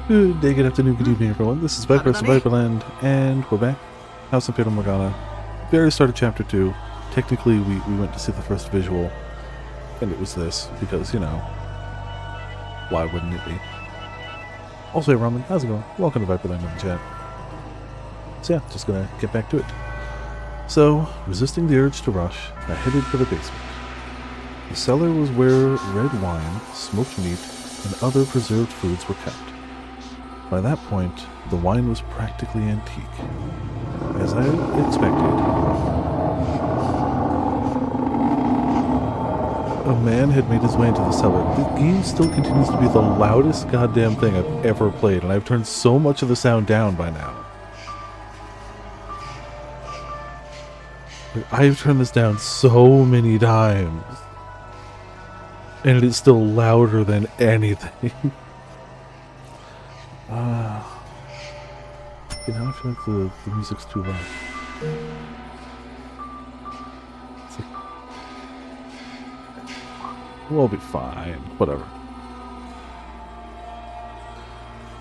Good day, good afternoon, good evening, everyone. This is Viper Survivorland, and we're back. House of Fata Morgana. Very start of Chapter 2. Technically, we went to see the first visual, and it was this, because, you know, why wouldn't it be? Also, hey, Ramen, how's it going? Welcome to Viperland in the chat. So yeah, just gonna get back to it. So, resisting the urge to rush, I headed for the basement. The cellar was where red wine, smoked meat, and other preserved foods were kept. By that point, the wine was practically antique. As I expected, a man had made his way into the cellar. The game still continues to be the loudest goddamn thing I've ever played, and I've turned so much of the sound down by now. I've turned this down so many times, and it is still louder than anything. You know, I feel like the music's too loud. It's like, we'll be fine. Whatever.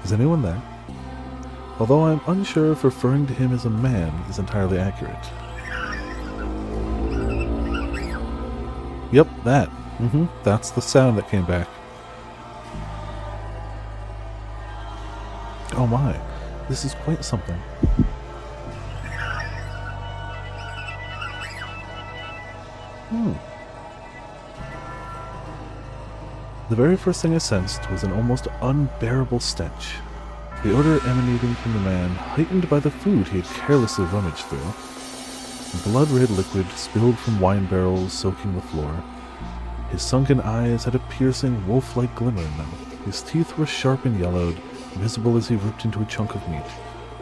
Is anyone there? Although I'm unsure if referring to him as a man is entirely accurate. Yep, that. That's the sound that came back. Oh my. This is quite something. The very first thing I sensed was an almost unbearable stench. The odor emanating from the man, heightened by the food he had carelessly rummaged through. Blood-red liquid spilled from wine barrels, soaking the floor. His sunken eyes had a piercing, wolf-like glimmer in them. His teeth were sharp and yellowed, visible as he ripped into a chunk of meat.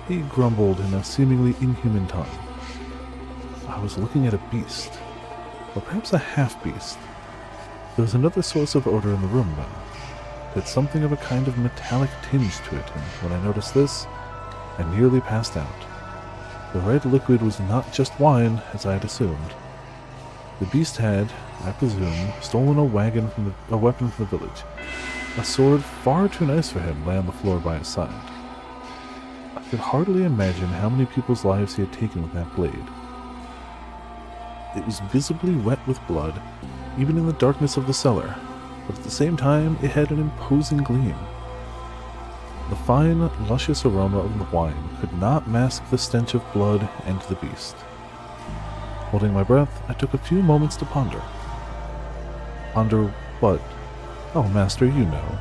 He grumbled in a seemingly inhuman tongue. I was looking at a beast, or perhaps a half-beast. There was another source of odor in the room, though. It had something of a kind of metallic tinge to it, and when I noticed this, I nearly passed out. The red liquid was not just wine, as I had assumed. The beast had, I presume, stolen a weapon from the village. A sword far too nice for him lay on the floor by his side. I could hardly imagine how many people's lives he had taken with that blade. It was visibly wet with blood, even in the darkness of the cellar, but at the same time it had an imposing gleam. The fine, luscious aroma of the wine could not mask the stench of blood and the beast. Holding my breath, I took a few moments to ponder. Ponder what? Oh, Master, you know.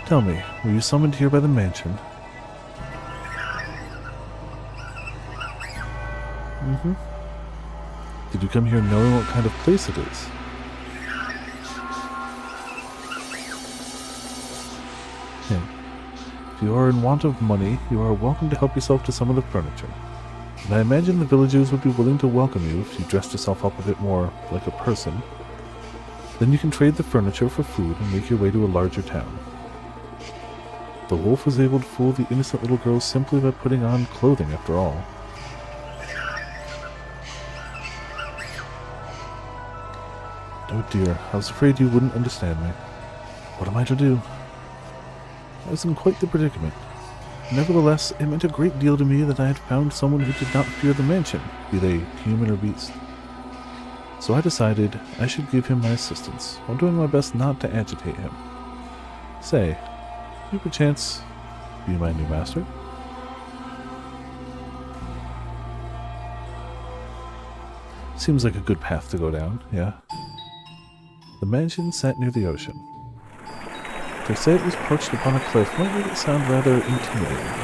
Tell me, were you summoned here by the mansion? Did you come here knowing what kind of place it is? If you are in want of money, you are welcome to help yourself to some of the furniture. And I imagine the villagers would be willing to welcome you if you dressed yourself up a bit more like a person. Then you can trade the furniture for food and make your way to a larger town. The wolf was able to fool the innocent little girl simply by putting on clothing after all. Oh dear, I was afraid you wouldn't understand me. What am I to do? I was in quite the predicament. Nevertheless, it meant a great deal to me that I had found someone who did not fear the mansion, be they human or beast. So I decided I should give him my assistance, while doing my best not to agitate him. Say, you perchance be my new master? Seems like a good path to go down, yeah? The mansion sat near the ocean. To say it was perched upon a cliff might make it sound rather intimidating.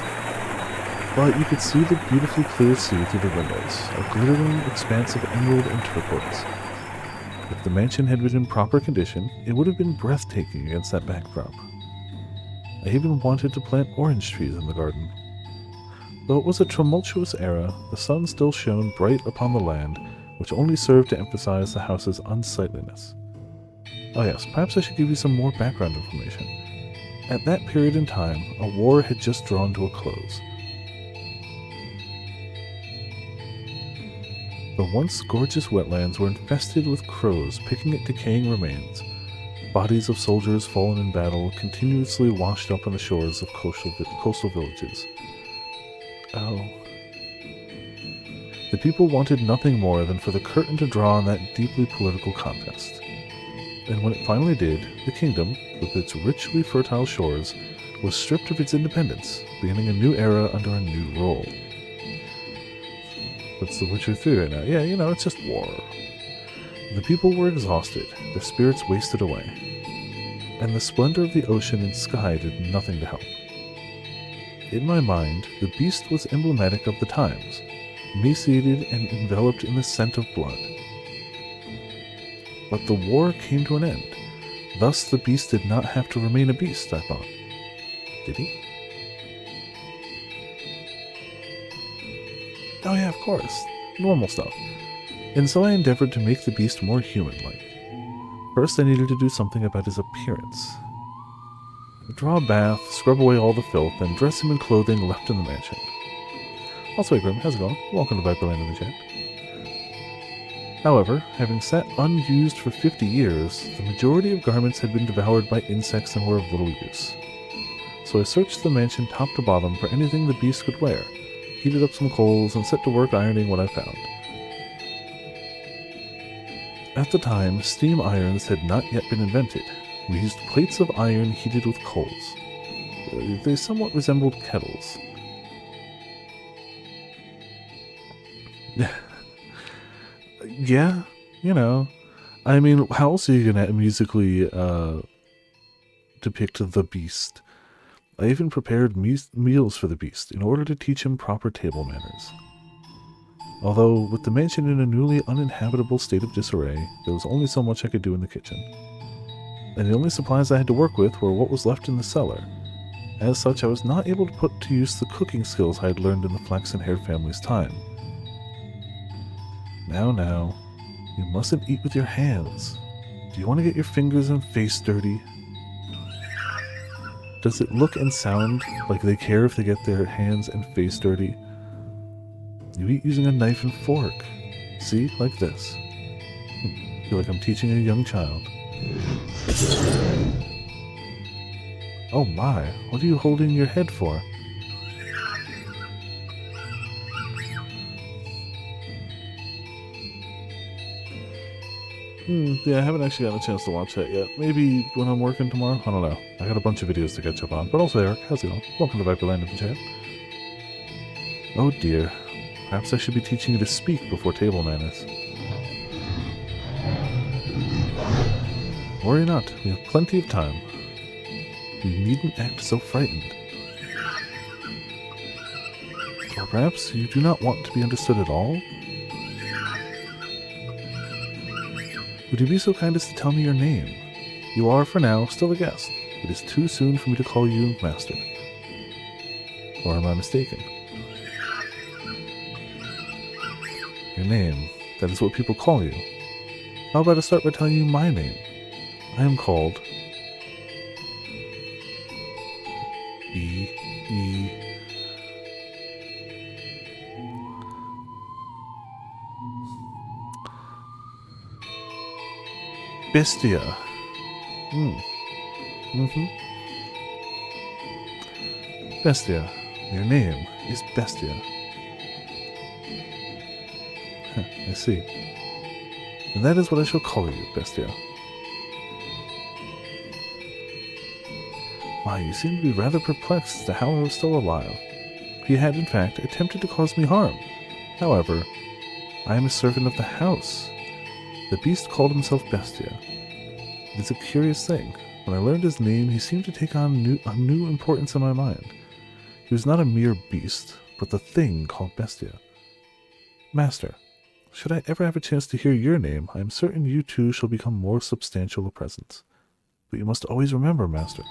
But you could see the beautifully clear sea through the windows, a glittering expanse of emerald and turquoise. If the mansion had been in proper condition, it would have been breathtaking against that backdrop. I even wanted to plant orange trees in the garden. Though it was a tumultuous era, the sun still shone bright upon the land, which only served to emphasize the house's unsightliness. Oh yes, perhaps I should give you some more background information. At that period in time, a war had just drawn to a close. The once gorgeous wetlands were infested with crows picking at decaying remains. Bodies of soldiers fallen in battle continuously washed up on the shores of coastal villages. Oh. The people wanted nothing more than for the curtain to draw on that deeply political contest. And when it finally did, the kingdom, with its richly fertile shores, was stripped of its independence, beginning a new era under a new rule. That's the Witcher 3 right now. Yeah, it's just war. The people were exhausted, their spirits wasted away, and the splendor of the ocean and sky did nothing to help. In my mind, the beast was emblematic of the times, emaciated and enveloped in the scent of blood. But the war came to an end. Thus the beast did not have to remain a beast, I thought. Did he? Oh yeah, of course. Normal stuff. And so I endeavored to make the beast more human-like. First I needed to do something about his appearance. Draw a bath, scrub away all the filth, and dress him in clothing left in the mansion. Also, hey Grim, how's it going? Welcome to Viperland in the chat. However, having sat unused for 50 years, the majority of garments had been devoured by insects and were of little use. So I searched the mansion top to bottom for anything the beast could wear, heated up some coals, and set to work ironing what I found. At the time, steam irons had not yet been invented. We used plates of iron heated with coals. They somewhat resembled kettles. Yeah, I mean, how else are you going to musically depict the beast? I even prepared meals for the beast in order to teach him proper table manners. Although, with the mansion in a newly uninhabitable state of disarray, there was only so much I could do in the kitchen. And the only supplies I had to work with were what was left in the cellar. As such, I was not able to put to use the cooking skills I had learned in the flaxen-haired family's time. Now, you mustn't eat with your hands. Do you want to get your fingers and face dirty? Does it look and sound like they care if they get their hands and face dirty? You eat using a knife and fork. See? Like this. I feel like I'm teaching a young child. Oh my, what are you holding your head for? Yeah, I haven't actually gotten a chance to watch that yet. Maybe when I'm working tomorrow? I don't know. I got a bunch of videos to catch up on. But also, Eric, how's it going? Welcome to Viperland in the chat. Oh dear. Perhaps I should be teaching you to speak before table manners. Worry not, we have plenty of time. You needn't act so frightened. Or perhaps you do not want to be understood at all? Would you be so kind as to tell me your name? You are, for now, still a guest. It is too soon for me to call you Master. Or am I mistaken? Your name, that is what people call you. How about I start by telling you my name? I am called... Bestia. Bestia. Your name is Bestia. I see. And that is what I shall call you, Bestia. Why, you seem to be rather perplexed as to how I was still alive. He had, in fact, attempted to cause me harm. However, I am a servant of the house. The beast called himself Bestia. It is a curious thing. When I learned his name, he seemed to take on a new importance in my mind. He was not a mere beast, but the thing called Bestia. Master, should I ever have a chance to hear your name, I am certain you too shall become more substantial a presence. But you must always remember, Master,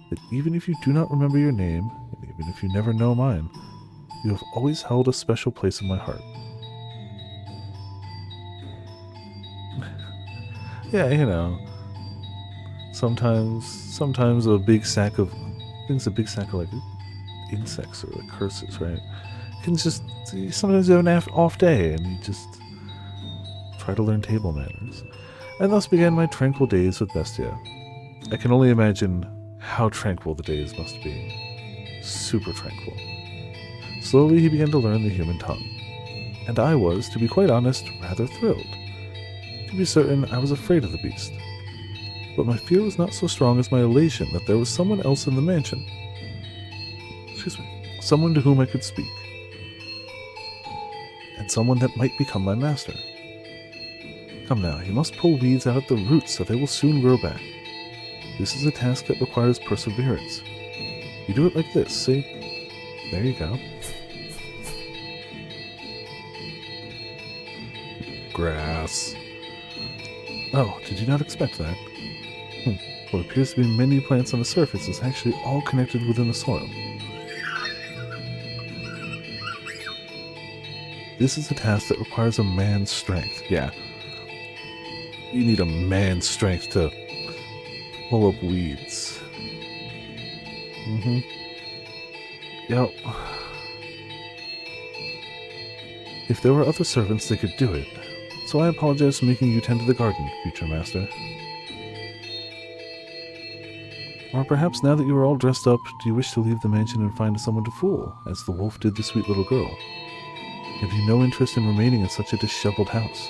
that even if you do not remember your name, and even if you never know mine, you have always held a special place in my heart. Yeah, sometimes a big sack of, like insects or like curses, right? You can just, sometimes you have an off day and you just try to learn table manners. And thus began my tranquil days with Bestia. I can only imagine how tranquil the days must be. Super tranquil. Slowly he began to learn the human tongue. And I was, to be quite honest, rather thrilled. To be certain, I was afraid of the beast. But my fear was not so strong as my elation that there was someone else in the mansion. Excuse me. Someone to whom I could speak. And someone that might become my master. Come now, you must pull weeds out at the roots so they will soon grow back. This is a task that requires perseverance. You do it like this, see? There you go. Grass. Oh, did you not expect that? What appears to be many plants on the surface is actually all connected within the soil. This is a task that requires a man's strength. Yeah. You need a man's strength to pull up weeds. Yep. If there were other servants, they could do it. So I apologize for making you tend to the garden, future master. Or perhaps now that you are all dressed up, do you wish to leave the mansion and find someone to fool, as the wolf did the sweet little girl? Have you no interest in remaining in such a disheveled house?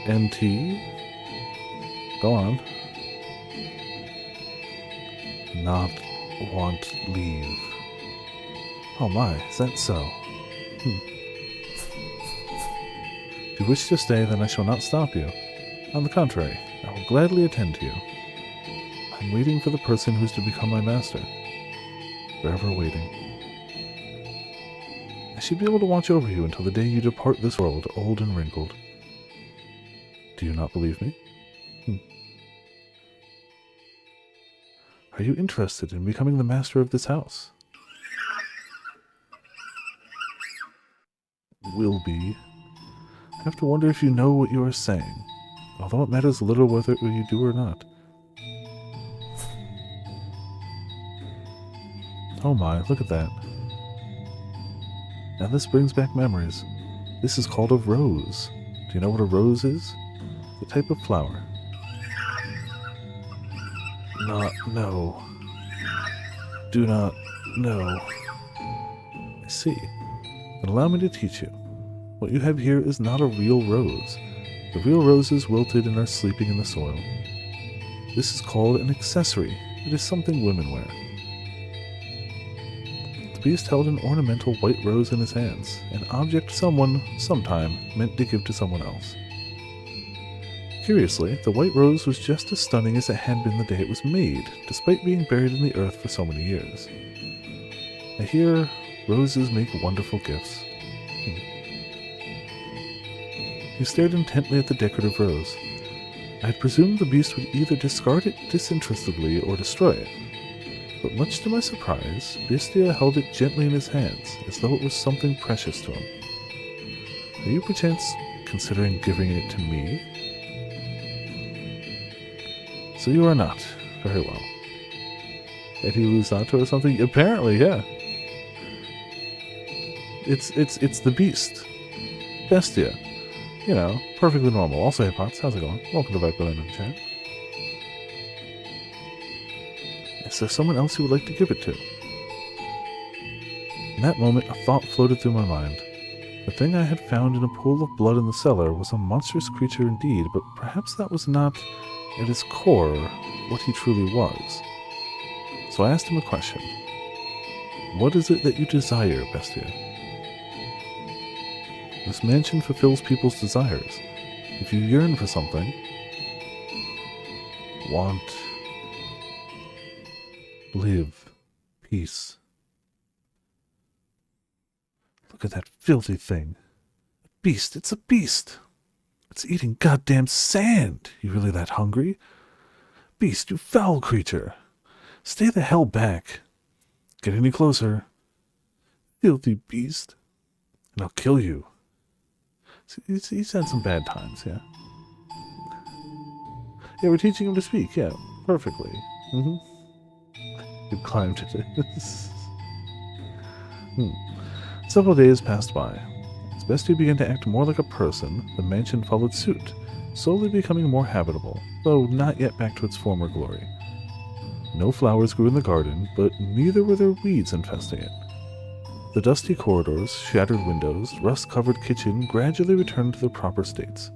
NT? Go on. Not want leave. Oh my, is that so? If you wish to stay, then I shall not stop you. On the contrary, I will gladly attend to you. I'm waiting for the person who is to become my master. Forever waiting. I should be able to watch over you until the day you depart this world, old and wrinkled. Do you not believe me? Are you interested in becoming the master of this house? Will be. I have to wonder if you know what you are saying, although it matters little whether you do or not. Oh my, look at that. Now this brings back memories. This is called a rose. Do you know what a rose is? The type of flower. No. Do not know. I see. Then allow me to teach you. What you have here is not a real rose. The real roses wilted and are sleeping in the soil. This is called an accessory. It is something women wear. The beast held an ornamental white rose in his hands, an object someone, sometime, meant to give to someone else. Curiously, the white rose was just as stunning as it had been the day it was made, despite being buried in the earth for so many years. I hear roses make wonderful gifts. He stared intently at the decorative rose. I had presumed the beast would either discard it disinterestedly or destroy it. But much to my surprise, Bestia held it gently in his hands, as though it was something precious to him. Are you perchance considering giving it to me? So you are not. Very well. Did he lose Sato or something? Apparently, yeah. It's the beast. Bestia. You know, perfectly normal. Also, hey Pots, how's it going? Welcome to Viper Land in the chat. Is there someone else you would like to give it to? In that moment, a thought floated through my mind. The thing I had found in a pool of blood in the cellar was a monstrous creature indeed, but perhaps that was not, at its core, what he truly was. So I asked him a question. What is it that you desire, Bestia? This mansion fulfills people's desires. If you yearn for something, want, live, peace. Look at that filthy thing. A beast, it's a beast. It's eating goddamn sand. You really that hungry? Beast, you foul creature. Stay the hell back. Get any closer. Filthy beast. And I'll kill you. He's had some bad times, yeah. Yeah, we're teaching him to speak, yeah, perfectly. You climbed it. Several days passed by. As Bestia began to act more like a person, the mansion followed suit, slowly becoming more habitable, though not yet back to its former glory. No flowers grew in the garden, but neither were there weeds infesting it. The dusty corridors, shattered windows, rust-covered kitchen gradually returned to their proper states.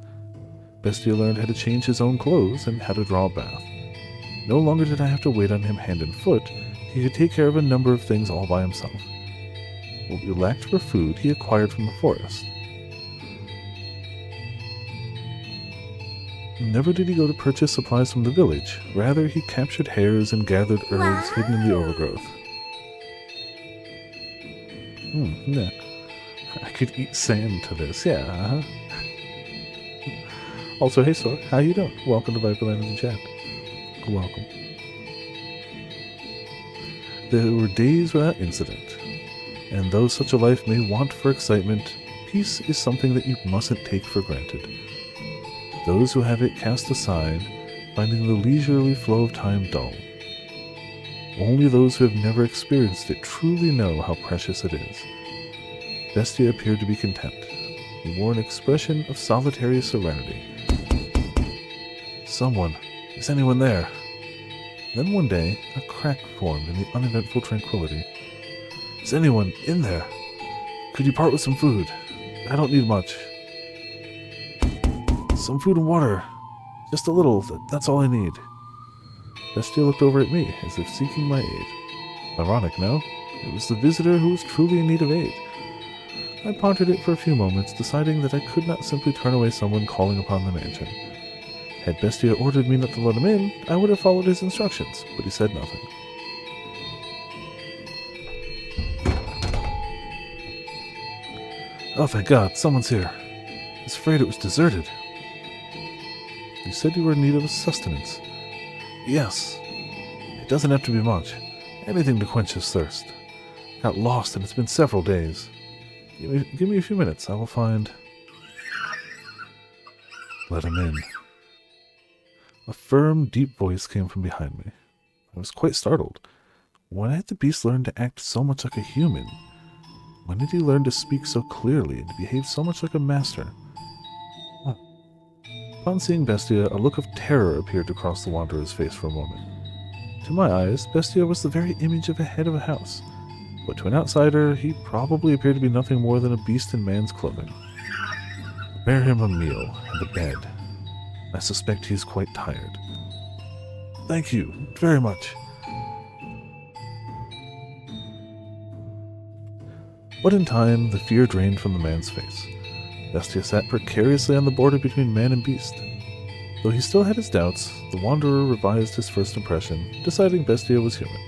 Bestia learned how to change his own clothes and how to draw a bath. No longer did I have to wait on him hand and foot. He could take care of a number of things all by himself. What we lacked for food he acquired from the forest. Never did he go to purchase supplies from the village. Rather, he captured hares and gathered herbs hidden in the overgrowth. Yeah. I could eat sand to this, yeah, Also, hey Stork, how you doing? Welcome to Viperland in the chat. Welcome. There were days without incident, and though such a life may want for excitement, peace is something that you mustn't take for granted. Those who have it cast aside, finding the leisurely flow of time dull. Only those who have never experienced it truly know how precious it is. Bestia appeared to be content. He wore an expression of solitary serenity. Someone, is anyone there? Then one day, a crack formed in the uneventful tranquility. Is anyone in there? Could you part with some food? I don't need much. Some food and water. Just a little, that's all I need. Bestia looked over at me, as if seeking my aid. Ironic, no? It was the visitor who was truly in need of aid. I pondered it for a few moments, deciding that I could not simply turn away someone calling upon the mansion. Had Bestia ordered me not to let him in, I would have followed his instructions, but he said nothing. Oh, thank God, someone's here. I was afraid it was deserted. You said you were in need of sustenance. Yes. It doesn't have to be much. Anything to quench his thirst. Got lost and it's been several days. Give me a few minutes. I will find... Let him in. A firm, deep voice came from behind me. I was quite startled. When had the beast learned to act so much like a human? When did he learn to speak so clearly and to behave so much like a master? Upon seeing Bestia, a look of terror appeared to cross the wanderer's face for a moment. To my eyes, Bestia was the very image of a head of a house, but to an outsider, he probably appeared to be nothing more than a beast in man's clothing. Prepare him a meal and a bed. I suspect he is quite tired. Thank you, very much. But in time, the fear drained from the man's face. Bestia sat precariously on the border between man and beast. Though he still had his doubts, the wanderer revised his first impression, deciding Bestia was human.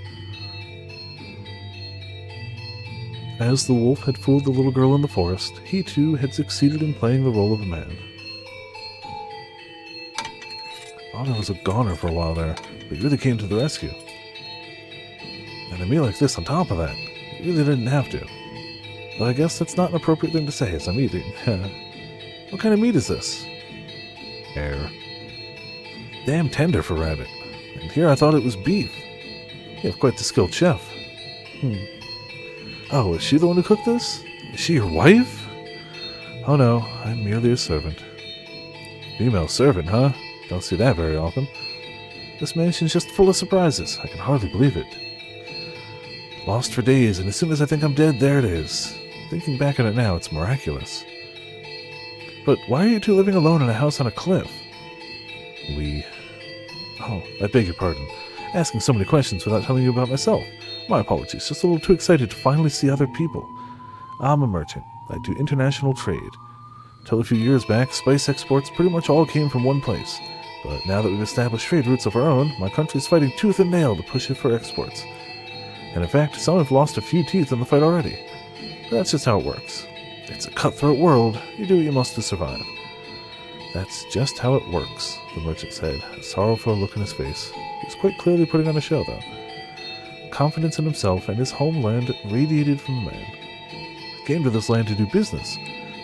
As the wolf had fooled the little girl in the forest, he too had succeeded in playing the role of a man. I thought I was a goner for a while there, but you really came to the rescue. And a meal like this on top of that, you really didn't have to. Though I guess that's not an appropriate thing to say as I'm eating. What kind of meat is this? Hare. Damn tender for rabbit. And here I thought it was beef. You have quite the skilled chef. Oh, is she the one who cooked this? Is she your wife? Oh no, I'm merely a servant. Female servant, huh? Don't see that very often. This mansion's just full of surprises. I can hardly believe it. Lost for days, and as soon as I think I'm dead, there it is. Thinking back on it now, it's miraculous. But why are you two living alone in a house on a cliff? Oh, I beg your pardon. Asking so many questions without telling you about myself. My apologies, just a little too excited to finally see other people. I'm a merchant. I do international trade. Till a few years back, spice exports pretty much all came from one place. But now that we've established trade routes of our own, my country's fighting tooth and nail to push it for exports. And in fact, some have lost a few teeth in the fight already. That's just how it works. It's a cutthroat world. You do what you must to survive. That's just how it works, the merchant said, a sorrowful look in his face. He was quite clearly putting on a show, though. Confidence in himself and his homeland radiated from the man. I came to this land to do business,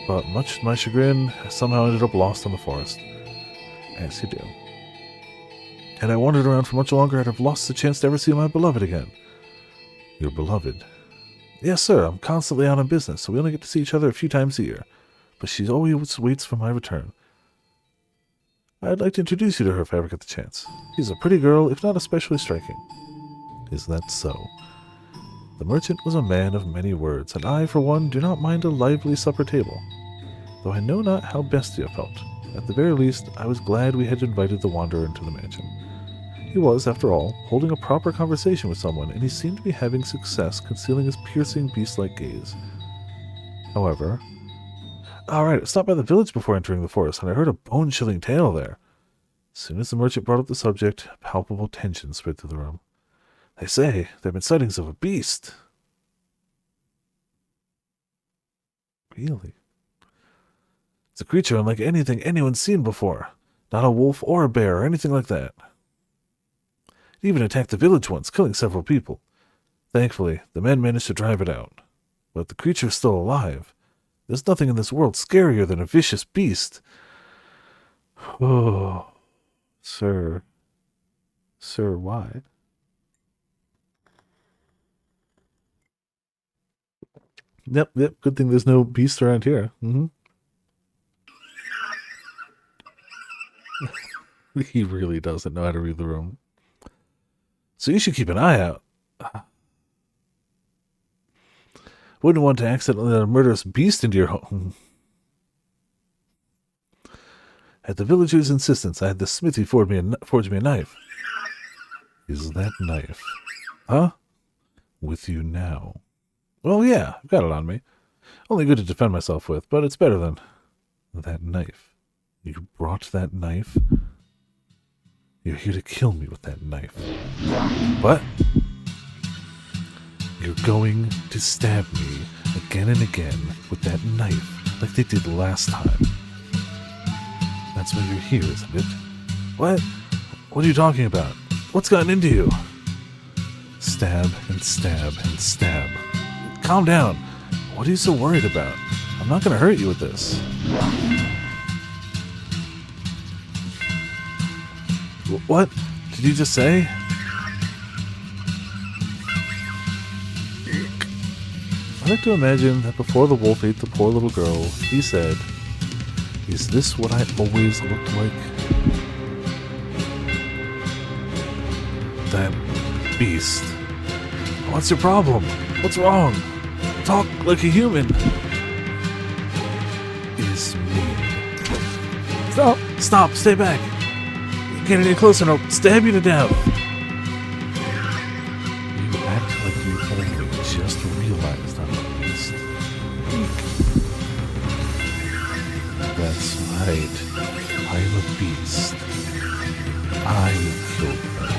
but much to my chagrin, I somehow ended up lost in the forest. As you do. Had I wandered around for much longer, I'd have lost the chance to ever see my beloved again. Your beloved? Yes, sir, I'm constantly out on business, so we only get to see each other a few times a year. But she always waits for my return. I'd like to introduce you to her if I ever get the chance. She's a pretty girl, if not especially striking. Is that so? The merchant was a man of many words, and I, for one, do not mind a lively supper table. Though I know not how Bestia felt. At the very least, I was glad we had invited the wanderer into the mansion. He was, after all, holding a proper conversation with someone, and he seemed to be having success concealing his piercing beast-like gaze. However... Alright, I stopped by the village before entering the forest, and I heard a bone-chilling tale there. As soon as the merchant brought up the subject, palpable tension spread through the room. They say there have been sightings of a beast. Really? It's a creature unlike anything anyone's seen before. Not a wolf or a bear or anything like that. It even attacked the village once, killing several people. Thankfully, the men managed to drive it out. But the creature is still alive. There's nothing in this world scarier than a vicious beast. Oh, sir. Sir, why? Yep, good thing there's no beast around here. He really doesn't know how to read the room. So you should keep an eye out. Wouldn't want to accidentally let a murderous beast into your home. At the villager's insistence, I had the smithy forge me a knife. Is that knife? Huh? With you now. Well, yeah, I've got it on me. Only good to defend myself with, but it's better than that knife. You brought that knife? You're here to kill me with that knife. What? You're going to stab me again and again with that knife like they did last time. That's why you're here, isn't it? What? What are you talking about? What's gotten into you? Stab and stab and stab. Calm down. What are you so worried about? I'm not going to hurt you with this. What? Did you just say? I like to imagine that before the wolf ate the poor little girl, he said, "Is this what I always looked like?" That beast. What's your problem? What's wrong? Talk like a human. Is me. Stop! Stop! Stay back! Get any closer and I'll stab you to death. You act like you only just realized I'm a beast. That's right. I'm a beast. I killed them.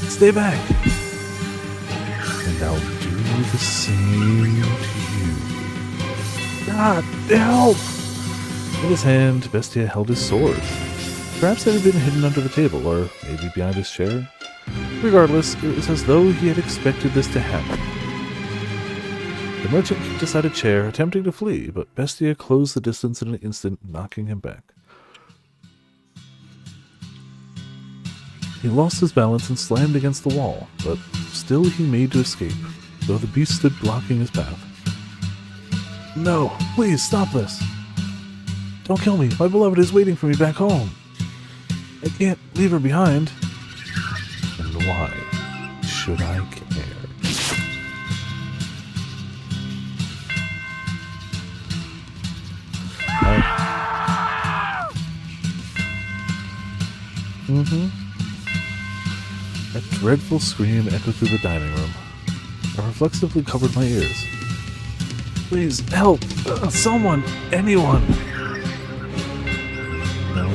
Stay back. And I'll do the same to you. God, help! In his hand, Bestia held his sword. Perhaps it had been hidden under the table, or maybe behind his chair. Regardless, it was as though he had expected this to happen. The merchant kicked aside a chair, attempting to flee, but Bestia closed the distance in an instant, knocking him back. He lost his balance and slammed against the wall, but still he made to escape, though the beast stood blocking his path. No, please, stop this! Don't kill me, my beloved is waiting for me back home! I can't leave her behind. And why should I care? A dreadful scream echoed through the dining room. I reflexively covered my ears. Please, help! Someone! Anyone! No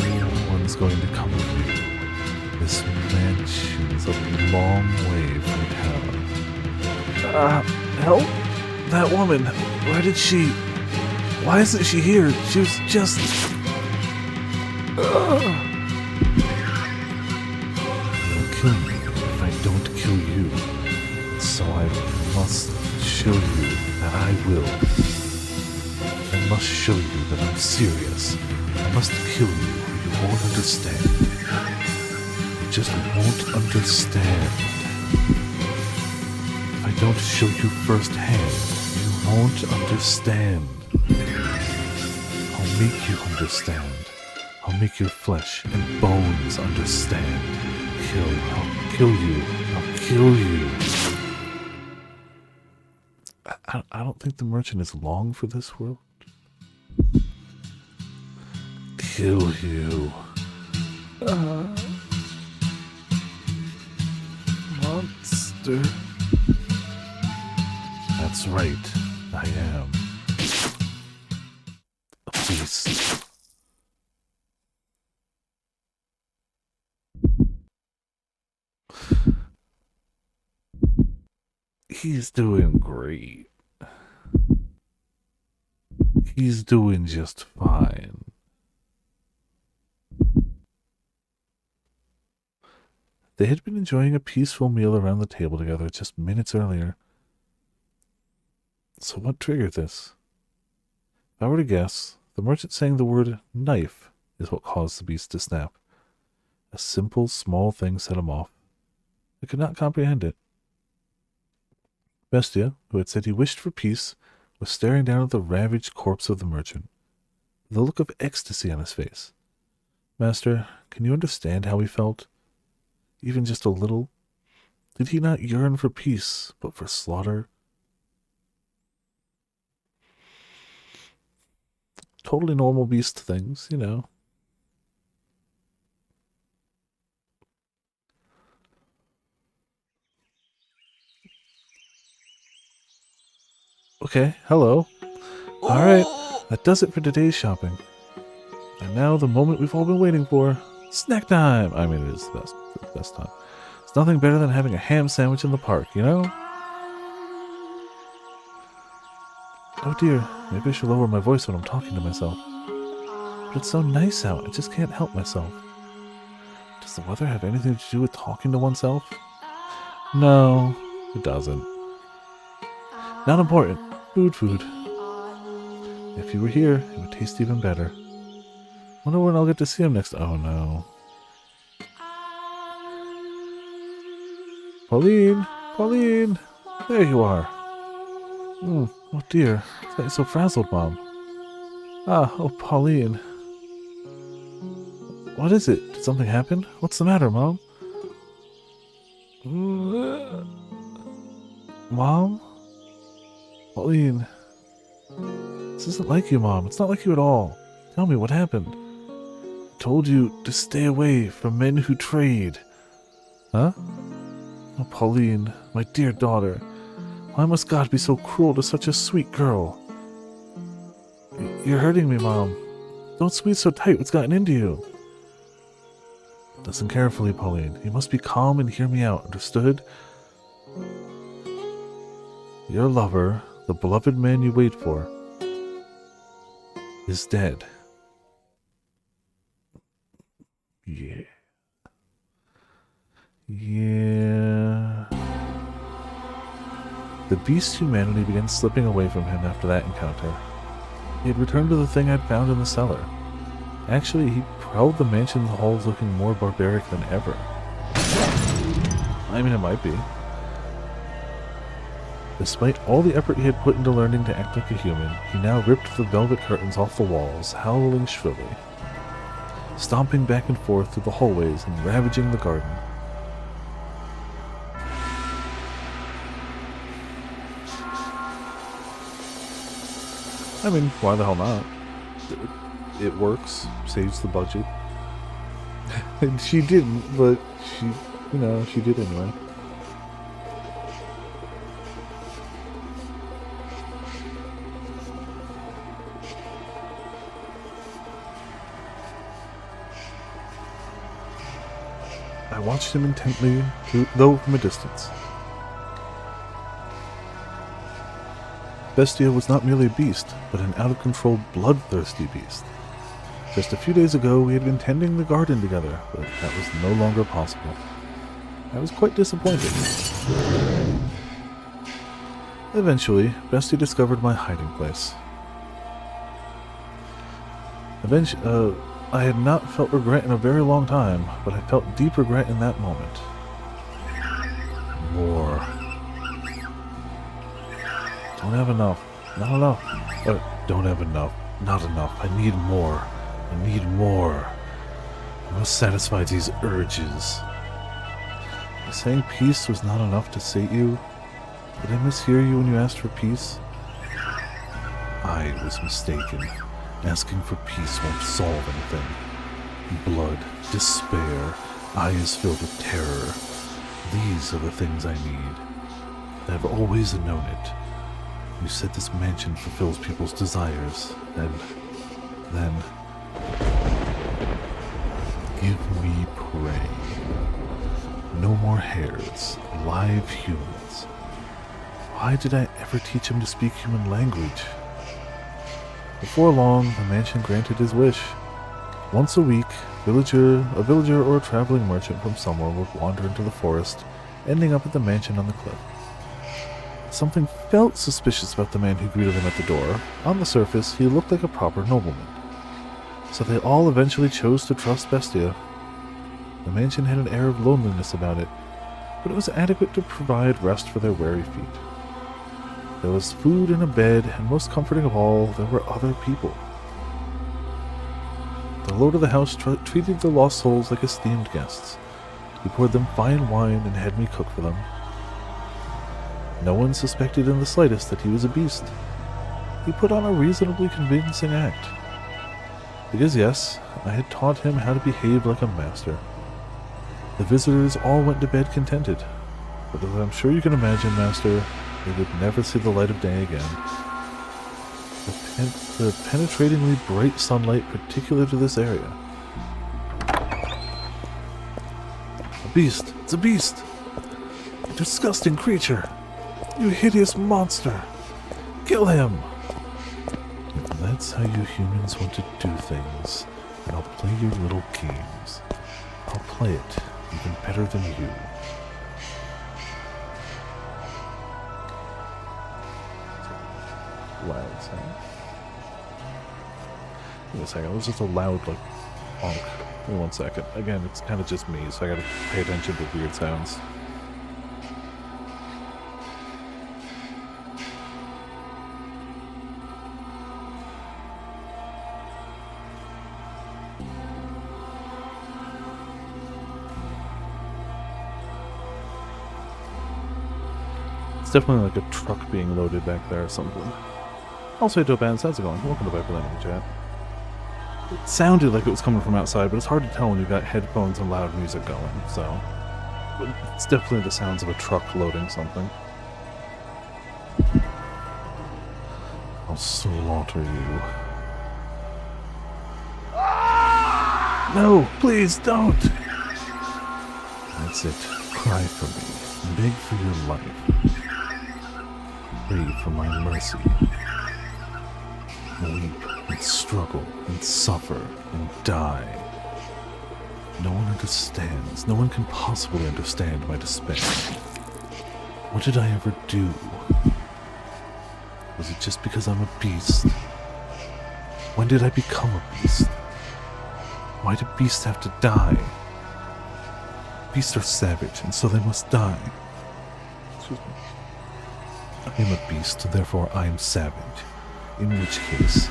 one's going to come with you. This mansion's a long way from town. Help? That woman, where did she... Why isn't she here? She was just... You'll kill me if I don't kill you. So I must show you that I will. I must show you that I'm serious. I must kill you or you won't understand. You just won't understand. If I don't show you firsthand, you won't understand. I'll make you understand. I'll make your flesh and bones understand. I'll kill you. I'll kill you. I don't think the merchant is long for this world. Kill you. Monster. That's right. I am. A beast. He's doing great. He's doing just fine. They had been enjoying a peaceful meal around the table together just minutes earlier. So what triggered this? If I were to guess, the merchant saying the word knife is what caused the beast to snap. A simple, small thing set him off. I could not comprehend it. Bestia, who had said he wished for peace, was staring down at the ravaged corpse of the merchant, with a look of ecstasy on his face. Master, can you understand how he felt? Even just a little? Did he not yearn for peace, but for slaughter? Totally normal beast things, you know. Okay, hello. Alright, that does it for today's shopping. And now the moment we've all been waiting for. Snack time! I mean, it is the best time. It's nothing better than having a ham sandwich in the park, you know? Oh dear, maybe I should lower my voice when I'm talking to myself. But it's so nice out, I just can't help myself. Does the weather have anything to do with talking to oneself? No, it doesn't. Not important. Food. If you were here, it would taste even better. Wonder when I'll get to see him next. Oh no. Pauline! There you are. Oh dear, why are you so frazzled, Mom? Oh, Pauline. What is it? Did something happen? What's the matter, Mom? Mom? Pauline. This isn't like you, Mom. It's not like you at all. Tell me what happened. I told you to stay away from men who trade. Huh? Oh, Pauline, my dear daughter. Why must God be so cruel to such a sweet girl? You're hurting me, Mom. Don't squeeze so tight. What's gotten into you? Listen carefully, Pauline. You must be calm and hear me out, understood? Your lover, the beloved man you wait for, is dead. Yeah. The beast's humanity began slipping away from him after that encounter. He had returned to the thing I'd found in the cellar. Actually, he prowled the mansion's halls looking more barbaric than ever. I mean, it might be. Despite all the effort he had put into learning to act like a human, he now ripped the velvet curtains off the walls, howling shrilly, stomping back and forth through the hallways and ravaging the garden. I mean, why the hell not? It works, saves the budget. And she didn't, but she did anyway. I watched him intently, though from a distance. Bestia was not merely a beast, but an out-of-control, bloodthirsty beast. Just a few days ago, we had been tending the garden together, but that was no longer possible. I was quite disappointed. Eventually, Bestia discovered my hiding place. I had not felt regret in a very long time, but I felt deep regret in that moment. More. Don't have enough. Not enough. Don't have enough. Not enough. I need more. I need more. I must satisfy these urges. Saying peace was not enough to sate you? Did I mishear you when you asked for peace? I was mistaken. Asking for peace won't solve anything. Blood, despair, eyes filled with terror. These are the things I need. I've always known it. You said this mansion fulfills people's desires, and then give me prey. No more hares, live humans. Why did I ever teach him to speak human language? Before long, the mansion granted his wish. Once a week, a villager or a traveling merchant from somewhere would wander into the forest, ending up at the mansion on the cliff. Something felt suspicious about the man who greeted them at the door. On the surface, he looked like a proper nobleman. So they all eventually chose to trust Bestia. The mansion had an air of loneliness about it, but it was adequate to provide rest for their weary feet. There was food and a bed, and most comforting of all, there were other people. The lord of the house treated the lost souls like esteemed guests. He poured them fine wine and had me cook for them. No one suspected in the slightest that he was a beast. He put on a reasonably convincing act. Because yes, I had taught him how to behave like a master. The visitors all went to bed contented, but as I'm sure you can imagine, Master, they would never see the light of day again. The penetratingly bright sunlight particular to this area. A beast! It's a beast! A disgusting creature! You hideous monster! Kill him! If that's how you humans want to do things, then I'll play your little games. I'll play it even better than you. Loud sound. Wait a second, it was just a loud, like, honk. Wait 1 second. Again, it's kind of just me, so I gotta pay attention to weird sounds. It's definitely like a truck being loaded back there or something. Also, Topaz, how's it going? Welcome to Viper Landing Chat. It sounded like it was coming from outside, but it's hard to tell when you've got headphones and loud music going, so... It's definitely the sounds of a truck loading something. I'll slaughter you. No! Please, don't! That's it. Cry for me. Beg for your life. Pray for my mercy. Weep and struggle and suffer and die. No one understands. No one can possibly understand my despair. What did I ever do? Was it just because I'm a beast? When did I become a beast? Why do beasts have to die? Beasts are savage, and so they must die. Excuse me. I am a beast, therefore I am savage. In which case,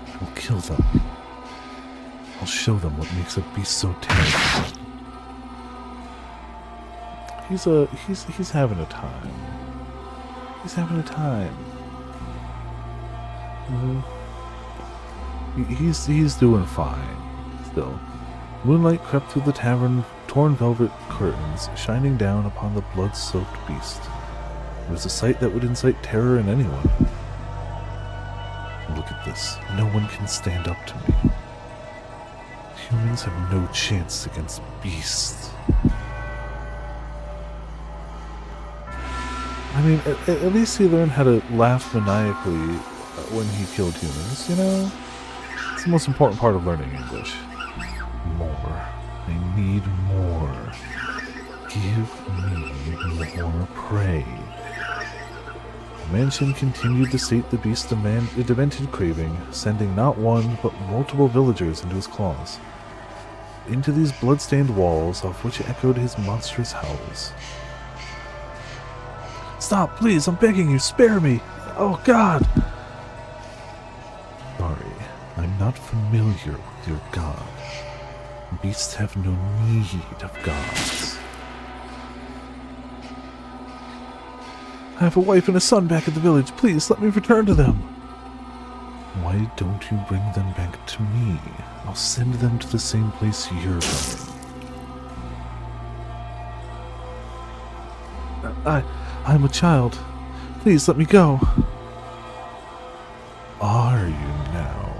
I will kill them. I'll show them what makes a beast so terrible. He's having a time. He's having a time. He's doing fine. Still, moonlight crept through the tavern, torn velvet curtains shining down upon the blood-soaked beast. It was a sight that would incite terror in anyone. Look at this. No one can stand up to me. Humans have no chance against beasts. I mean, at least he learned how to laugh maniacally when he killed humans, you know? It's the most important part of learning English. More. I need more. Give me more prey. The mansion continued to sate the beast's demented craving, sending not one, but multiple villagers into his claws. Into these blood-stained walls, off which echoed his monstrous howls. Stop, please, I'm begging you, spare me! Oh, God! Sorry, I'm not not familiar with your god. Beasts have no need of gods. I have a wife and a son back at the village. Please, let me return to them. Why don't you bring them back to me? I'll send them to the same place you're going. I'm a child. Please, let me go. Are you now?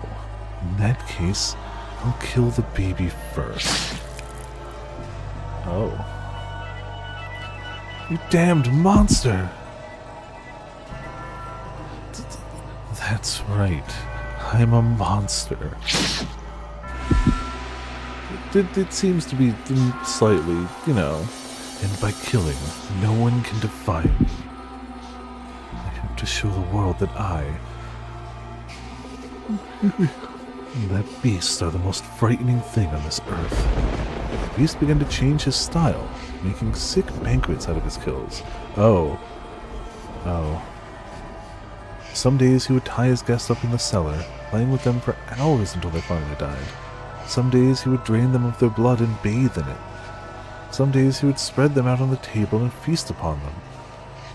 In that case, I'll kill the baby first. Oh. You damned monster! That's right. I'm a monster. It seems to be slightly, you know. And by killing, no one can defy me. I have to show the world that that beasts are the most frightening thing on this earth. The beast began to change his style, making sick banquets out of his kills. Oh. Some days he would tie his guests up in the cellar, playing with them for hours until they finally died. Some days he would drain them of their blood and bathe in it. Some days he would spread them out on the table and feast upon them.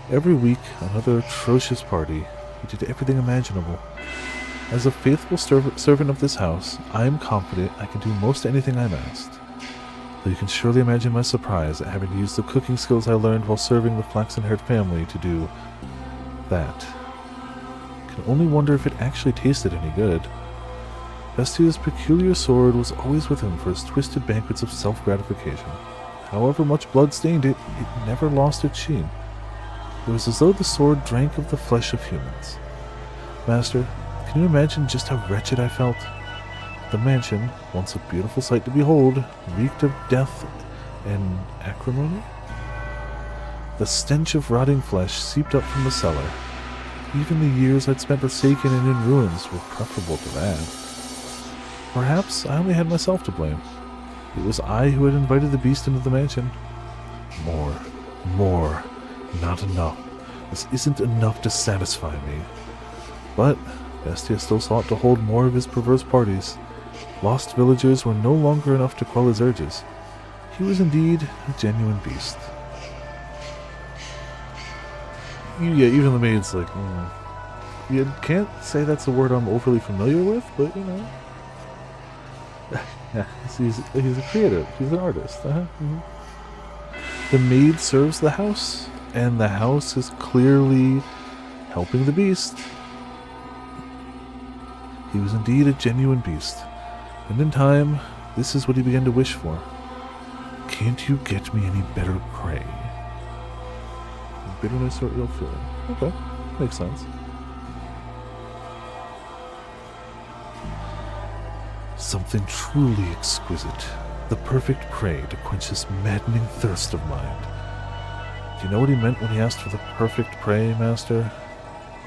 Every week, another atrocious party. He did everything imaginable. As a faithful servant of this house, I am confident I can do most anything I'm asked. Though you can surely imagine my surprise at having to use the cooking skills I learned while serving the flaxen-haired family to do that. I can only wonder if it actually tasted any good. Bestia's peculiar sword was always with him for his twisted banquets of self-gratification. However much blood stained it, it never lost its sheen. It was as though the sword drank of the flesh of humans. Master, can you imagine just how wretched I felt? The mansion, once a beautiful sight to behold, reeked of death and acrimony. The stench of rotting flesh seeped up from the cellar. Even the years I'd spent forsaken and in ruins were preferable to that. Perhaps I only had myself to blame. It was I who had invited the beast into the mansion. More, not enough. This isn't enough to satisfy me. But Bestia still sought to hold more of his perverse parties. Lost villagers were no longer enough to quell his urges. He was indeed a genuine beast. Yeah, even the maid's like, You can't say that's a word I'm overly familiar with, but you know. Yeah, he's a creative. He's an artist. The maid serves the house, and the house is clearly helping the beast. He was indeed a genuine beast, and in time, this is what he began to wish for. Can't you get me any better prey? Bitterness or ill feeling. Okay, makes sense. Something truly exquisite. The perfect prey to quench this maddening thirst of mine. Do you know what he meant when he asked for the perfect prey, Master?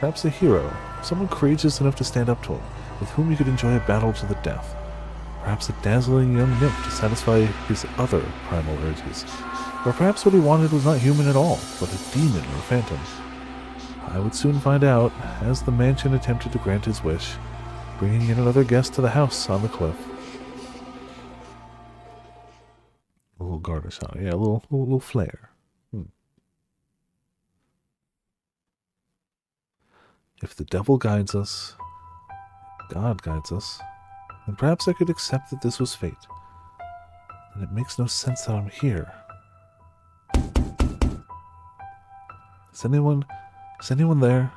Perhaps a hero, someone courageous enough to stand up to him, with whom you could enjoy a battle to the death. Perhaps a dazzling young nymph to satisfy his other primal urges. Or perhaps what he wanted was not human at all, but a demon or a phantom. I would soon find out, as the mansion attempted to grant his wish, bringing in another guest to the house on the cliff. A little garnish on it. Yeah, a little flair. If the devil guides us, God guides us, then perhaps I could accept that this was fate. And it makes no sense that I'm here. Is anyone there?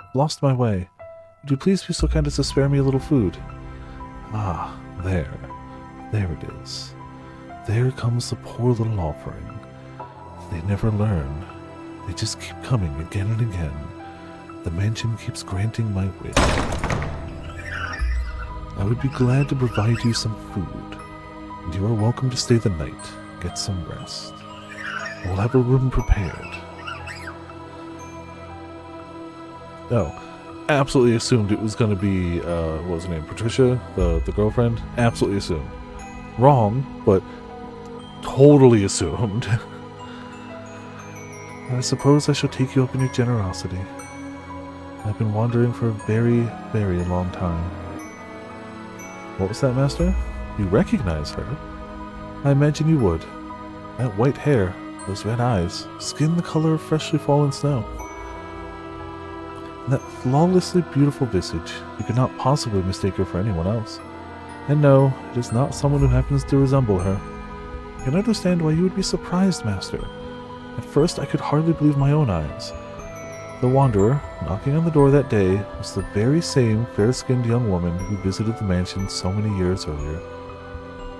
I've lost my way. Would you please be so kind as to spare me a little food? Ah, there it is. There comes the poor little offering. They never learn. They just keep coming again and again. The mansion keeps granting my wish. I would be glad to provide you some food, and you are welcome to stay the night. Get some rest. We'll have a room prepared. Oh, absolutely assumed it was going to be, what was her name, Patricia, the girlfriend? Absolutely assumed. Wrong, but totally assumed. I suppose I shall take you up in your generosity. I've been wandering for a very, very long time. What was that, Master? You recognize her? I imagine you would. That white hair, those red eyes, skin the color of freshly fallen snow. And that flawlessly beautiful visage, you could not possibly mistake her for anyone else. And no, it is not someone who happens to resemble her. I can understand why you would be surprised, Master. At first, I could hardly believe my own eyes. The Wanderer, knocking on the door that day, was the very same fair-skinned young woman who visited the mansion so many years earlier.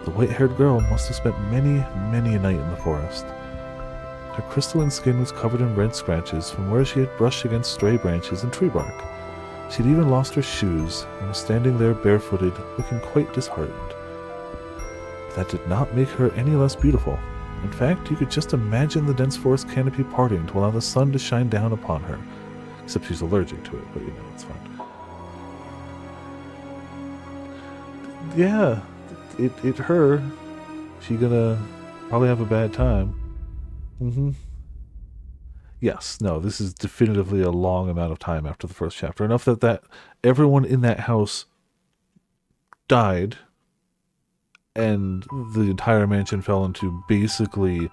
The white-haired girl must have spent many, many a night in the forest. Her crystalline skin was covered in red scratches from where she had brushed against stray branches and tree bark. She had even lost her shoes and was standing there barefooted, looking quite disheartened. But that did not make her any less beautiful. In fact, you could just imagine the dense forest canopy parting to allow the sun to shine down upon her. Except she's allergic to it, but you know, it's fine. Yeah, it her. She gonna probably have a bad time. Yes, no, this is definitively a long amount of time after the first chapter. Enough that everyone in that house died, and the entire mansion fell into basically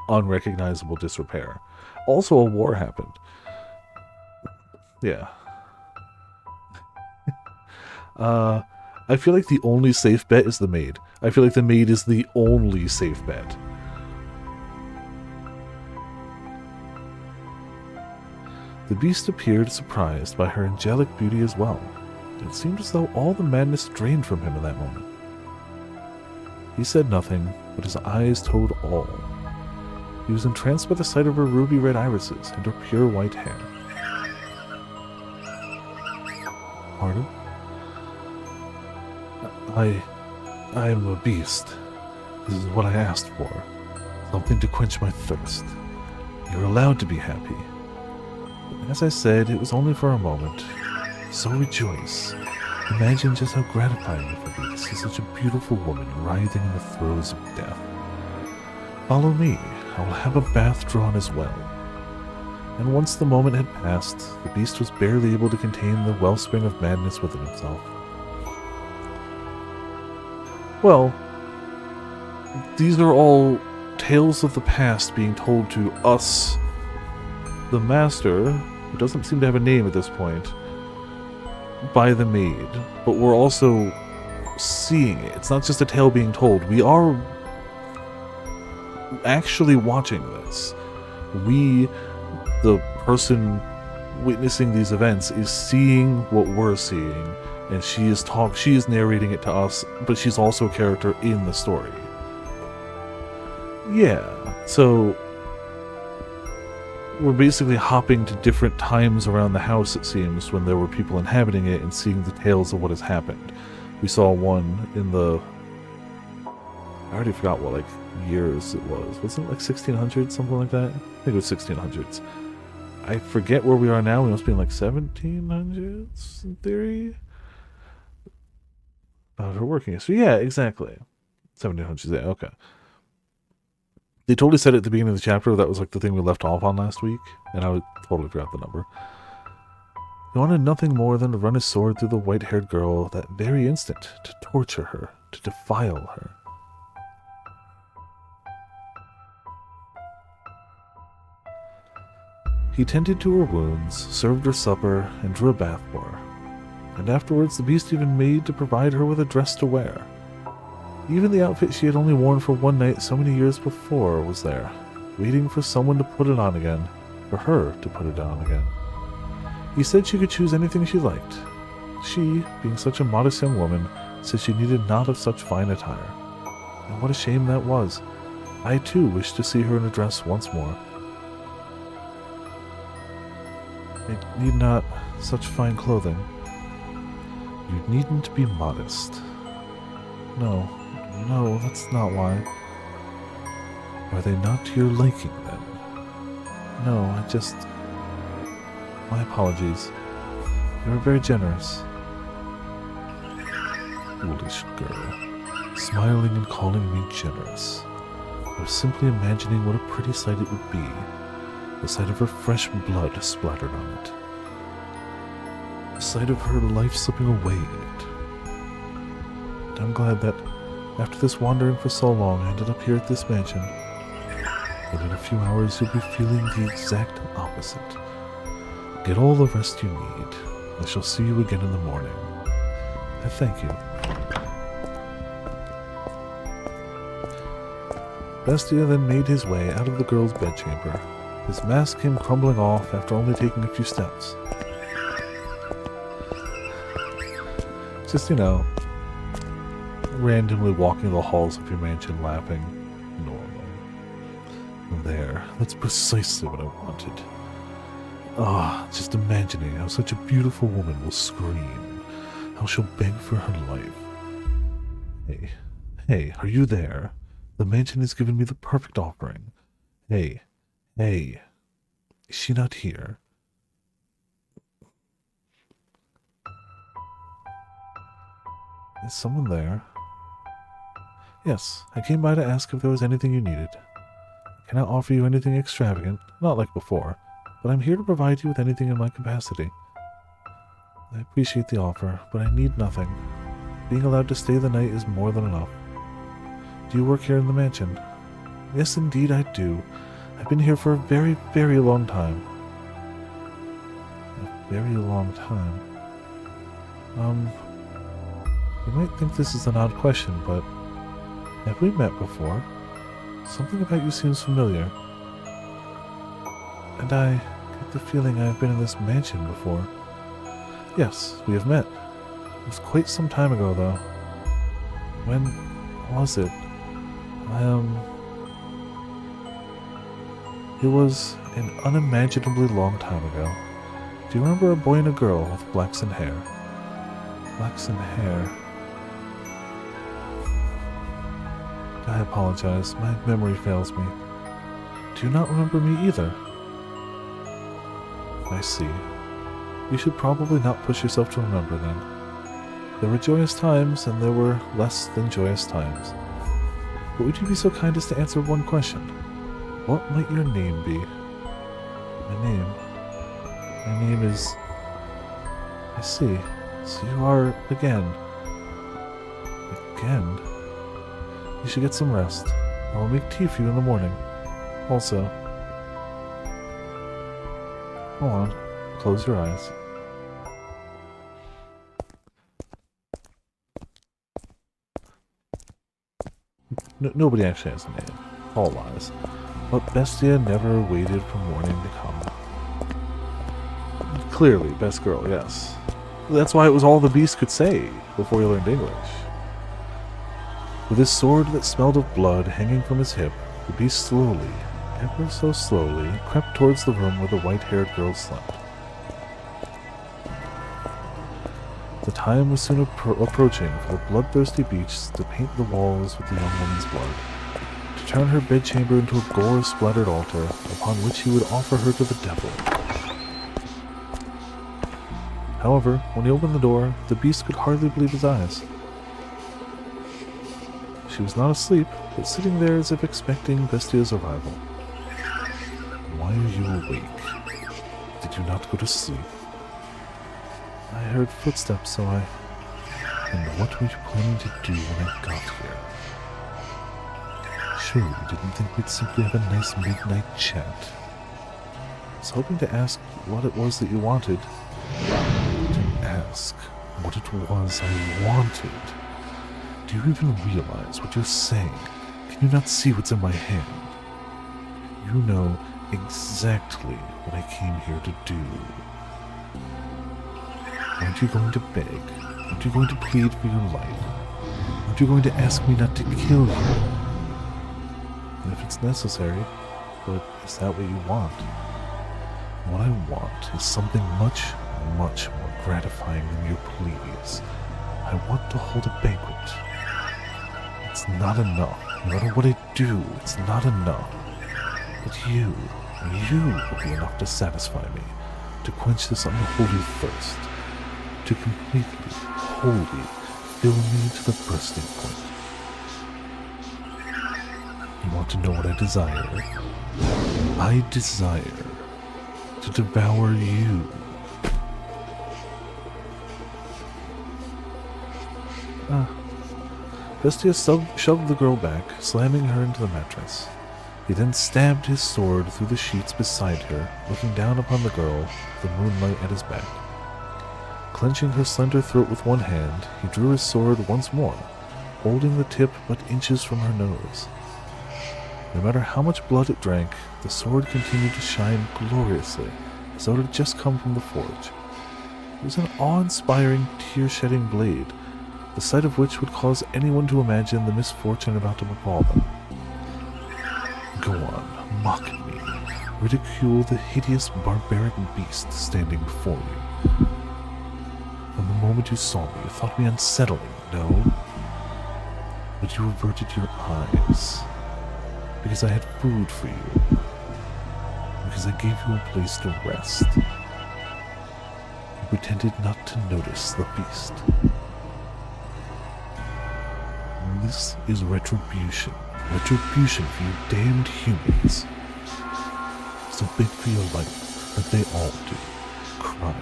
unrecognizable disrepair. Also, a war happened. Yeah. I feel like the only safe bet is the maid. I feel like the maid is the only safe bet. The beast appeared surprised by her angelic beauty as well. It seemed as though all the madness drained from him in that moment. He said nothing, but his eyes told all. He was entranced by the sight of her ruby red irises and her pure white hair. Pardon? I am a beast. This is what I asked for. Something to quench my thirst. You're allowed to be happy. As I said, it was only for a moment. So rejoice. Imagine just how gratifying it would be to see such a beautiful woman writhing in the throes of death. Follow me. I will have a bath drawn as well. And once the moment had passed, the beast was barely able to contain the wellspring of madness within himself. Well, these are all tales of the past being told to us, the master, who doesn't seem to have a name at this point, by the maid, but we're also seeing it. It's not just a tale being told. We are actually watching this. We, the person witnessing these events, is seeing what we're seeing, and she is narrating it to us, but she's also a character in the story. Yeah, so we're basically hopping to different times around the house, it seems, when there were people inhabiting it and seeing the tales of what has happened. We saw one in the... I already forgot what, like, years it was. Wasn't it like 1600s, something like that? I think it was 1600s. I forget where we are now. We must be in like 1700s, in theory? About her working history. Yeah, exactly. 1700s, yeah, okay. They totally said it at the beginning of the chapter. That was like the thing we left off on last week, and I totally forgot the number. He wanted nothing more than to run his sword through the white-haired girl that very instant, to torture her, to defile her. He tended to her wounds, served her supper, and drew a bath for her. And afterwards the beast even made to provide her with a dress to wear. Even the outfit she had only worn for one night so many years before was there, waiting for someone to put it on again, for her to put it on again. He said she could choose anything she liked. She, being such a modest young woman, said she needed not of such fine attire. And what a shame that was. I too wished to see her in a dress once more. I need not such fine clothing. You needn't be modest. No, that's not why. Are they not to your liking, then? No, my apologies. You are very generous. Foolish girl. Smiling and calling me generous. I was simply imagining what a pretty sight it would be. The sight of her fresh blood splattered on it. The sight of her life slipping away in it. I'm glad that after this wandering for so long, I ended up here at this mansion. But in a few hours, you'll be feeling the exact opposite. Get all the rest you need. I shall see you again in the morning. I thank you. Bestia then made his way out of the girl's bedchamber. His mask came crumbling off after only taking a few steps. Just, randomly walking the halls of your mansion laughing. Normal. There, that's precisely what I wanted. Just imagining how such a beautiful woman will scream, how she'll beg for her life. Hey, are you there? The mansion has given me the perfect offering. Hey, is she not here? Is someone there? Yes, I came by to ask if there was anything you needed. I cannot offer you anything extravagant, not like before, but I'm here to provide you with anything in my capacity. I appreciate the offer, but I need nothing. Being allowed to stay the night is more than enough. Do you work here in the mansion? Yes, indeed I do. I've been here for a very, very long time. A very long time. You might think this is an odd question, but have we met before? Something about you seems familiar. And I get the feeling I've been in this mansion before. Yes, we have met. It was quite some time ago, though. When was it? It was an unimaginably long time ago. Do you remember a boy and a girl with flaxen hair? Flaxen hair. I apologize, my memory fails me. Do you not remember me either? I see. You should probably not push yourself to remember then. There were joyous times, and there were less than joyous times. But would you be so kind as to answer one question? What might your name be? My name is... I see. So you are again. Again? You should get some rest. I will make tea for you in the morning. Also... Go on. Close your eyes. Nobody actually has a name. All lies. But Bestia never waited for morning to come. Clearly, best girl, yes. That's why it was all the beast could say before he learned English. With his sword that smelled of blood hanging from his hip, the beast slowly, ever so slowly, crept towards the room where the white-haired girl slept. The time was soon approaching for the bloodthirsty beast to paint the walls with the young woman's blood, to turn her bedchamber into a gore-splattered altar upon which he would offer her to the devil. However, when he opened the door, the beast could hardly believe his eyes. She was not asleep, but sitting there as if expecting Bestia's arrival. Why are you awake? Did you not go to sleep? I heard footsteps, so I... And what were you planning to do when I got here? Sure, you didn't think we'd simply have a nice midnight chat. I was hoping to ask what it was that you wanted. To ask what it was I wanted. Do you even realize what you're saying? Can you not see what's in my hand? You know exactly what I came here to do. Aren't you going to beg? Aren't you going to plead for your life? Aren't you going to ask me not to kill you? And if it's necessary, but is that what you want? What I want is something much, much more gratifying than your pleas. I want to hold a banquet. It's not enough. No matter what I do, it's not enough. But you will be enough to satisfy me, to quench this unholy thirst, to completely, wholly fill me to the bursting point. You want to know what I desire? I desire to devour you. Bestia shoved the girl back, slamming her into the mattress. He then stabbed his sword through the sheets beside her, looking down upon the girl, the moonlight at his back. Clenching her slender throat with one hand, he drew his sword once more, holding the tip but inches from her nose. No matter how much blood it drank, the sword continued to shine gloriously, as though it had just come from the forge. It was an awe-inspiring, tear-shedding blade, the sight of which would cause anyone to imagine the misfortune about to befall them. Go on, mock me, ridicule the hideous, barbaric beast standing before you. From the moment you saw me, you thought me unsettling, no? But you averted your eyes, because I had food for you, because I gave you a place to rest. You pretended not to notice the beast. This is retribution. Retribution for you damned humans. So beg for your life, like they all do. Cry,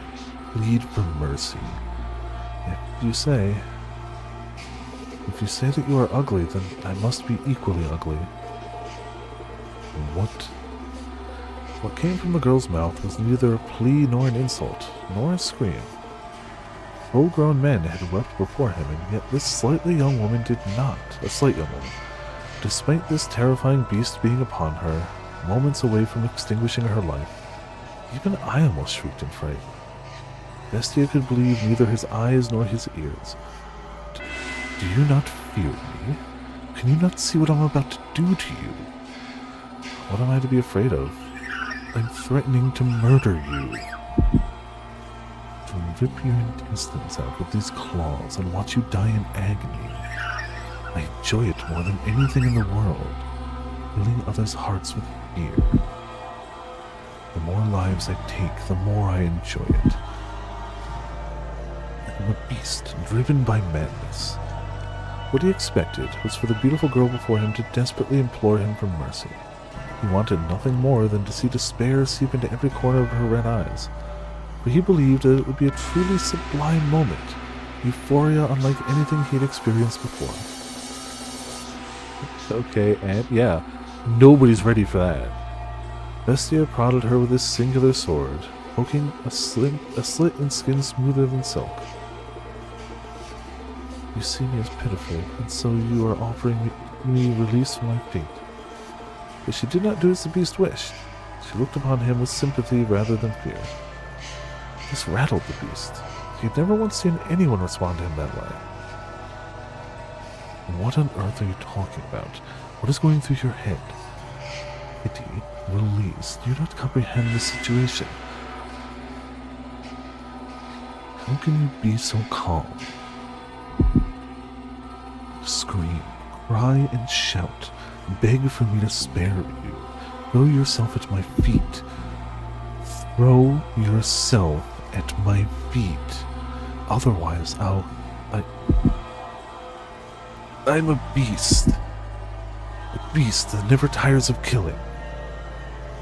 plead for mercy. If you say that you are ugly, then I must be equally ugly. What came from the girl's mouth was neither a plea nor an insult, nor a scream. Full-grown men had wept before him, and yet this slightly young woman did not. A slight young woman. Despite this terrifying beast being upon her, moments away from extinguishing her life, even I almost shrieked in fright. Bestia could believe neither his eyes nor his ears. Do you not fear me? Can you not see what I'm about to do to you? What am I to be afraid of? I'm threatening to murder you. To rip your intestines out with these claws and watch you die in agony. I enjoy it more than anything in the world, filling others' hearts with fear. The more lives I take, the more I enjoy it. I'm a beast, driven by madness. What he expected was for the beautiful girl before him to desperately implore him for mercy. He wanted nothing more than to see despair seep into every corner of her red eyes, for he believed that it would be a truly sublime moment, euphoria unlike anything he had experienced before. Okay, and yeah, nobody's ready for that. Bestia prodded her with his singular sword, poking a slit in skin smoother than silk. You see me as pitiful, and so you are offering me release from my fate. But she did not do as the beast wished. She looked upon him with sympathy rather than fear. This rattled the beast. He had never once seen anyone respond to him that way. What on earth are you talking about? What is going through your head? Pity, release. Do you not comprehend the situation? How can you be so calm? Scream, cry, and shout. Beg for me to spare you. Throw yourself at my feet. Throw yourself at my feet. Otherwise, I'm a beast. A beast that never tires of killing.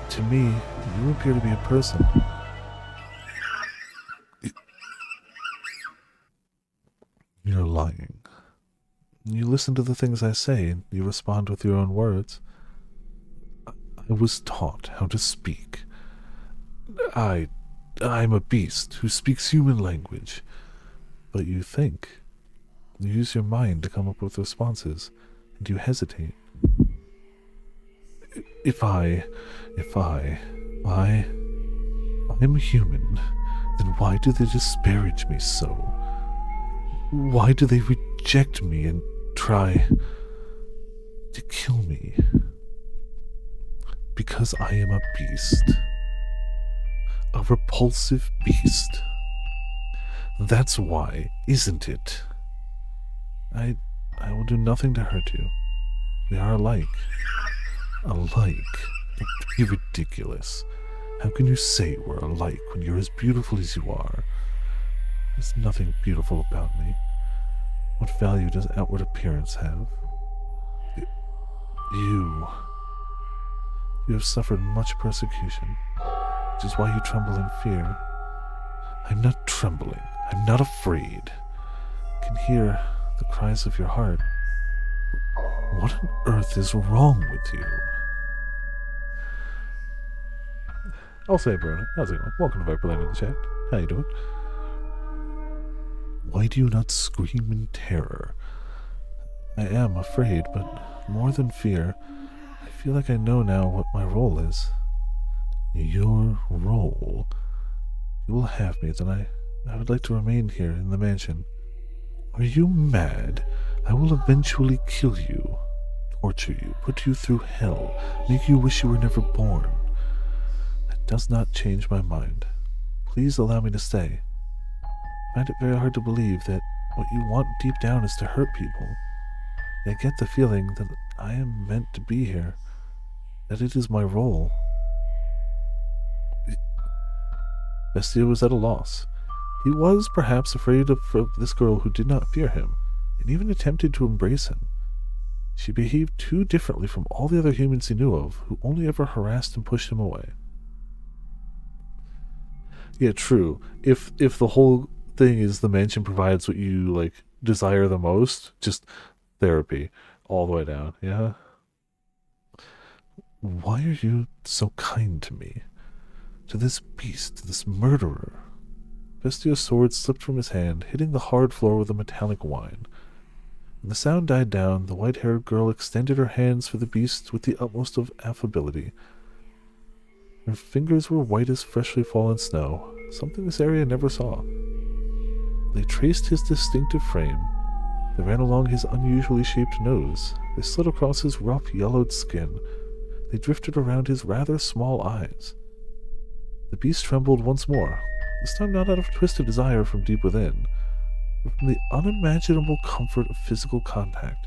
To me, you appear to be a person. You're lying. You listen to the things I say, and you respond with your own words. I was taught how to speak. I'm a beast who speaks human language. But you think. You use your mind to come up with responses, and you hesitate. If I'm human, then why do they disparage me so? Why do they reject me and try to kill me? Because I am a beast. A repulsive beast. That's why, isn't it? I will do nothing to hurt you. We are alike. Alike? Don't be ridiculous. How can you say we're alike when you're as beautiful as you are? There's nothing beautiful about me. What value does outward appearance have? You have suffered much persecution, which is why you tremble in fear. I'm not trembling. I'm not afraid. I can hear the cries of your heart. What on earth is wrong with you? I'll say, Bruno. How's it going? Welcome to Viperland in the chat. How you doing? Why do you not scream in terror? I am afraid, but more than fear, I feel like I know now what my role is. Your role? You will have me, then I would like to remain here in the mansion. Are you mad? I will eventually kill you, torture you, put you through hell, make you wish you were never born. That does not change my mind. Please allow me to stay. I find it very hard to believe that what you want deep down is to hurt people. I get the feeling that I am meant to be here, that it is my role. Bestia was at a loss. He was perhaps afraid of this girl who did not fear him, and even attempted to embrace him. She behaved too differently from all the other humans he knew of, who only ever harassed and pushed him away. Yeah, true. If the whole thing is the mansion provides what you desire the most, just therapy all the way down. Yeah. Why are you so kind to me? To this beast, to this murderer? Bestia's sword slipped from his hand, hitting the hard floor with a metallic whine. When the sound died down, the white-haired girl extended her hands for the beast with the utmost of affability. Her fingers were white as freshly fallen snow, something this area never saw. They traced his distinctive frame. They ran along his unusually shaped nose. They slid across his rough, yellowed skin. They drifted around his rather small eyes. The beast trembled once more, this time not out of twisted desire from deep within, but from the unimaginable comfort of physical contact.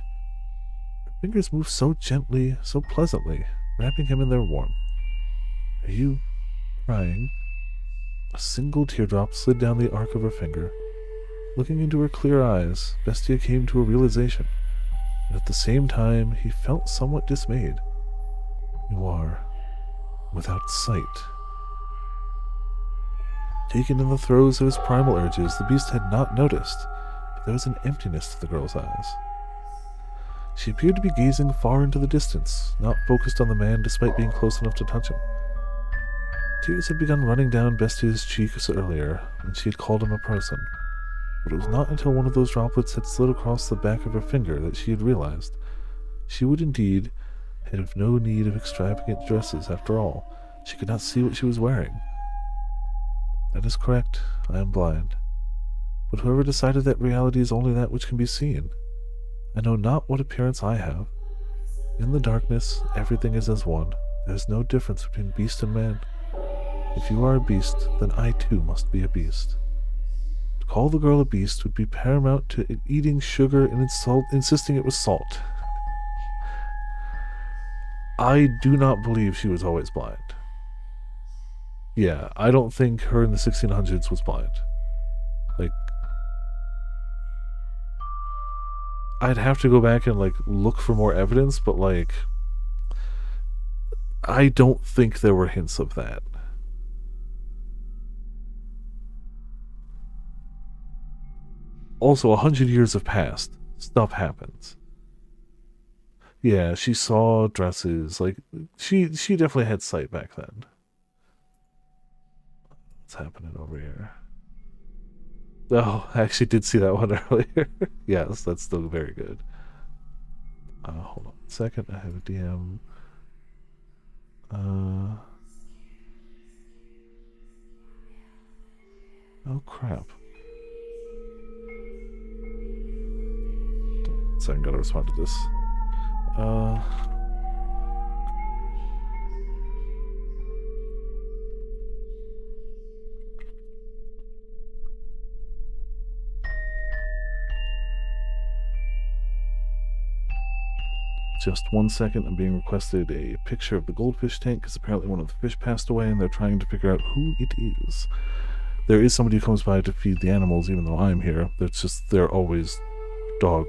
Her fingers moved so gently, so pleasantly, wrapping him in their warmth. Are you crying? A single teardrop slid down the arc of her finger. Looking into her clear eyes, Bestia came to a realization, and at the same time he felt somewhat dismayed. You are without sight. Taken in the throes of his primal urges, the beast had not noticed, but there was an emptiness to the girl's eyes. She appeared to be gazing far into the distance, not focused on the man despite being close enough to touch him. Tears had begun running down Bestia's cheeks earlier, when she had called him a person, but it was not until one of those droplets had slid across the back of her finger that she had realized she would indeed have no need of extravagant dresses after all. She could not see what she was wearing. That is correct, I am blind. But whoever decided that reality is only that which can be seen? I know not what appearance I have. In the darkness, everything is as one. There is no difference between beast and man. If you are a beast, then I too must be a beast. To call the girl a beast would be paramount to eating sugar and insisting it was salt. I do not believe she was always blind. Yeah, I don't think her in the 1600s was blind. I'd have to go back and look for more evidence, but I don't think there were hints of that. Also, 100 years have passed. Stuff happens. Yeah, she saw dresses. She definitely had sight back then. What's happening over here? Oh, I actually did see that one earlier. Yes, that's still very good. Hold on a second. I have a DM. Oh, crap. So I gotta respond to this. Just 1 second, I'm being requested a picture of the goldfish tank because apparently one of the fish passed away and they're trying to figure out who it is. There is somebody who comes by to feed the animals even though I'm here. They're always dog,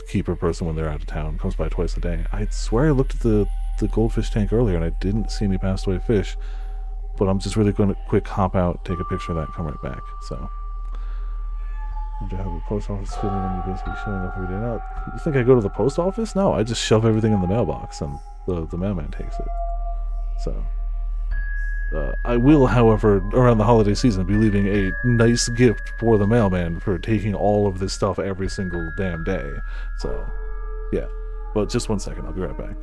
keeper person when they're out of town. Comes by twice a day. I swear I looked at the goldfish tank earlier and I didn't see any passed away fish, but I'm just really going to quick hop out, take a picture of that, come right back. So I have a post office feeling and you're basically showing up every day now. You think I go to the post office? No, I just shove everything in the mailbox and the mailman takes it. So, I will, however, around the holiday season, be leaving a nice gift for the mailman for taking all of this stuff every single damn day. So, yeah. But just 1 second, I'll be right back.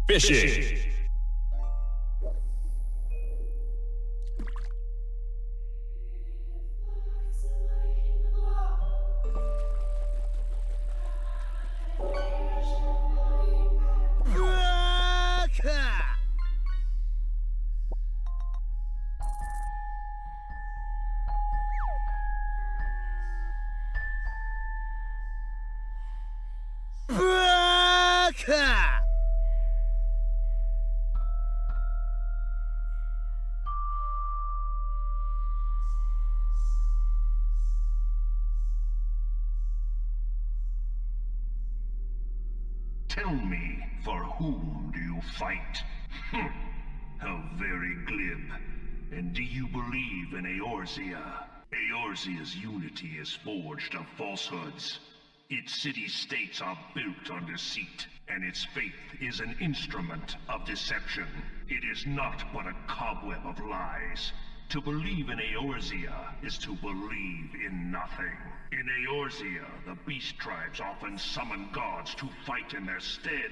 Fishing! Tell me, for whom do you fight? How very glib. And do you believe in Eorzea? Eorzea's unity is forged of falsehoods. Its city-states are built on deceit, and its faith is an instrument of deception. It is not but a cobweb of lies. To believe in Eorzea is to believe in nothing. In Eorzea, the beast tribes often summon gods to fight in their stead.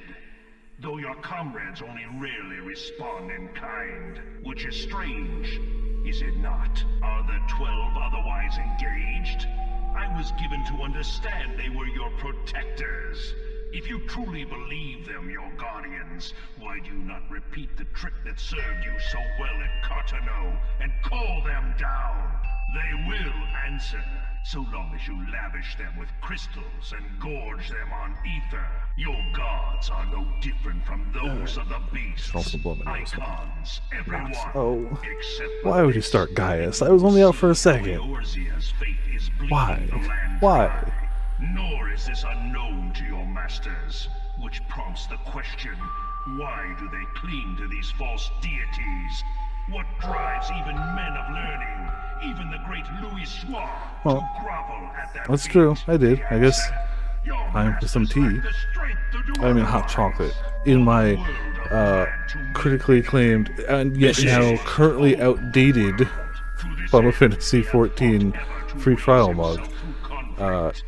Though your comrades only rarely respond in kind, which is strange, is it not? Are the 12 otherwise engaged? I was given to understand they were your protectors. If you truly believe them your guardians, why do you not repeat the trick that served you so well at Cartano and call them down? They will answer, so long as you lavish them with crystals and gorge them on ether. Your gods are no different from those of the beasts. Icons, everyone. Oh, why would you start Gaius? I was only out for a second. Why? Why? Nor is this unknown to your masters, which prompts the question, why do they cling to these false deities? What drives even men of learning, even the great Louis Schwa, to grovel at their That's feet? true, I did. I guess time for some tea. I mean hot chocolate. In my critically acclaimed and yet now currently outdated Final Fantasy XIV free trial mug.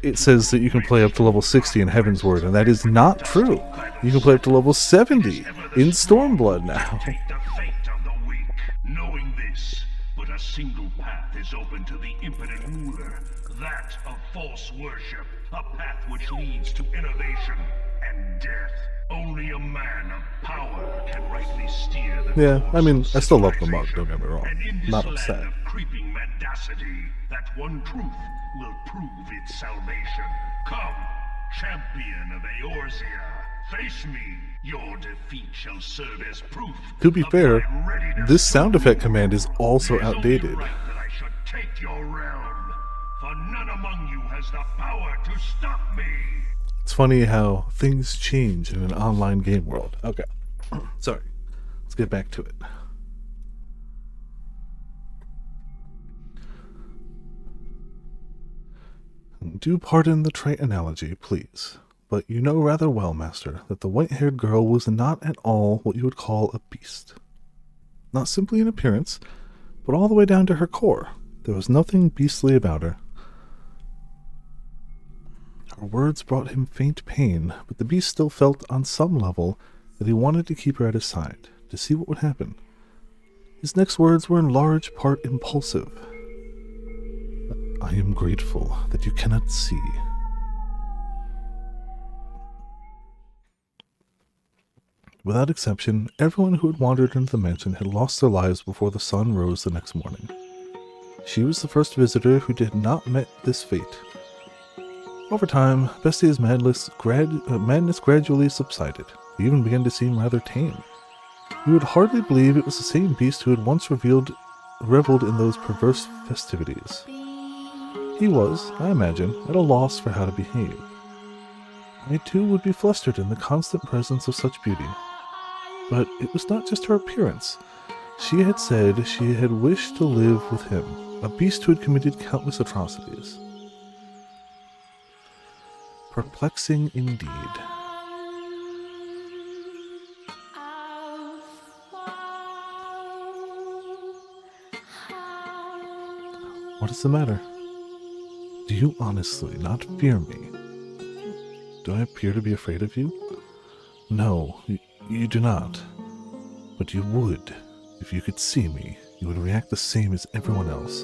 It says that you can play up to level 60 in Heavensward, and that is not true. You can play up to level 70 in Stormblood now. Knowing this, but a single path is open to the impotent ruler, that of false worship, a path which leads to innovation and death. Only a man of power can rightly steer the Yeah, course I mean, of I still love the civilization. mug, don't get me wrong. And in this Not land upset. of creeping mendacity, that one truth will prove its salvation. Come, champion of Eorzea, face me. Your defeat shall serve as proof. To be of fair, my readiness this to sound effect rule. command is also It is only outdated. right that I should take your realm, for none among you has the power to stop me. It's funny how things change in an online game world. Okay. Sorry. Let's get back to it. Do pardon the trite analogy, please. But you know rather well, Master, that the white-haired girl was not at all what you would call a beast. Not simply in appearance, but all the way down to her core. There was nothing beastly about her. Her words brought him faint pain, but the beast still felt on some level that he wanted to keep her at his side, to see what would happen. His next words were in large part impulsive. I am grateful that you cannot see. Without exception, everyone who had wandered into the mansion had lost their lives before the sun rose the next morning. She was the first visitor who did not meet this fate. Over time, Bestia's madness gradually subsided. He even began to seem rather tame. You would hardly believe it was the same beast who had once reveled in those perverse festivities. He was, I imagine, at a loss for how to behave. I too would be flustered in the constant presence of such beauty. But it was not just her appearance. She had said she had wished to live with him, a beast who had committed countless atrocities. Perplexing indeed. What is the matter? Do you honestly not fear me? Do I appear to be afraid of you? No, you do not. But you would. If you could see me, you would react the same as everyone else.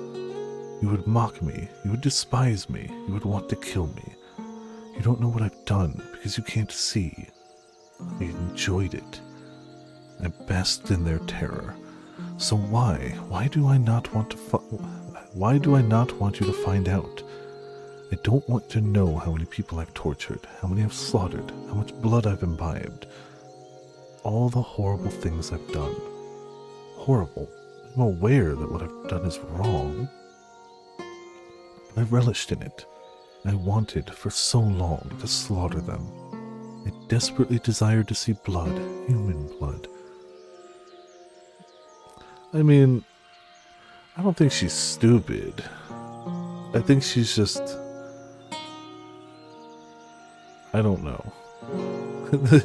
You would mock me, you would despise me, you would want to kill me. You don't know what I've done because you can't see. I enjoyed it. I basked in their terror. So why do I not want you to find out? I don't want to know how many people I've tortured, how many I've slaughtered, how much blood I've imbibed. All the horrible things I've done. Horrible. I'm aware that what I've done is wrong. But I relished in it. I wanted for so long to slaughter them. I desperately desired to see blood, human blood. I mean, I don't think she's stupid. I think she's just... I don't know.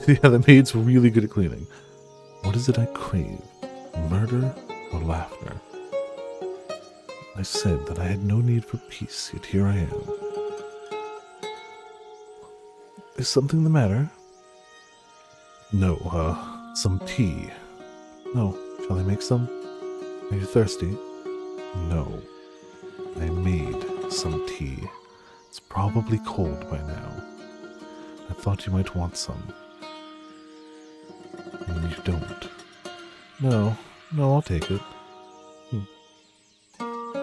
Yeah, the maid's really good at cleaning. What is it I crave? Murder or laughter? I said that I had no need for peace, yet here I am. Is something the matter? No, some tea. No, shall I make some? Are you thirsty? No. I made some tea. It's probably cold by now. I thought you might want some. And you don't. No, I'll take it.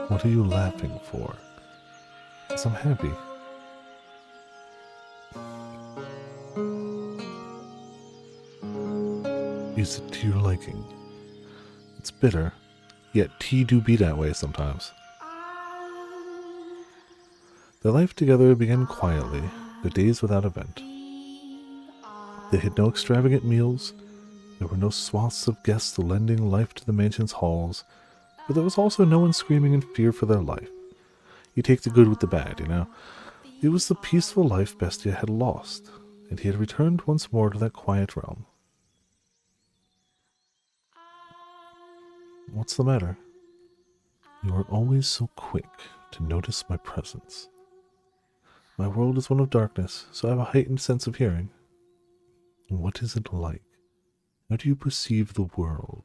What are you laughing for? 'Cause I'm happy. Is it to your liking? It's bitter, yet tea do be that way sometimes. Their life together began quietly, their days without event. They had no extravagant meals, there were no swaths of guests lending life to the mansion's halls, but there was also no one screaming in fear for their life. You take the good with the bad, you know. It was the peaceful life Bestia had lost, and he had returned once more to that quiet realm. What's the matter? You are always so quick to notice my presence. My world is one of darkness, so I have a heightened sense of hearing. What is it like? How do you perceive the world?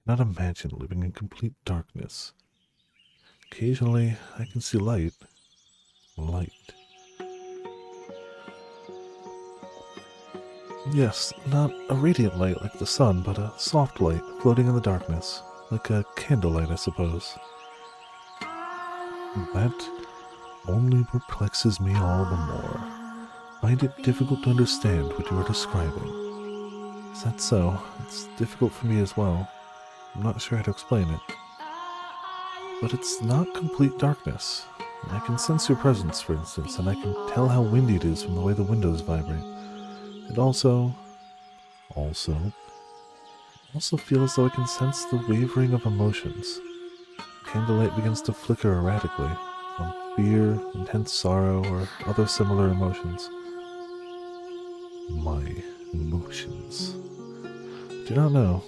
I cannot imagine living in complete darkness. Occasionally, I can see light. Light. Yes, not a radiant light like the sun, but a soft light floating in the darkness, like a candlelight, I suppose. That only perplexes me all the more. I find it difficult to understand what you are describing. Is that so? It's difficult for me as well. I'm not sure how to explain it. But it's not complete darkness. I can sense your presence, for instance, and I can tell how windy it is from the way the windows vibrate. And also feel as though I can sense the wavering of emotions. Candlelight begins to flicker erratically, from fear, intense sorrow, or other similar emotions. My emotions. Do not know.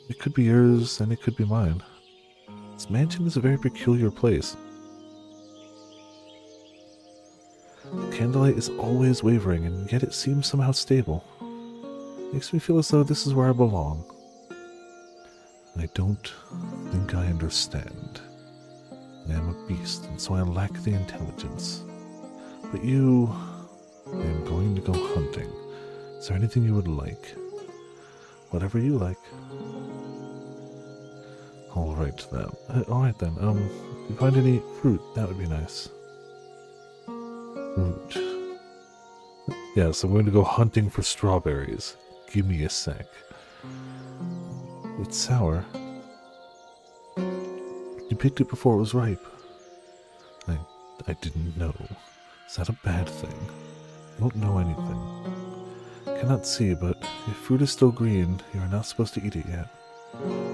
It could be yours, and it could be mine. This mansion is a very peculiar place. The candlelight is always wavering, and yet it seems somehow stable. Makes me feel as though this is where I belong. I don't think I understand. I am a beast, and so I lack the intelligence. But you... I am going to go hunting. Is there anything you would like? Whatever you like. Alright then. If you find any fruit, that would be nice. Fruit. Yes, I'm going to go hunting for strawberries. Give me a sec. It's sour. You picked it before it was ripe. I didn't know. Is that a bad thing? Don't know anything. Cannot see, but if fruit is still green, you are not supposed to eat it yet.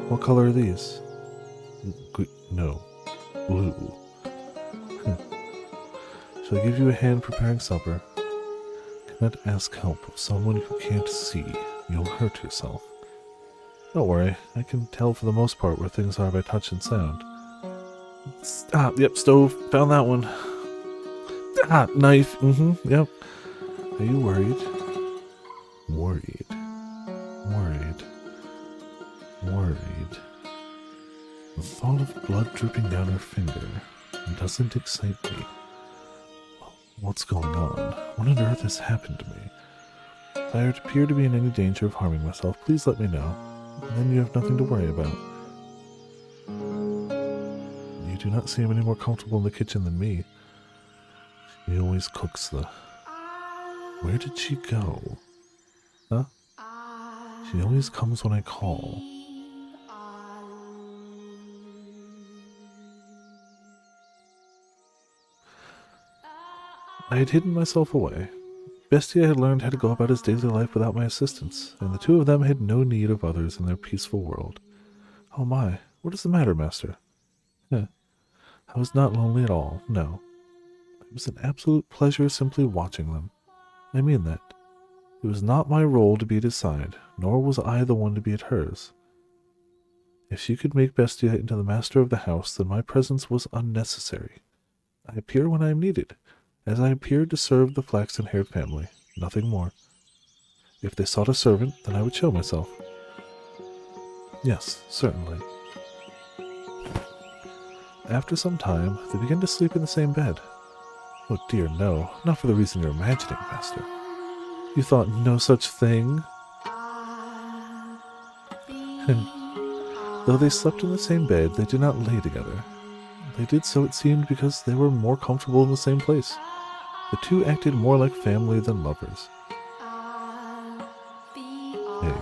What color are these? No. Blue. Shall I give you a hand preparing supper? Cannot ask help of someone who can't see. You'll hurt yourself. Don't worry, I can tell for the most part where things are by touch and sound. Yep, stove. Found that one. Knife. Yep. Are you worried? Worried. Worried. Worried. The thought of blood dripping down her finger doesn't excite me. What's going on? What on earth has happened to me? If I appear to be in any danger of harming myself, please let me know. Then you have nothing to worry about. You do not seem any more comfortable in the kitchen than me. She always cooks the... Where did she go? Huh? She always comes when I call. I had hidden myself away. Bestia had learned how to go about his daily life without my assistance, and the two of them had no need of others in their peaceful world. Oh my, what is the matter, master? I was not lonely at all, no. It was an absolute pleasure simply watching them. I mean that. It was not my role to be at his side, nor was I the one to be at hers. If she could make Bestia into the master of the house, then my presence was unnecessary. I appear when I am needed, as I appeared to serve the flaxen-haired family, nothing more. If they sought a servant, then I would show myself. Yes, certainly. After some time, they began to sleep in the same bed. Oh dear, no, not for the reason you're imagining, master. You thought no such thing? Though they slept in the same bed, they did not lay together. They did so, it seemed, because they were more comfortable in the same place. The two acted more like family than lovers. Hey,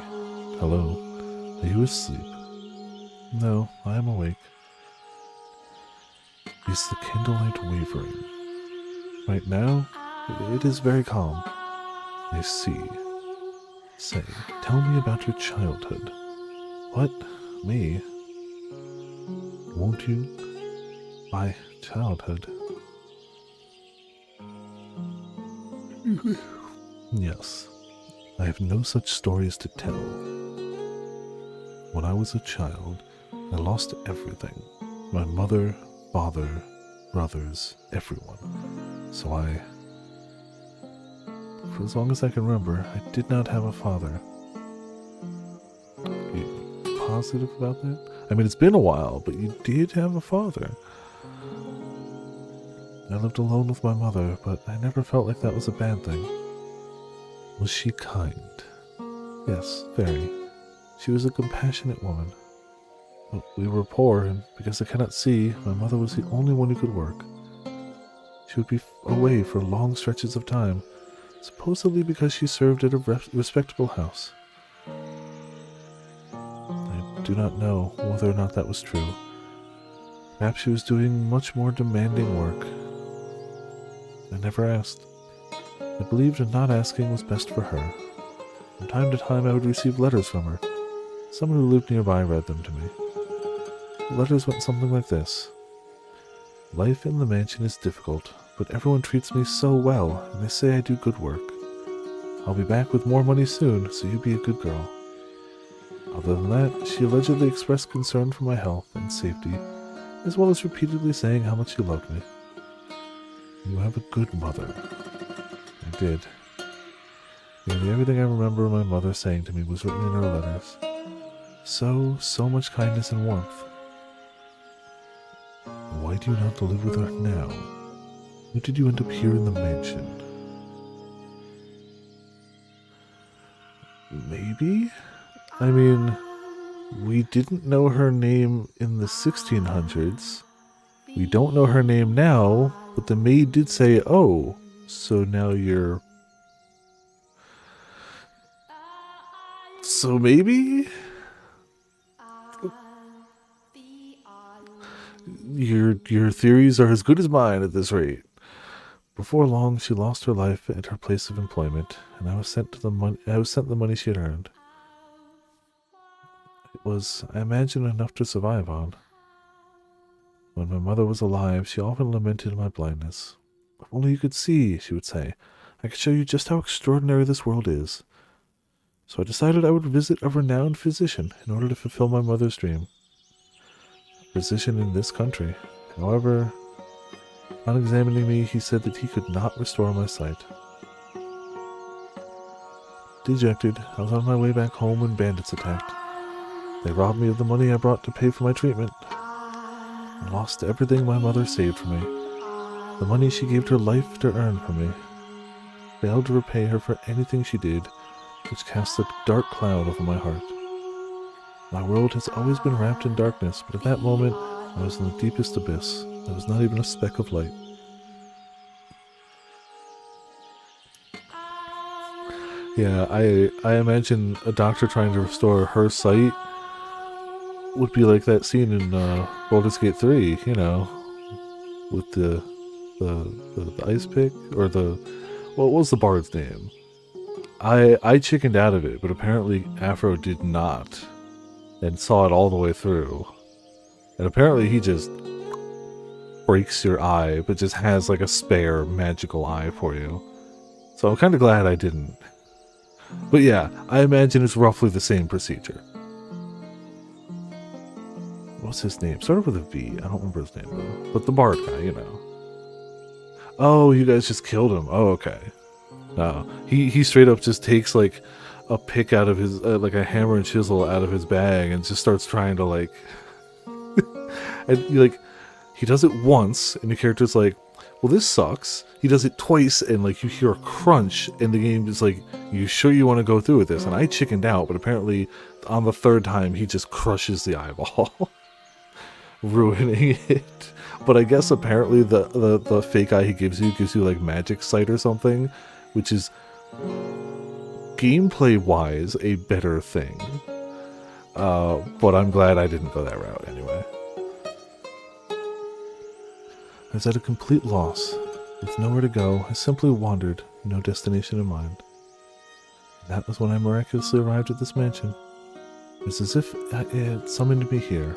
hello. Are you asleep? No, I am awake. Is the candlelight wavering? Right now, it is very calm. I see. Say, tell me about your childhood. What? Me? Won't you? My childhood. Yes. I have no such stories to tell. When I was a child, I lost everything. My mother, father, brothers, everyone. So for as long as I can remember, I did not have a father. Are you positive about that? I mean, it's been a while, but you did have a father. I lived alone with my mother, but I never felt like that was a bad thing. Was she kind? Yes, very. She was a compassionate woman. But we were poor, and because I cannot see, my mother was the only one who could work. She would be away for long stretches of time, supposedly because she served at a respectable house. I do not know whether or not that was true. Perhaps she was doing much more demanding work. I never asked. I believed not asking was best for her. From time to time I would receive letters from her. Someone who lived nearby read them to me. The letters went something like this. Life in the mansion is difficult, but everyone treats me so well, and they say I do good work. I'll be back with more money soon, so you be a good girl. Other than that, she allegedly expressed concern for my health and safety, as well as repeatedly saying how much she loved me. You have a good mother. I did. Nearly everything I remember my mother saying to me was written in her letters. So much kindness and warmth. Why do you not live with her now? Why did you end up here in the mansion? Maybe? I mean, we didn't know her name in the 1600s. We don't know her name now, but the maid did say, oh, so now you're... So maybe? Your theories are as good as mine at this rate. Before long, she lost her life at her place of employment, and I was sent the money she had earned. It was, I imagine, enough to survive on. When my mother was alive, she often lamented my blindness. If only you could see, she would say, I could show you just how extraordinary this world is. So I decided I would visit a renowned physician in order to fulfill my mother's dream. A physician in this country. However, on examining me, he said that he could not restore my sight. Dejected, I was on my way back home when bandits attacked. They robbed me of the money I brought to pay for my treatment. I lost everything my mother saved for me. The money she gave her life to earn for me. Failed to repay her for anything she did, which cast a dark cloud over my heart. My world has always been wrapped in darkness, but at that moment, I was in the deepest abyss. There was not even a speck of light. Yeah, I imagine a doctor trying to restore her sight would be like that scene in Baldur's Gate 3, with the ice pick, or what was the bard's name? I chickened out of it, but apparently Afro did not, and saw it all the way through. And apparently he just breaks your eye, but just has like a spare magical eye for you. So I'm kind of glad I didn't. But yeah, I imagine it's roughly the same procedure. What's his name? Started with a V. I don't remember his name though. But the bard guy, Oh, you guys just killed him. Oh, okay. No, he straight up just takes like a pick out of his, like a hammer and chisel out of his bag, and just starts trying to like, and he does it once, and the character's like, well, this sucks. He does it twice, and like you hear a crunch, and the game is like, you sure you want to go through with this? And I chickened out, but apparently on the third time he just crushes the eyeball, ruining it. But I guess apparently the fake eye he gives you like magic sight or something, which is gameplay wise a better thing. But I'm glad I didn't go that route anyway. I was at a complete loss. With nowhere to go, I simply wandered, no destination in mind. And that was when I miraculously arrived at this mansion. It was as if it had summoned me here.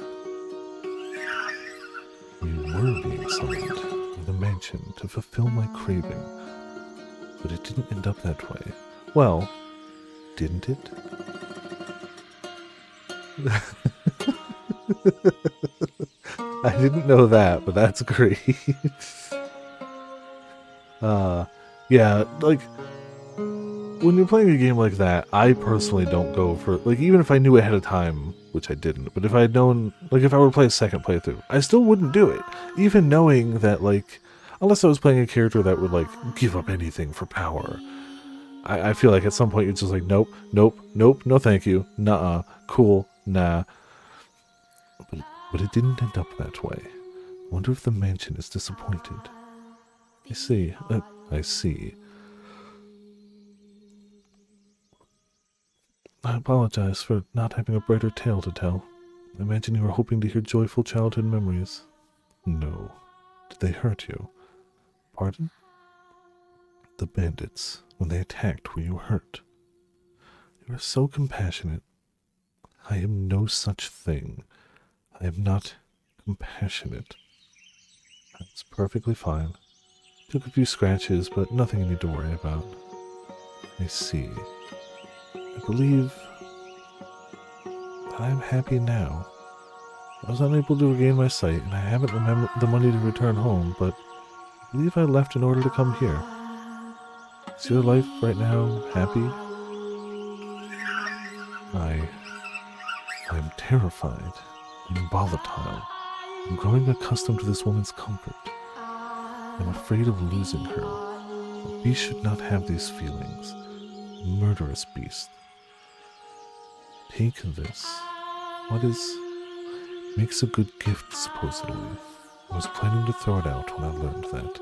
You were being summoned by the mansion to fulfill my craving. But it didn't end up that way. Well, didn't it? I didn't know that, but that's great. Yeah, like, when you're playing a game like that, I personally don't go for, like, even if I knew ahead of time, which I didn't, but if I had known, like, if I were to play a second playthrough, I still wouldn't do it. Even knowing that, like, unless I was playing a character that would, like, give up anything for power. I feel like at some point you're just like, nope, nope, nope, no thank you, nuh-uh, cool, nah. But it didn't end up that way. I wonder if the mansion is disappointed. I see. I apologize for not having a brighter tale to tell. I imagine you were hoping to hear joyful childhood memories. No. Did they hurt you? Pardon? The bandits, when they attacked, were you hurt? You are so compassionate. I am no such thing. I am not compassionate. That's perfectly fine. Took a few scratches, but nothing you need to worry about. I see. I believe that I am happy now. I was unable to regain my sight, and I haven't the money to return home, but I believe I left in order to come here. Is your life right now happy? I'm terrified. I'm volatile. I'm growing accustomed to this woman's comfort. I'm afraid of losing her. A beast should not have these feelings. A murderous beast. Take this. What is... Makes a good gift, supposedly. I was planning to throw it out when I learned that,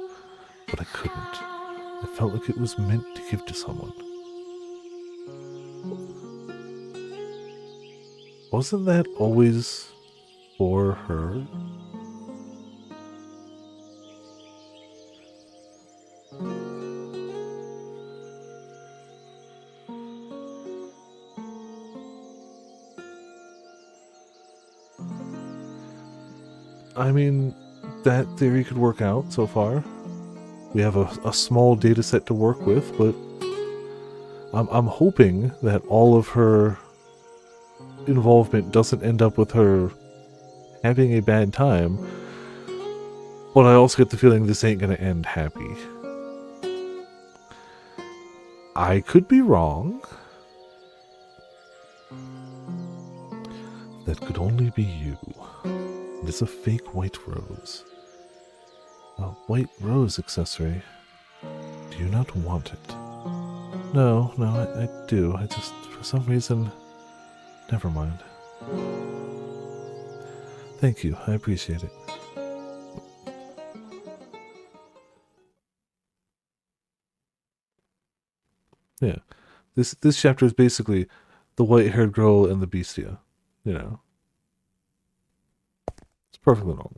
but I couldn't. I felt like it was meant to give to someone. Wasn't that always for her? I mean, that theory could work out so far. We have a small data set to work with, but I'm hoping that all of her involvement doesn't end up with her having a bad time. But I also get the feeling this ain't gonna end happy. I could be wrong. That could only be you. It is a fake white rose. A white rose accessory. Do you not want it? No, I do. I just, for some reason... Never mind. Thank you, I appreciate it. Yeah. This chapter is basically the white-haired girl and the bestia. You know. It's perfectly normal.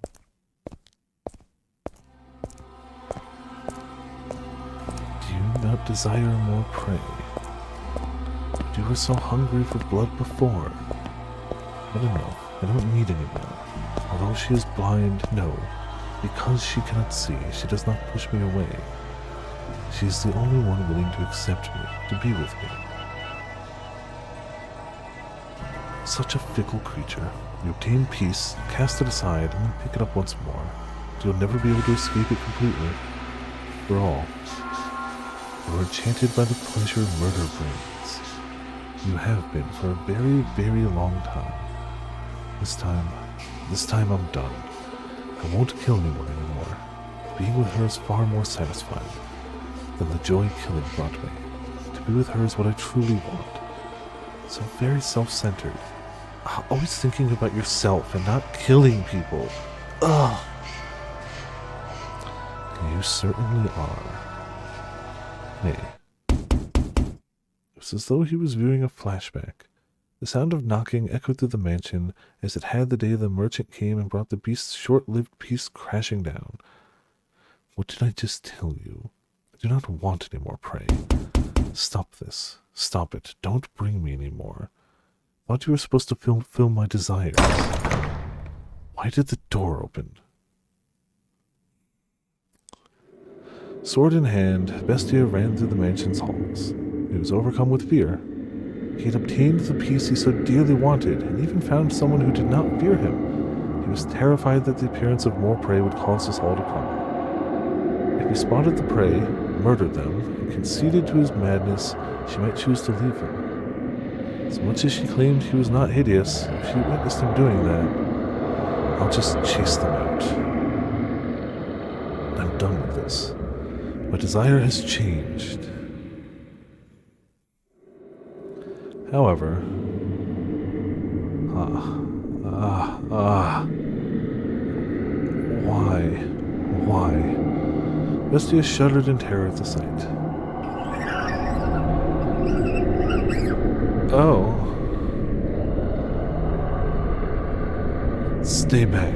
Do you not desire more prey? But you were so hungry for blood before. But enough. I don't need any more. Although she is blind, no. Because she cannot see, she does not push me away. She is the only one willing to accept me, to be with me. Such a fickle creature. You obtain peace, cast it aside, and then pick it up once more. You'll never be able to escape it completely. For all. You are enchanted by the pleasure murder brings. You have been for a very, very long time. This time I'm done. I won't kill anyone anymore. Being with her is far more satisfying than the joy killing brought me. To be with her is what I truly want. So very self-centered. Always thinking about yourself and not killing people. Ugh. You certainly are. Hey. It was as though he was viewing a flashback. The sound of knocking echoed through the mansion as it had the day the merchant came and brought the beast's short-lived peace crashing down. What did I just tell you? I do not want any more prey. Stop this. Stop it. Don't bring me any more. Thought you were supposed to fulfill my desires. Why did the door open? Sword in hand, Bestia ran through the mansion's halls. He was overcome with fear. He had obtained the peace he so dearly wanted, and even found someone who did not fear him. He was terrified that the appearance of more prey would cause us all to crumble. If he spotted the prey, murdered them, and conceded to his madness, she might choose to leave him. As much as she claimed he was not hideous, if she witnessed him doing that, I'll just chase them out. I'm done with this. My desire has changed. However, why? Bestia shuddered in terror at the sight. Oh. Stay back.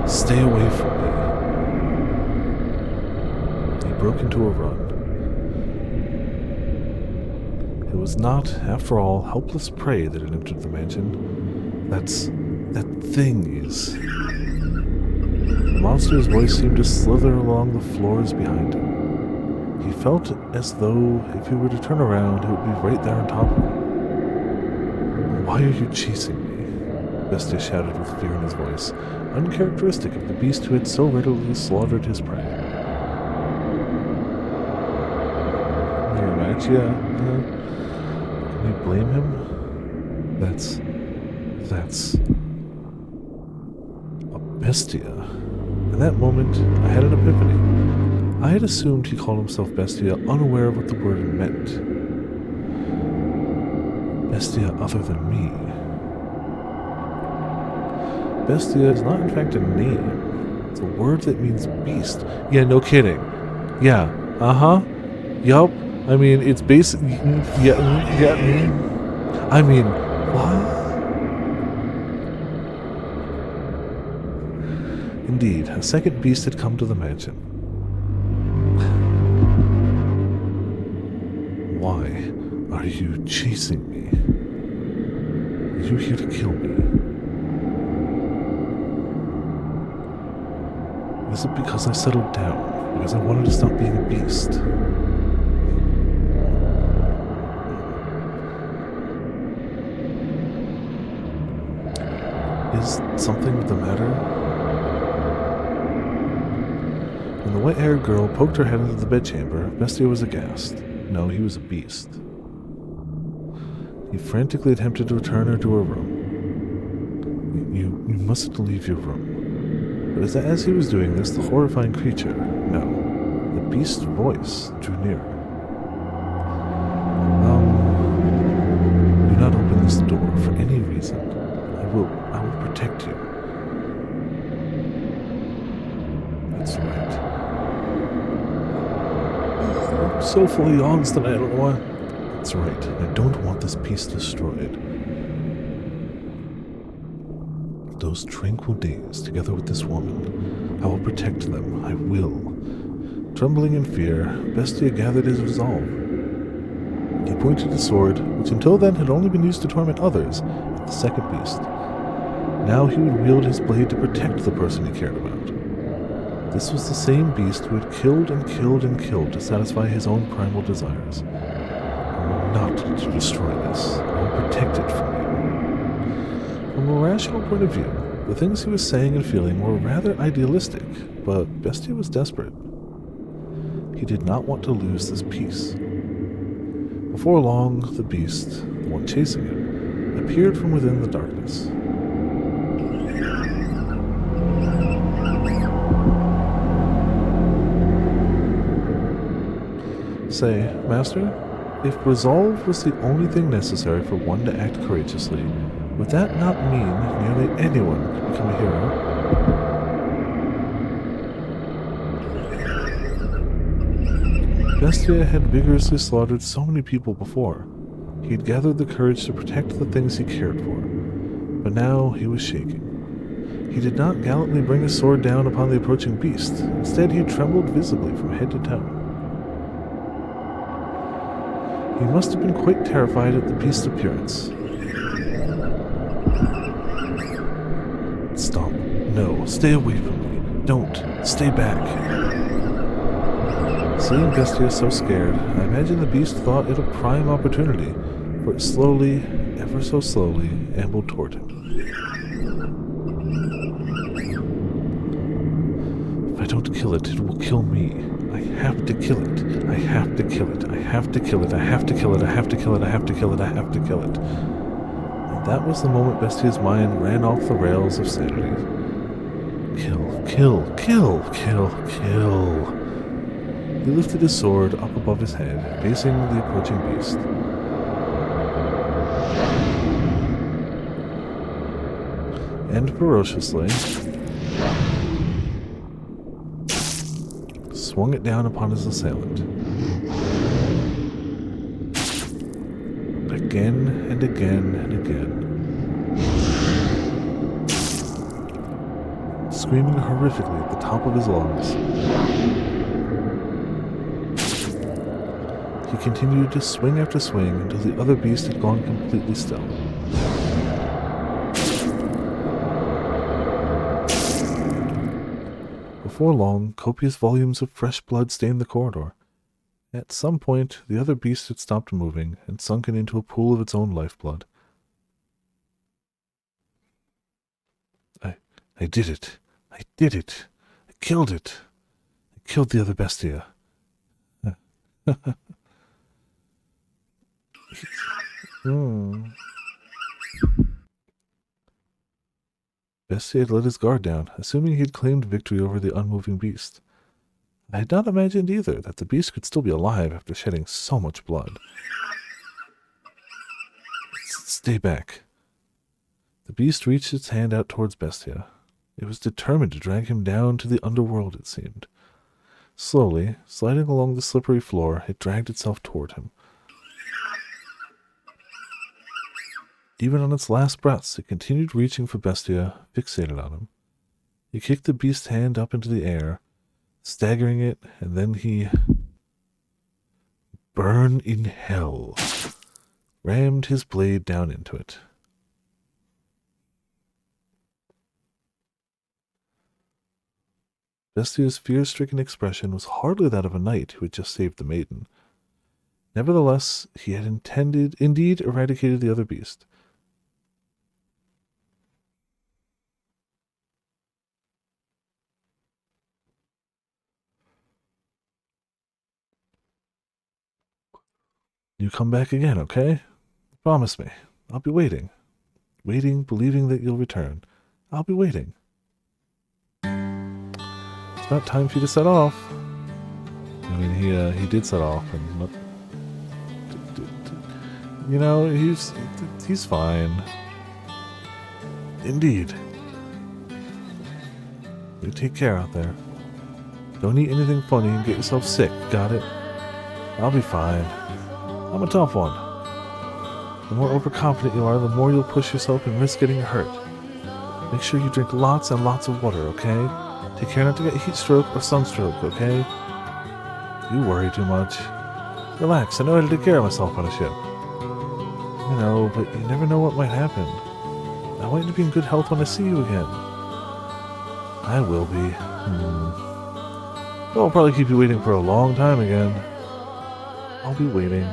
Stay away from me. He broke into a run. It was not, after all, helpless prey that had entered the mansion. That thing is... The monster's voice seemed to slither along the floors behind him. He felt as though if he were to turn around, it would be right there on top of him. Why are you chasing me? Bestia shouted with fear in his voice, uncharacteristic of the beast who had so readily slaughtered his prey. Mirror match, yeah. Can we blame him? That's... a Bestia. In that moment, I had an epiphany. I had assumed he called himself Bestia, unaware of what the word meant. Bestia other than me. Bestia is not in fact a name. It's a word that means beast. Yeah, no kidding. Yeah, yup. I mean, it's basic. Yeah. I mean, what? Indeed, a second beast had come to the mansion. Why are you chasing me? you here to kill me? Is it because I settled down? Because I wanted to stop being a beast? Is something the matter? When the white-haired girl poked her head into the bedchamber, Bestia was aghast. No, he was a beast. He frantically attempted to return her to her room. You mustn't leave your room. But as he was doing this, the horrifying creature, no, the beast's voice drew nearer. Do not open this door for any reason. I will protect you. That's right. I'm so full of yawns tonight, I don't know why. That's right. I don't want this piece destroyed. Those tranquil days together with this woman, I will protect them. I will. Trembling in fear, Bestia gathered his resolve. He pointed his sword, which until then had only been used to torment others, at the second beast. Now he would wield his blade to protect the person he cared about. This was the same beast who had killed and killed and killed to satisfy his own primal desires. I will not let you destroy this. I will protect it from you. From a rational point of view, the things he was saying and feeling were rather idealistic, but Bestia was desperate. He did not want to lose this piece. Before long, the beast, the one chasing him, appeared from within the darkness. Say, Master, if resolve was the only thing necessary for one to act courageously, would that not mean nearly anyone could become a hero? Bestia had vigorously slaughtered so many people before. He had gathered the courage to protect the things he cared for, but now he was shaking. He did not gallantly bring his sword down upon the approaching beast. Instead, he trembled visibly from head to toe. He must have been quite terrified at the beast's appearance. Stop. No, stay away from me. Don't. Stay back. Seeing Bestia so scared, I imagine the beast thought it a prime opportunity, for it slowly, ever so slowly, ambled toward him. If I don't kill it, it will kill me. I have to kill it. I have to kill it. I have to kill it. I have to kill it. I have to kill it. I have to kill it. I have to kill it. And that was the moment Bestia's mind ran off the rails of sanity. Kill, kill, kill, kill, kill. He lifted his sword up above his head, facing the approaching beast. And ferociously swung it down upon his assailant. Again and again and again. Screaming horrifically at the top of his lungs. He continued to swing after swing until the other beast had gone completely still. Before long, copious volumes of fresh blood stained the corridor. At some point, the other beast had stopped moving and sunken into a pool of its own lifeblood. I did it. I did it. I killed it. I killed the other bestia. Bestia had let his guard down, assuming he had claimed victory over the unmoving beast. I had not imagined either that the beast could still be alive after shedding so much blood. Stay back. The beast reached its hand out towards Bestia. It was determined to drag him down to the underworld, it seemed. Slowly, sliding along the slippery floor, it dragged itself toward him. Even on its last breaths, it continued reaching for Bestia, fixated on him. He kicked the beast's hand up into the air, staggering it, and then he... Burn in hell! Rammed his blade down into it. Vestia's fear-stricken expression was hardly that of a knight who had just saved the maiden. Nevertheless, he had indeed eradicated the other beast. You come back again, okay? Promise me. I'll be waiting. Waiting, believing that you'll return. I'll be waiting. It's about time for you to set off. I mean, he did set off, and you know, he's fine. Indeed. You take care out there. Don't eat anything funny and get yourself sick, got it? I'll be fine. I'm a tough one. The more overconfident you are, the more you'll push yourself and risk getting hurt. Make sure you drink lots and lots of water, okay? Take care not to get heat stroke or sunstroke, okay? You worry too much. Relax, I know how to take care of myself on a ship. I know, but you never know what might happen. I want you to be in good health when I see you again. I will be. I'll probably keep you waiting for a long time again. I'll be waiting.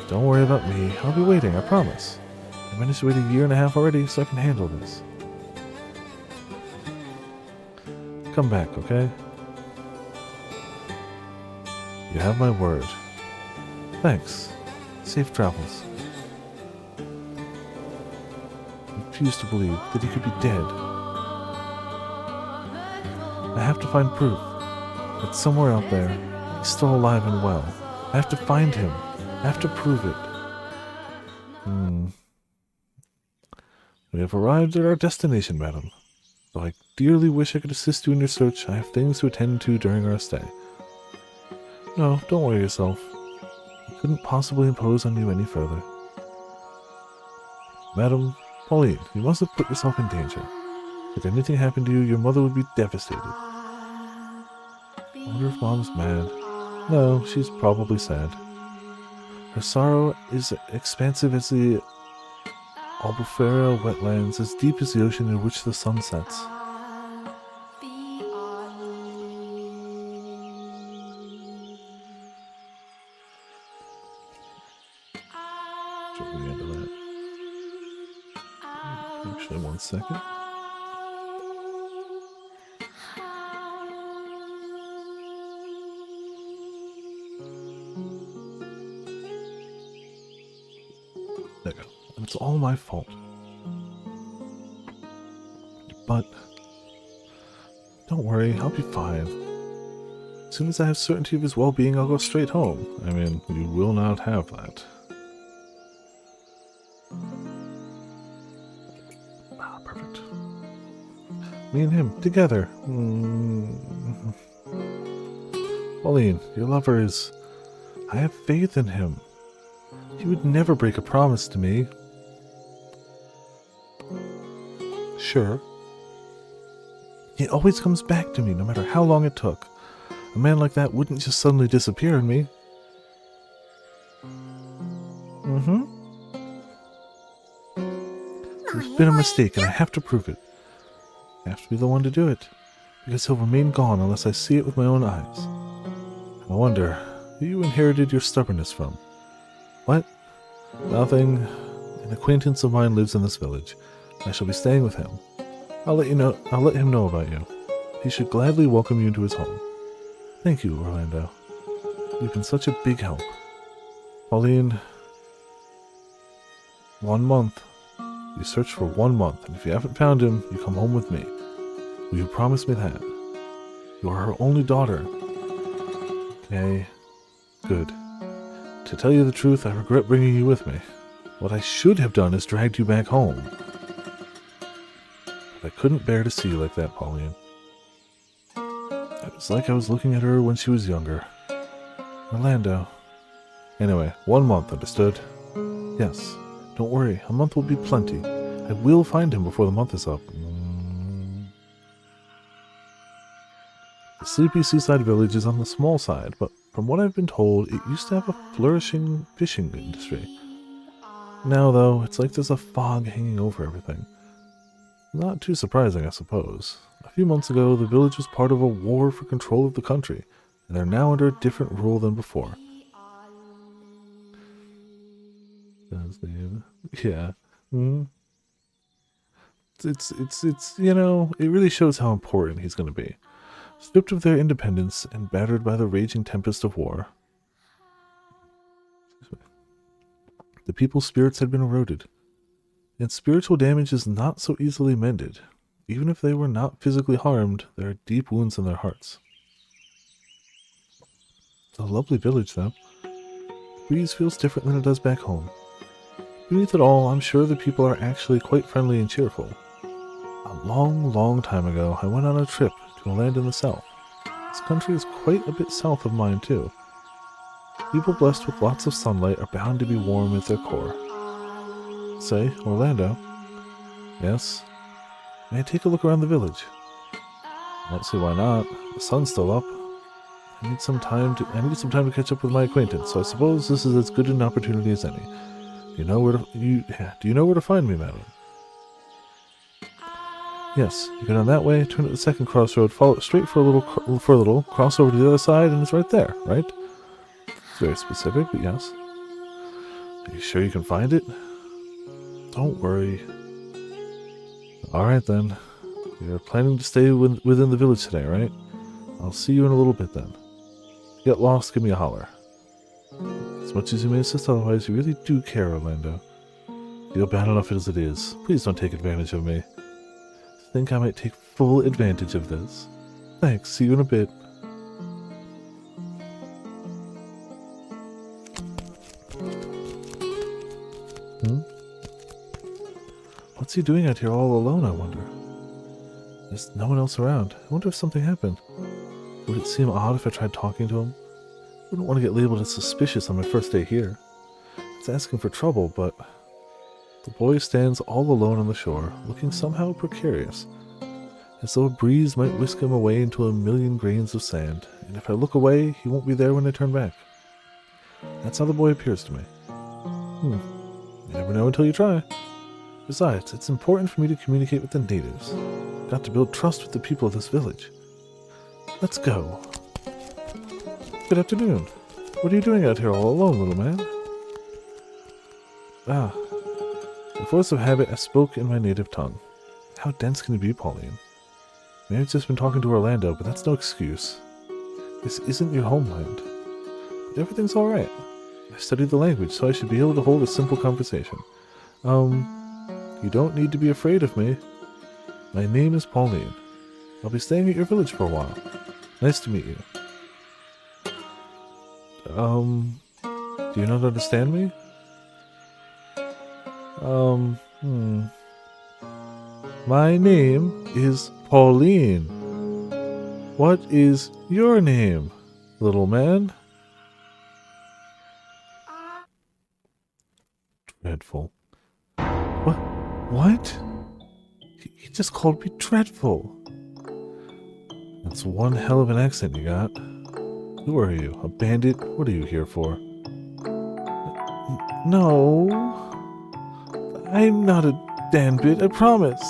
Don't worry about me. I'll be waiting, I promise. I managed to wait 1.5 years already, so I can handle this. Come back, okay? You have my word. Thanks. Safe travels. I refuse to believe that he could be dead. I have to find proof that somewhere out there, he's still alive and well. I have to find him. I have to prove it. We have arrived at our destination, madam. Though I dearly wish I could assist you in your search, I have things to attend to during our stay. No, don't worry yourself. I couldn't possibly impose on you any further. Madam, Pauline, you mustn't put yourself in danger. If anything happened to you, your mother would be devastated. I wonder if Mom's mad. No, she's probably sad. Her sorrow is expansive as the Albufera wetlands, as deep as the ocean in which the sun sets. Should we end that? Actually, 1 second. There we go. And it's all my fault. But don't worry, I'll be fine. As soon as I have certainty of his well-being, I'll go straight home. I mean, you will not have that. Ah, perfect. Me and him, together. Pauline, your lover is... I have faith in him. He would never break a promise to me. Sure. He always comes back to me, no matter how long it took. A man like that wouldn't just suddenly disappear on me. There's been a mistake, and I have to prove it. I have to be the one to do it, because he'll remain gone unless I see it with my own eyes. I wonder who you inherited your stubbornness from. What? Nothing. An acquaintance of mine lives in this village. I shall be staying with him. I'll let him know about you. He should gladly welcome you into his home. Thank you, Orlando. You've been such a big help. Pauline, 1 month. You search for 1 month, and if you haven't found him, you come home with me. Will you promise me that? You are her only daughter. Okay, good. To tell you the truth, I regret bringing you with me. What I should have done is dragged you back home. But I couldn't bear to see you like that, Pauline. It was like I was looking at her when she was younger. Orlando. Anyway, 1 month, understood? Yes. Don't worry, a month will be plenty. I will find him before the month is up. The sleepy seaside village is on the small side, but from what I've been told, it used to have a flourishing fishing industry. Now, though, it's like there's a fog hanging over everything. Not too surprising, I suppose. A few months ago, the village was part of a war for control of the country, and they're now under a different rule than before. Yeah. Mm. It's it really shows how important he's going to be. Stripped of their independence and battered by the raging tempest of war, the people's spirits had been eroded. And spiritual damage is not so easily mended. Even if they were not physically harmed, there are deep wounds in their hearts. It's a lovely village, though. The breeze feels different than it does back home. Beneath it all, I'm sure the people are actually quite friendly and cheerful. A long, long time ago, I went on a trip to a land in the south. This country is quite a bit south of mine, too. People blessed with lots of sunlight are bound to be warm at their core. Say, Orlando. Yes? May I take a look around the village? I don't see why not. The sun's still up. I need some time to catch up with my acquaintance, so I suppose this is as good an opportunity as any. Do you know where to find me, madam? Yes, you go down that way, turn at the second crossroad, follow it straight for a little, cross over to the other side, and it's right there, right? It's very specific, but yes. Are you sure you can find it? Don't worry. Alright then. You're planning to stay within the village today, right? I'll see you in a little bit then. If you get lost, give me a holler. As much as you may insist otherwise, you really do care, Orlando. Feel bad enough as it is. Please don't take advantage of me. Think I might take full advantage of this. Thanks, see you in a bit. What's he doing out here all alone, I wonder? There's no one else around. I wonder if something happened. Would it seem odd if I tried talking to him? I wouldn't want to get labeled as suspicious on my first day here. It's asking for trouble, but... The boy stands all alone on the shore, looking somehow precarious, as though a breeze might whisk him away into a million grains of sand, and if I look away, he won't be there when I turn back. That's how the boy appears to me. You never know until you try. Besides, it's important for me to communicate with the natives. Got to build trust with the people of this village. Let's go. Good afternoon. What are you doing out here all alone, little man? Ah. In force of habit, I spoke in my native tongue. How dense can you be, Pauline? Maybe I've just been talking to Orlando, but that's no excuse. This isn't your homeland. But everything's alright. I studied the language, so I should be able to hold a simple conversation. You don't need to be afraid of me. My name is Pauline. I'll be staying at your village for a while. Nice to meet you. Do you not understand me? My name is Pauline. What is your name, little man? Dreadful. What? He just called me dreadful. That's one hell of an accent you got. Who are you? A bandit? What are you here for? No. I'm not a bandit, I promise.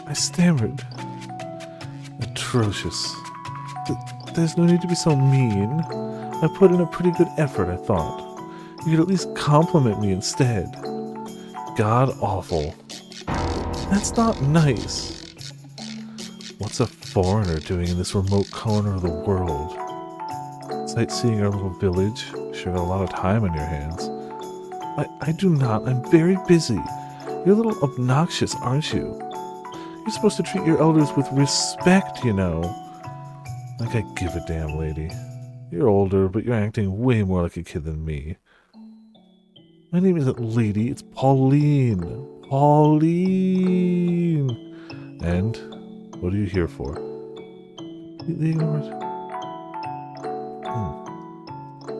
I stammered. Atrocious. There's no need to be so mean. I put in a pretty good effort, I thought. You could at least compliment me instead. God awful. That's not nice. What's a foreigner doing in this remote corner of the world? Sightseeing our little village? Sure got a lot of time on your hands. I do not. I'm very busy. You're a little obnoxious, aren't you? You're supposed to treat your elders with respect, you know. Like I give a damn, lady. You're older, but you're acting way more like a kid than me. My name isn't Lady, it's Pauline. Pauline! And what are you here for? Completely ignored.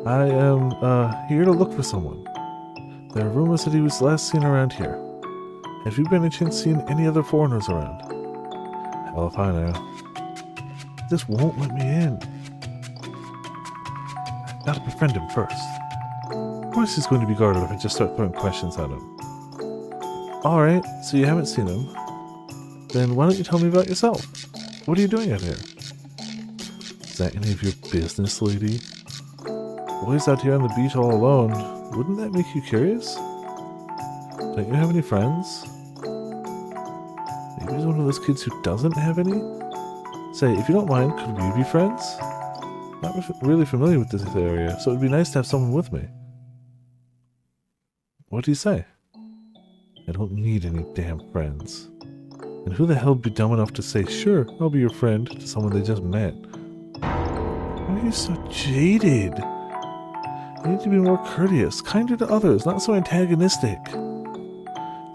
I am, here to look for someone. There are rumors that he was last seen around here. Have you by any chance seen any other foreigners around? Hell if I know. This won't let me in. I've got to befriend him first. Of course he's going to be guarded if I just start throwing questions at him. Alright, so you haven't seen him. Then why don't you tell me about yourself? What are you doing out here? Is that any of your business, lady? Boys out here on the beach all alone. Wouldn't that make you curious? Don't you have any friends? Maybe he's one of those kids who doesn't have any? Say, if you don't mind, could we be friends? Not really familiar with this area, so it'd be nice to have someone with me. What do you say? I don't need any damn friends. And who the hell would be dumb enough to say, sure, I'll be your friend, to someone they just met? Why are you so jaded? You need to be more courteous, kinder to others, not so antagonistic.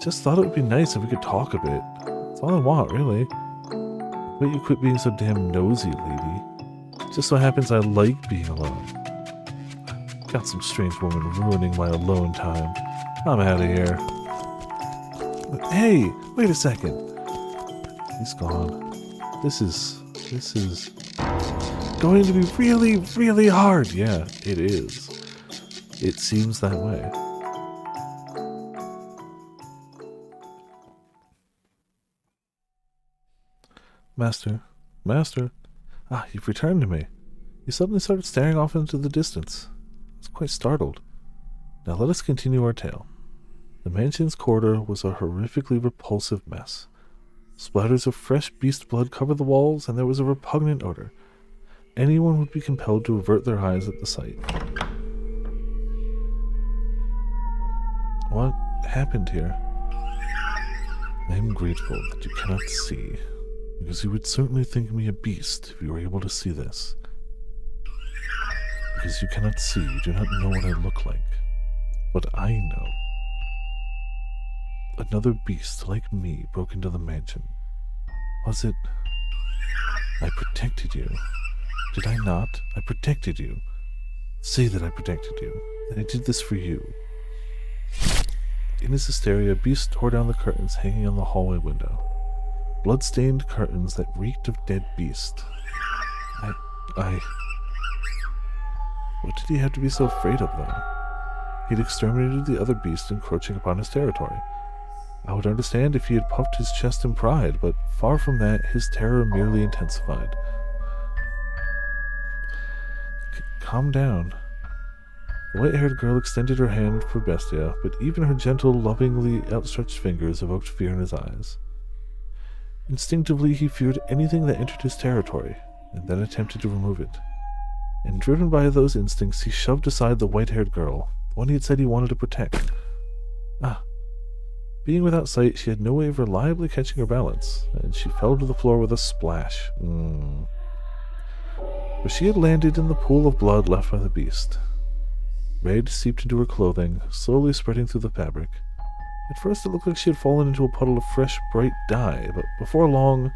Just thought it would be nice if we could talk a bit. That's all I want, really. But you quit being so damn nosy, lady. Just so happens I like being alone. Got some strange woman ruining my alone time. I'm out of here. Hey, wait a second. He's gone. This is going to be really, really hard. Yeah, it is. It seems that way. Master. Master. Ah, you've returned to me. You suddenly started staring off into the distance. I was quite startled. Now let us continue our tale. The mansion's corridor was a horrifically repulsive mess. Splatters of fresh beast blood covered the walls, and there was a repugnant odor. Anyone would be compelled to avert their eyes at the sight. What happened here? I am grateful that you cannot see, because you would certainly think me a beast if you were able to see this. Because you cannot see, you do not know what I look like. But I know. Another beast like me broke into the mansion. Was it... I protected you. Did I not? I protected you. Say that I protected you. That I did this for you. In his hysteria, Beast tore down the curtains hanging on the hallway window. Blood-stained curtains that reeked of dead beast. What did he have to be so afraid of, though? He'd exterminated the other beast encroaching upon his territory. I would understand if he had puffed his chest in pride, but far from that, his terror merely intensified. Calm down. The white-haired girl extended her hand for Bestia, but even her gentle, lovingly outstretched fingers evoked fear in his eyes. Instinctively, he feared anything that entered his territory, and then attempted to remove it. And driven by those instincts, he shoved aside the white-haired girl, the one he had said he wanted to protect. Being without sight, she had no way of reliably catching her balance, and she fell to the floor with a splash. But she had landed in the pool of blood left by the beast. Red seeped into her clothing, slowly spreading through the fabric. At first it looked like she had fallen into a puddle of fresh, bright dye, but before long,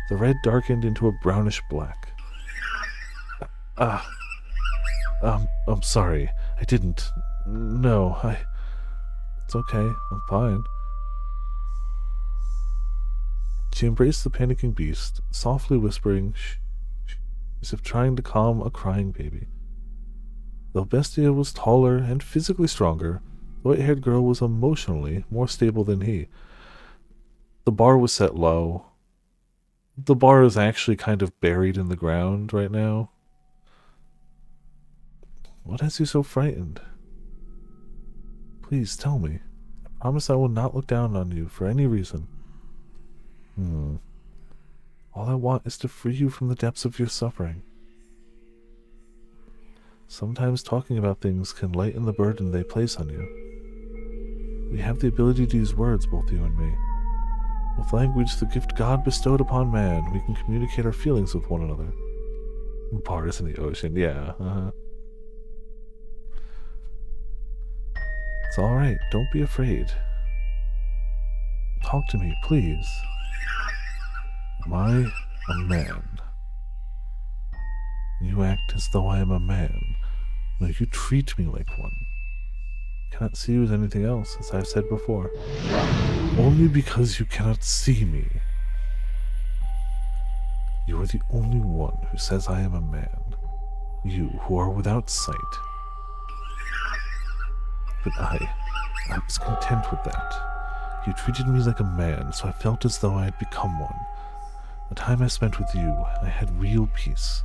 the red darkened into a brownish black. I'm sorry. I didn't. No, It's okay. I'm fine. She embraced the panicking beast, softly whispering, shh, shh, as if trying to calm a crying baby. Though Bestia was taller and physically stronger, the white-haired girl was emotionally more stable than he. The bar was set low. The bar is actually kind of buried in the ground right now. What has you so frightened? Please tell me. I promise I will not look down on you for any reason. All I want is to free you from the depths of your suffering. Sometimes talking about things can lighten the burden they place on you. We have the ability to use words, both you and me. With language, the gift God bestowed upon man, we can communicate our feelings with one another. Bars in the ocean, yeah, It's alright, don't be afraid. Talk to me, please. Am I a man? You act as though I am a man. No, you treat me like one. Cannot see you as anything else, as I've said before. Only because you cannot see me. You are the only one who says I am a man. You, who are without sight. But I was content with that. You treated me like a man, so I felt as though I had become one. The time I spent with you, I had real peace.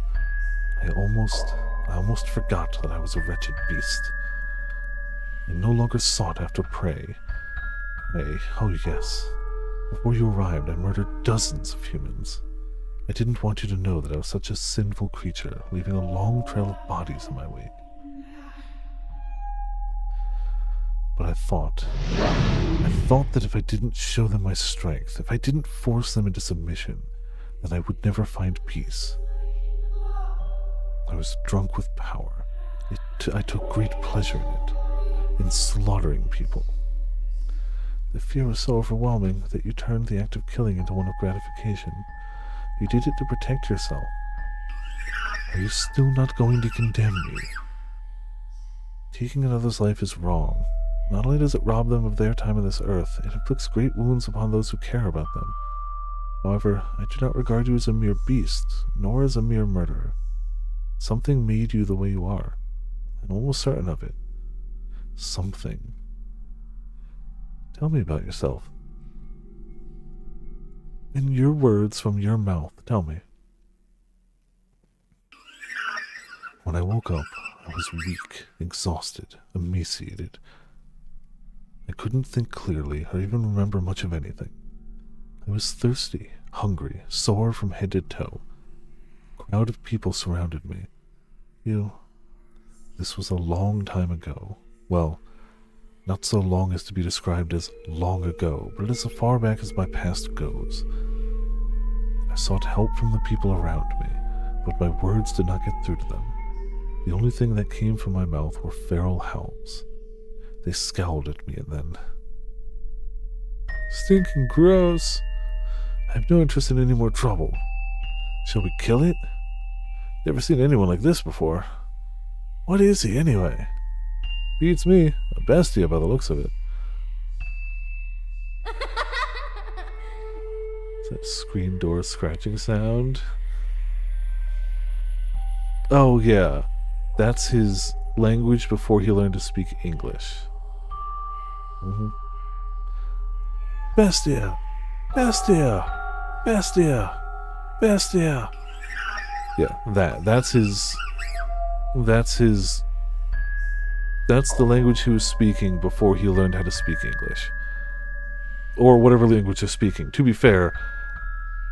I almost forgot that I was a wretched beast. I no longer sought after prey. Oh yes. Before you arrived, I murdered dozens of humans. I didn't want you to know that I was such a sinful creature, leaving a long trail of bodies in my wake. But I thought that if I didn't show them my strength, if I didn't force them into submission, then I would never find peace. I was drunk with power. I took great pleasure in it, in slaughtering people. The fear was so overwhelming that you turned the act of killing into one of gratification. You did it to protect yourself. Are you still not going to condemn me? Taking another's life is wrong. Not only does it rob them of their time on this earth, it inflicts great wounds upon those who care about them. However, I do not regard you as a mere beast, nor as a mere murderer. Something made you the way you are. I'm almost certain of it. Something. Tell me about yourself. In your words from your mouth, tell me. When I woke up, I was weak, exhausted, emaciated. I couldn't think clearly or even remember much of anything. I was thirsty, hungry, sore from head to toe. A crowd of people surrounded me. This was a long time ago. Well, not so long as to be described as long ago, but as far back as my past goes. I sought help from the people around me, but my words did not get through to them. The only thing that came from my mouth were feral howls. They scowled at me and then... Stinking gross! I have no interest in any more trouble. Shall we kill it? Never seen anyone like this before. What is he, anyway? Beats me. A bestia by the looks of it. Is that screen door scratching sound? Oh, yeah. That's his language before he learned to speak English. Bestia! Bestia! Bestia! Bestia! Yeah, that's the language he was speaking before he learned how to speak English. Or whatever language they're speaking. To be fair,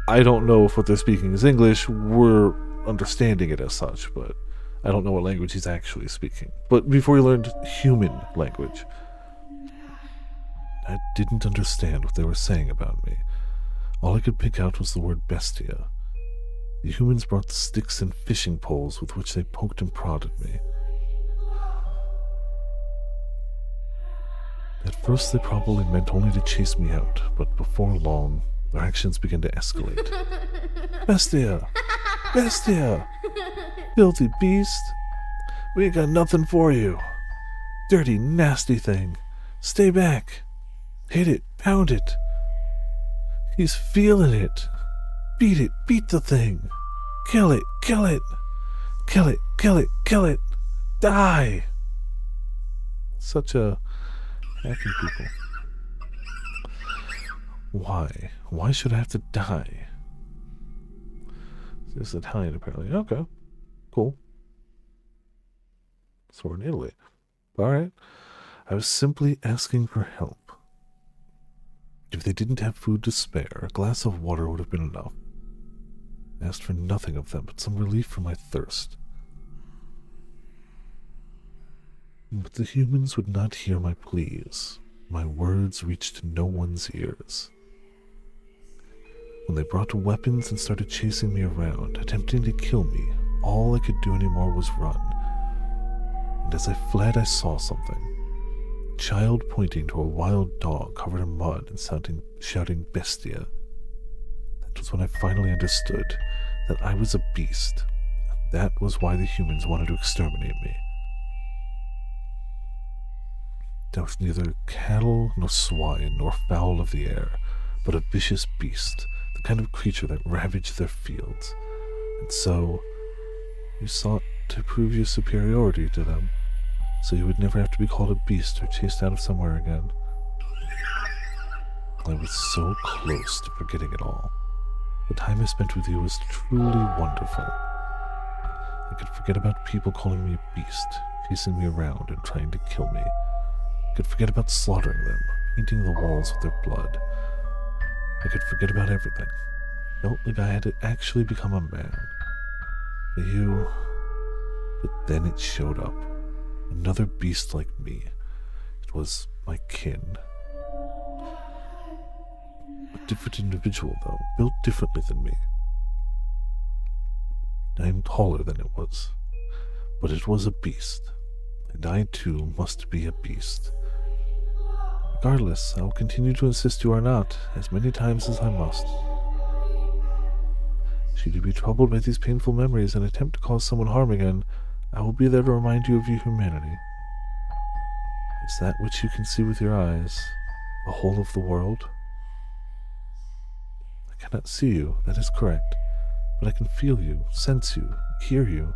I don't know if what they're speaking is English. We're understanding it as such, but I don't know what language he's actually speaking. But before he learned human language, I didn't understand what they were saying about me. All I could pick out was the word bestia. The humans brought sticks and fishing poles with which they poked and prodded me. At first they probably meant only to chase me out, but before long, their actions began to escalate. Bestia! Bestia! Filthy beast! We ain't got nothing for you! Dirty, nasty thing! Stay back! Hit it! Pound it! He's feeling it! Beat it! Beat the thing! Kill it! Kill it! Kill it! Kill it! Kill it! Die! Such a happy people. Why? Why should I have to die? This is Italian, apparently. Okay. Cool. So we're in Italy. Alright. I was simply asking for help. If they didn't have food to spare, a glass of water would have been enough. I asked for nothing of them but some relief from my thirst. But the humans would not hear my pleas. My words reached no one's ears. When they brought weapons and started chasing me around, attempting to kill me, all I could do anymore was run. And as I fled, I saw something. A child pointing to a wild dog covered in mud and shouting bestia. That was when I finally understood that I was a beast. That was why the humans wanted to exterminate me. I was neither cattle nor swine nor fowl of the air, but a vicious beast, the kind of creature that ravaged their fields. And so, you sought to prove your superiority to them. so you would never have to be called a beast or chased out of somewhere again. I was so close to forgetting it all. The time I spent with you was truly wonderful. I could forget about people calling me a beast, chasing me around and trying to kill me. I could forget about slaughtering them, painting the walls with their blood. I could forget about everything. I felt like I had actually become a man. But then it showed up. Another beast like me. It was my kin. A different individual, though, built differently than me. I am taller than it was, but it was a beast, and I too must be a beast. Regardless, I will continue to insist you are not, as many times as I must. Should you be troubled by these painful memories and attempt to cause someone harm again, I will be there to remind you of your humanity. Is that which you can see with your eyes, the whole of the world? I cannot see you, that is correct, but I can feel you, sense you, hear you,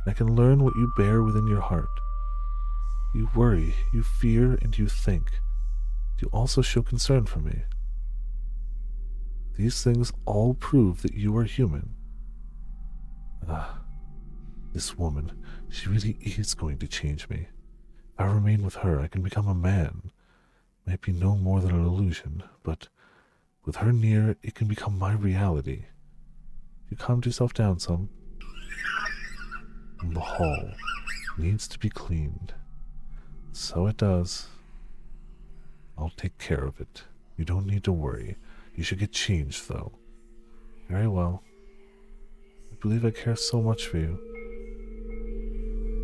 and I can learn what you bear within your heart. You worry, you fear, and you think. You also show concern for me. These things all prove that you are human. This woman, she really is going to change me. If I remain with her, I can become a man. It might be no more than an illusion, but with her near, it can become my reality. You calmed yourself down some. The hall needs to be cleaned. So it does. I'll take care of it. You don't need to worry. You should get changed, though. Very well. I believe I care so much for you.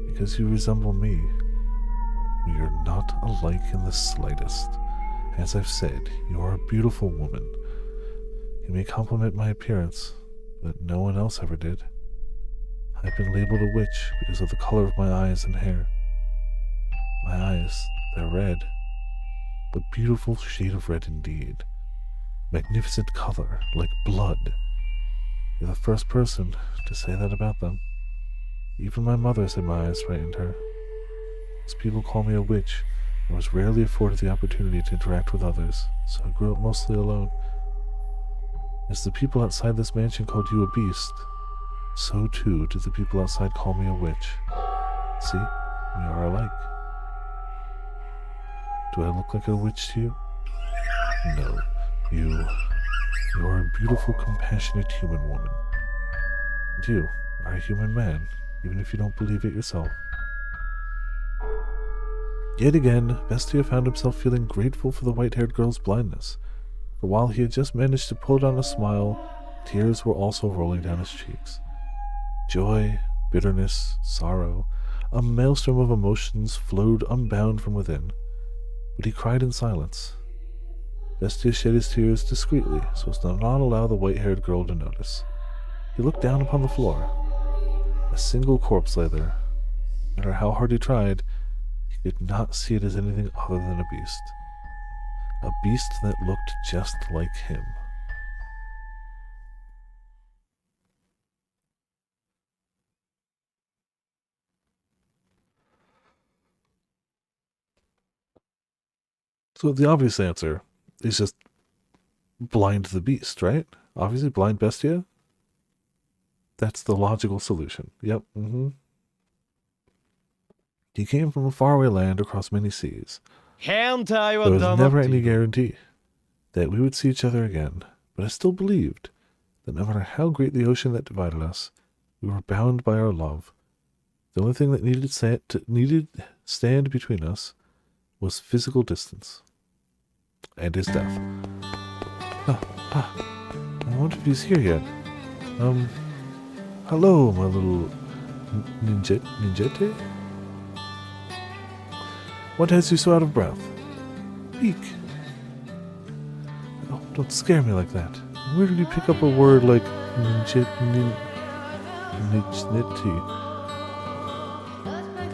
Because you resemble me. We are not alike in the slightest. As I've said, you are a beautiful woman. You may compliment my appearance, but no one else ever did. I've been labeled a witch because of the color of my eyes and hair. My eyes, they're red. A beautiful shade of red indeed. Magnificent color, like blood. You're the first person to say that about them. Even my mother said my eyes frightened her. As people call me a witch, I was rarely afforded the opportunity to interact with others, so I grew up mostly alone. As the people outside this mansion called you a beast, so too do the people outside call me a witch. See, we are alike. Do I look like a witch to you? No, you are a beautiful, compassionate human woman. And you are a human man, even if you don't believe it yourself. Yet again, Bestia found himself feeling grateful for the white-haired girl's blindness, for while he had just managed to put on a smile, tears were also rolling down his cheeks. Joy, bitterness, sorrow, a maelstrom of emotions flowed unbound from within, but he cried in silence. Bestia shed his tears discreetly so as to not allow the white-haired girl to notice. He looked down upon the floor. A single corpse lay there. No matter how hard he tried, he could not see it as anything other than a beast. A beast that looked just like him. So the obvious answer is just blind the beast, right? Obviously, blind Bestia. That's the logical solution. Yep. He came from a faraway land across many seas. There was never any guarantee that we would see each other again, but I still believed that no matter how great the ocean that divided us, we were bound by our love. The only thing that needed stand between us was physical distance and his death. I wonder if he's here yet. Hello, my little ninjete? What has you so out of breath? Speak. Oh, don't scare me like that. Where did you pick up a word like ninjeti?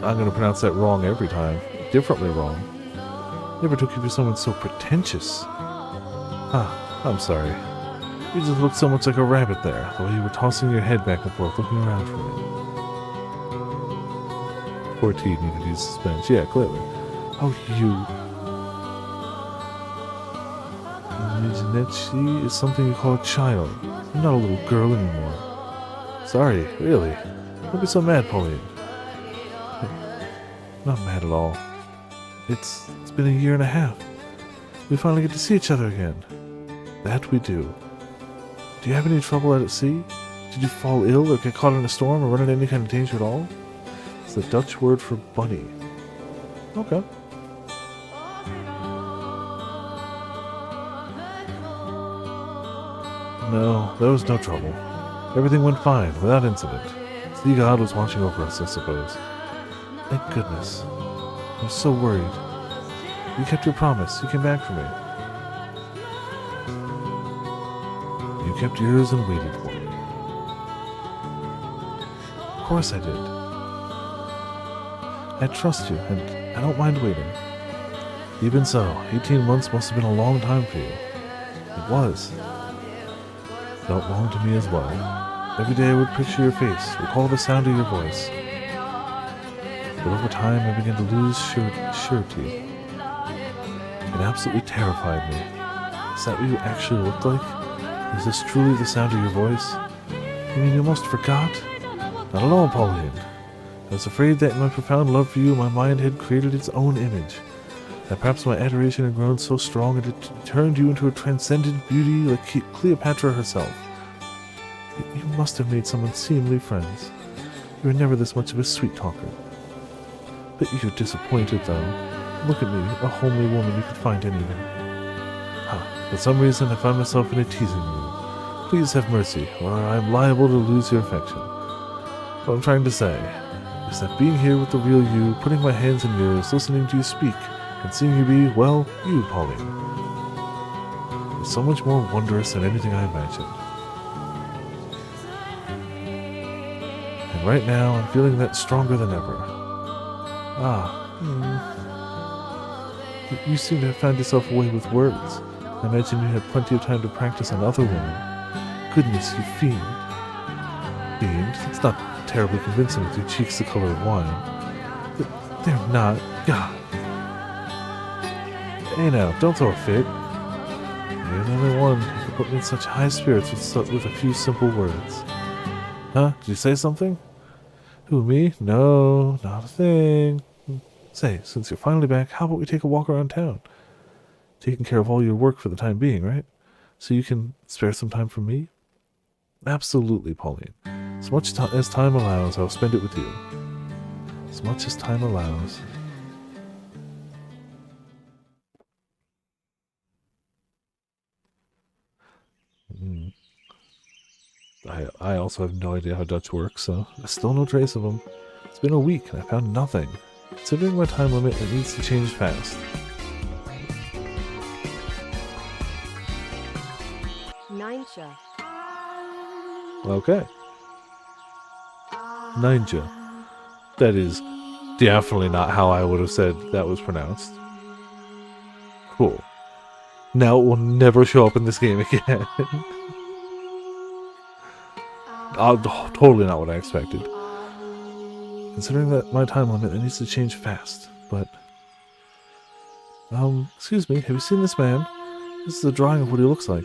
I'm gonna pronounce that wrong every time. Differently wrong. Never took you for someone so pretentious. I'm sorry. You just looked so much like a rabbit there, the way you were tossing your head back and forth looking around for me. 14, you could use suspense. Yeah, clearly. Oh, you. Nijinechi is something you call a child. You're not a little girl anymore. Sorry, really. Don't be so mad, Pauline. Not mad at all. It's been a year and a half. We finally get to see each other again. That we do. Do you have any trouble out at sea? Did you fall ill or get caught in a storm or run into any kind of danger at all? It's the Dutch word for bunny. Okay. No, there was no trouble. Everything went fine, without incident. Sea God was watching over us, I suppose. Thank goodness. I was so worried. You kept your promise. You came back for me. You kept yours and waited for me. Of course I did. I trust you, and I don't mind waiting. Even so, 18 months must have been a long time for you. It was. Felt long to me as well. Every day I would picture your face, recall the sound of your voice. But over time I began to lose surety. It absolutely terrified me. Is that what you actually looked like? Is this truly the sound of your voice? You mean you almost forgot? Not at all, Pauline. I was afraid that in my profound love for you, my mind had created its own image. That perhaps my adoration had grown so strong that it turned you into a transcendent beauty like Cleopatra herself. You must have made some unseemly friends. You were never this much of a sweet talker. But you're disappointed, though. Look at me, a homely woman you could find anywhere. For some reason I found myself in a teasing mood. Please have mercy, or I am liable to lose your affection. What I'm trying to say is that being here with the real you, putting my hands in yours, listening to you speak, and seeing you be, well, you, Pauline, is so much more wondrous than anything I imagined. And right now, I'm feeling that stronger than ever. You seem to have found yourself a way with words. I imagine you had plenty of time to practice on other women. Goodness, you fiend. Fiend? It's not terribly convincing with your cheeks the color of wine. They're not. God. Hey now, don't throw a fit. You're the only one who can put me in such high spirits with a few simple words. Huh? Did you say something? Who, me? No, not a thing. Say, since you're finally back, how about we take a walk around town? Taking care of all your work for the time being, right? So you can spare some time for me? Absolutely, Pauline. As much as time allows, I'll spend it with you. As much as time allows. I also have no idea how Dutch works, so still no trace of them. It's been a week and I found nothing. Considering my time limit, it needs to change fast. Ninja. Okay. Ninja. That is definitely not how I would have said that was pronounced. Cool. Now it will never show up in this game again. Totally not what I expected. Considering that my time limit, it needs to change fast, but... excuse me, have you seen this man? This is a drawing of what he looks like.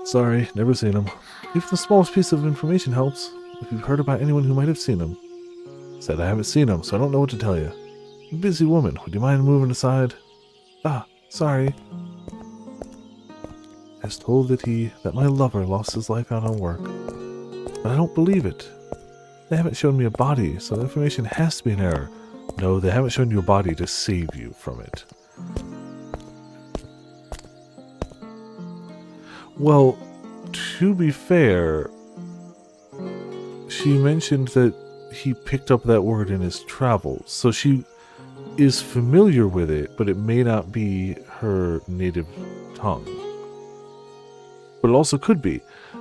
Sorry, never seen him. Even the smallest piece of information helps, if you've heard about anyone who might have seen him. Said I haven't seen him, so I don't know what to tell you. I'm a busy woman, would you mind moving aside? Sorry. I was told that my lover lost his life out on work. But I don't believe it. They haven't shown me a body, so the information has to be an error. No, they haven't shown you a body to save you from it. Well, to be fair, she mentioned that he picked up that word in his travels, so she is familiar with it, but it may not be her native tongue. But it also could be.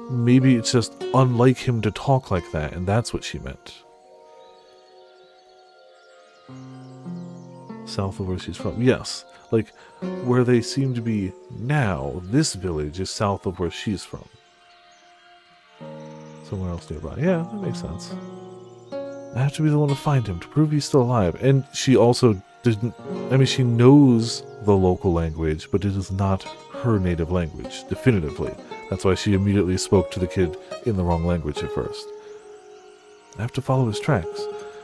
Maybe it's just unlike him to talk like that, and that's what she meant. South of where she's from. Yes. Like, where they seem to be now, this village is south of where she's from. So somewhere else nearby. Yeah, that makes sense. I have to be the one to find him, to prove he's still alive. And she also didn't... I mean, she knows the local language, but it is not her native language, definitively. That's why she immediately spoke to the kid in the wrong language at first. I have to follow his tracks.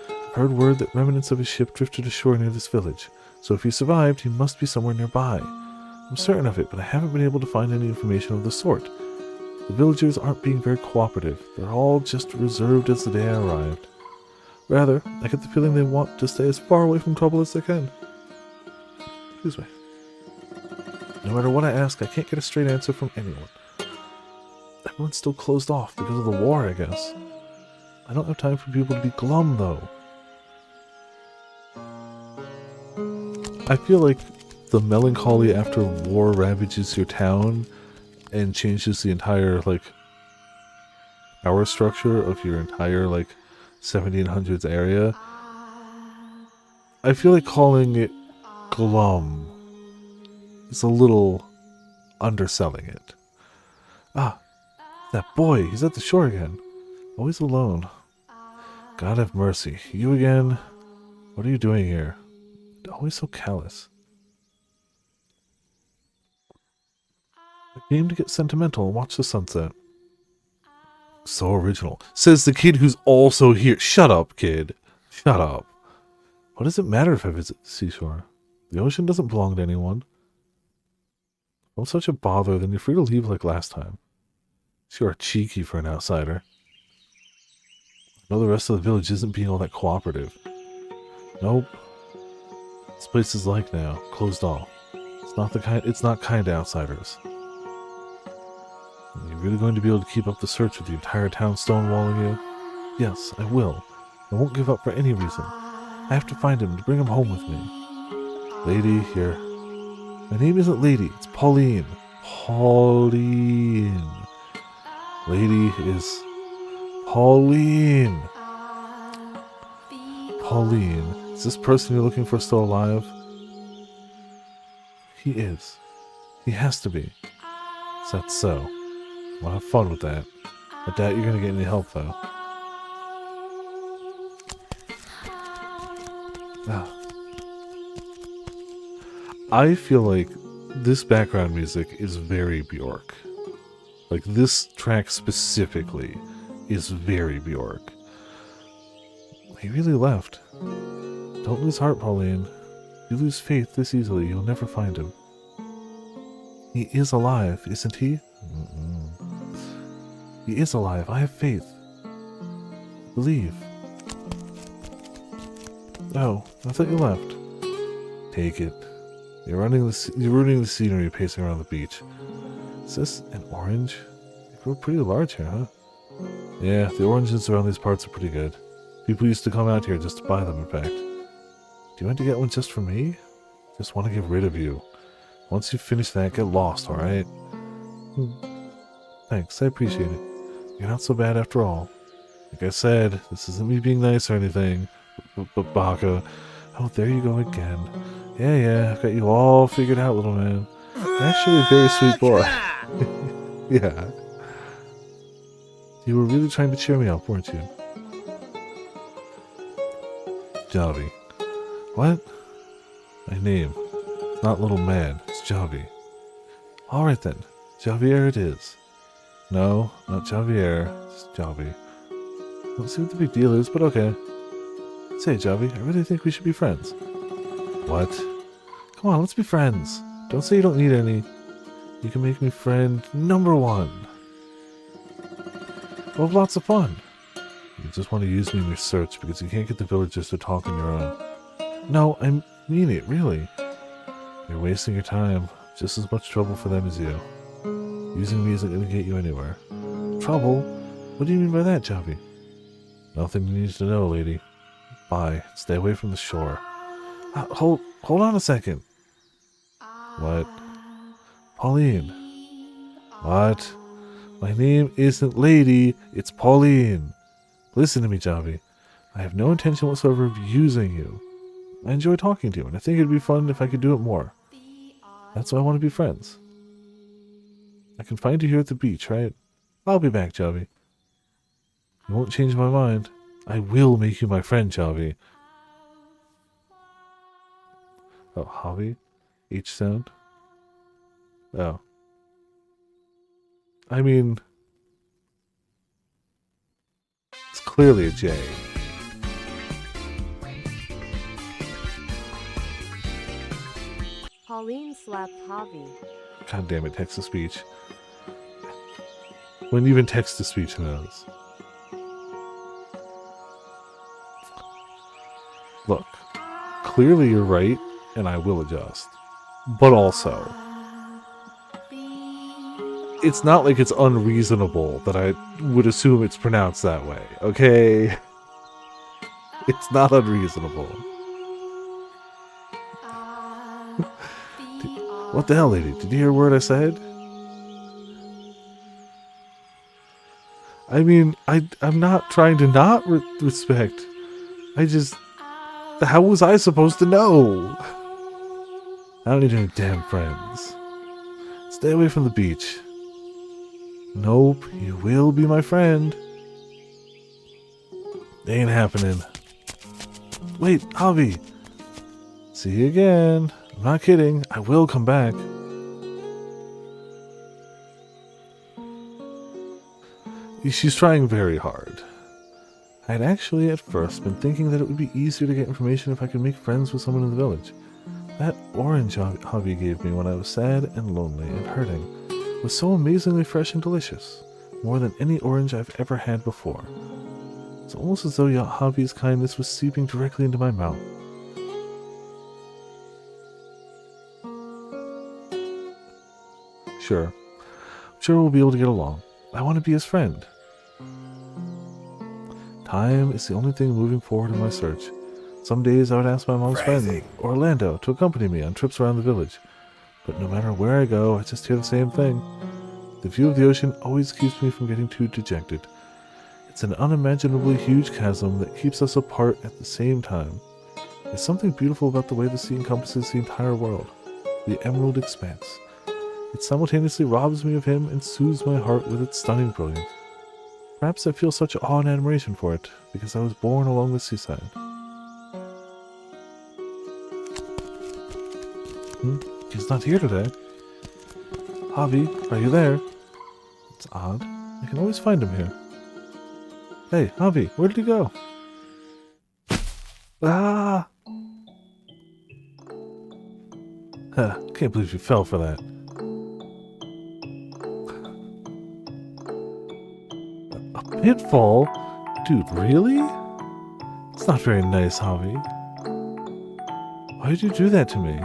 I've heard word that remnants of his ship drifted ashore near this village, so if he survived, he must be somewhere nearby. I'm certain of it, but I haven't been able to find any information of the sort. The villagers aren't being very cooperative. They're all just reserved as the day I arrived. Rather, I get the feeling they want to stay as far away from trouble as they can. Excuse me. No matter what I ask, I can't get a straight answer from anyone. Everyone's still closed off because of the war, I guess. I don't have time for people to be glum, though. I feel like the melancholy after war ravages your town and changes the entire, power structure of your entire, 1700s area. I feel like calling it glum is a little underselling it. Ah, that boy, he's at the shore again. Always alone. God have mercy. You again? What are you doing here? Always so callous. I came to get sentimental and watch the sunset. So original. Says the kid who's also here. Shut up, kid. Shut up. What does it matter if I visit the seashore? The ocean doesn't belong to anyone. If I'm such a bother, then you're free to leave like last time. You are cheeky for an outsider. I know the rest of the village isn't being all that cooperative. Nope. This place is like now, closed off. It's not kind to outsiders. Are you really going to be able to keep up the search with the entire town stonewalling you? Yes, I will. I won't give up for any reason. I have to find him to bring him home with me. Lady, here. My name isn't Lady, it's Pauline. Pauline. Lady is Pauline. Pauline. Is this person you're looking for still alive? He is. He has to be. Is that so? Well, have fun with that. I doubt you're gonna get any help, though. Ah. I feel like this background music is very Bjork. Like, this track specifically is very Bjork. He really left. Don't lose heart, Pauline. If you lose faith this easily, you'll never find him. He is alive, isn't he? He is alive. I have faith. Believe. Oh, I thought you left. Take it. You're ruining the scenery pacing around the beach. Is this an orange? They grow pretty large here, huh? Yeah, the oranges around these parts are pretty good. People used to come out here just to buy them, in fact. Do you want to get one just for me? Just want to get rid of you. Once you finish that, get lost, alright? Thanks, I appreciate it. You're not so bad after all. Like I said, this isn't me being nice or anything. But Baka. Oh, there you go again. Yeah, I've got you all figured out, little man. Actually, a very sweet boy. Yeah. You were really trying to cheer me up, weren't you? Javi. What? My name. It's not little man, it's Javi. Alright then, Javier it is. No, not Javier, it's Javi. Don't see what the big deal is, but okay. Say, Javi, I really think we should be friends. What? Come on, let's be friends. Don't say you don't need any. You can make me friend number 1. We'll have lots of fun. You just want to use me in your search because you can't get the villagers to talk on your own. No, I mean it, really. You're wasting your time. Just as much trouble for them as you. Using me isn't going to get you anywhere. Trouble? What do you mean by that, Javi? Nothing you need to know, lady. Bye. Stay away from the shore. Hold on a second. What? Pauline. What? My name isn't Lady, it's Pauline. Listen to me, Javi. I have no intention whatsoever of using you. I enjoy talking to you, and I think it'd be fun if I could do it more. That's why I want to be friends. I can find you here at the beach, right? I'll be back, Javi. You won't change my mind. I will make you my friend, Javi. Oh, Javi? H sound? Oh. I mean, it's clearly a J. Pauline slapped Javi. God damn it, text-to-speech. When even text-to-speech knows. Look, clearly you're right, and I will adjust. But also, it's not like it's unreasonable that I would assume it's pronounced that way, okay? It's not unreasonable. What the hell, lady? Did you hear a word I said? I mean, I'm not trying to not respect. I just... How was I supposed to know? I don't need any damn friends. Stay away from the beach. Nope, you will be my friend. Ain't happening. Wait, Javi. See you again. I'm not kidding. I will come back. She's trying very hard. I had actually at first been thinking that it would be easier to get information if I could make friends with someone in the village. That orange Javi gave me when I was sad and lonely and hurting was so amazingly fresh and delicious. More than any orange I've ever had before. It's almost as though Javi's kindness was seeping directly into my mouth. Sure. I'm sure we'll be able to get along. I want to be his friend. Time is the only thing moving forward in my search. Some days I would ask my mom's friend, Orlando, to accompany me on trips around the village. But no matter where I go, I just hear the same thing. The view of the ocean always keeps me from getting too dejected. It's an unimaginably huge chasm that keeps us apart at the same time. There's something beautiful about the way the sea encompasses the entire world. The emerald expanse. It simultaneously robs me of him and soothes my heart with its stunning brilliance. Perhaps I feel such awe and admiration for it, because I was born along the seaside. He's not here today. Javi, are you there? It's odd. I can always find him here. Hey, Javi, where did he go? Ah! Huh, can't believe you fell for that. A pitfall? Dude, really? It's not very nice, Javi. Why did you do that to me?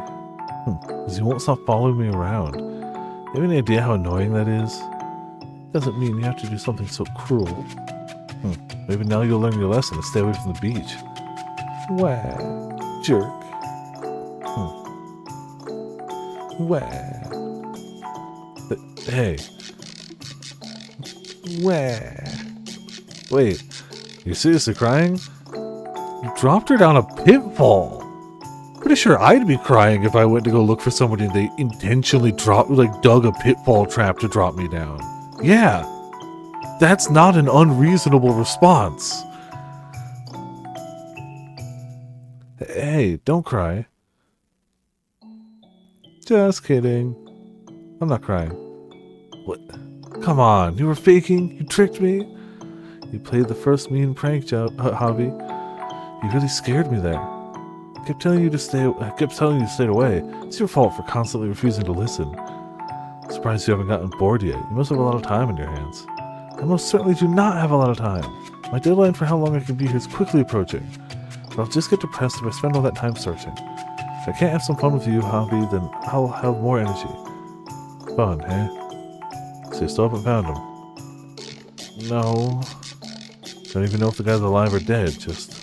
Because you won't stop following me around. You have any idea how annoying that is? Doesn't mean you have to do something so cruel. Maybe now you'll learn your lesson and stay away from the beach. Wah, jerk. Wah. Hey. Wah. Wait, you seriously crying? You dropped her down a pitfall. Pretty sure I'd be crying if I went to go look for somebody and they intentionally dug a pitfall trap to drop me down. Yeah. That's not an unreasonable response. Hey, don't cry. Just kidding. I'm not crying. What? Come on, you were faking? You tricked me? You played the first mean prank job, Javi. You really scared me there. I kept telling you to stay away. It's your fault for constantly refusing to listen. Surprised you haven't gotten bored yet. You must have a lot of time in your hands. I most certainly do not have a lot of time. My deadline for how long I can be here is quickly approaching. But I'll just get depressed if I spend all that time searching. If I can't have some fun with you, Javi, then I'll have more energy. Fun, eh? So you still haven't found him? No. Don't even know if the guy's alive or dead, just...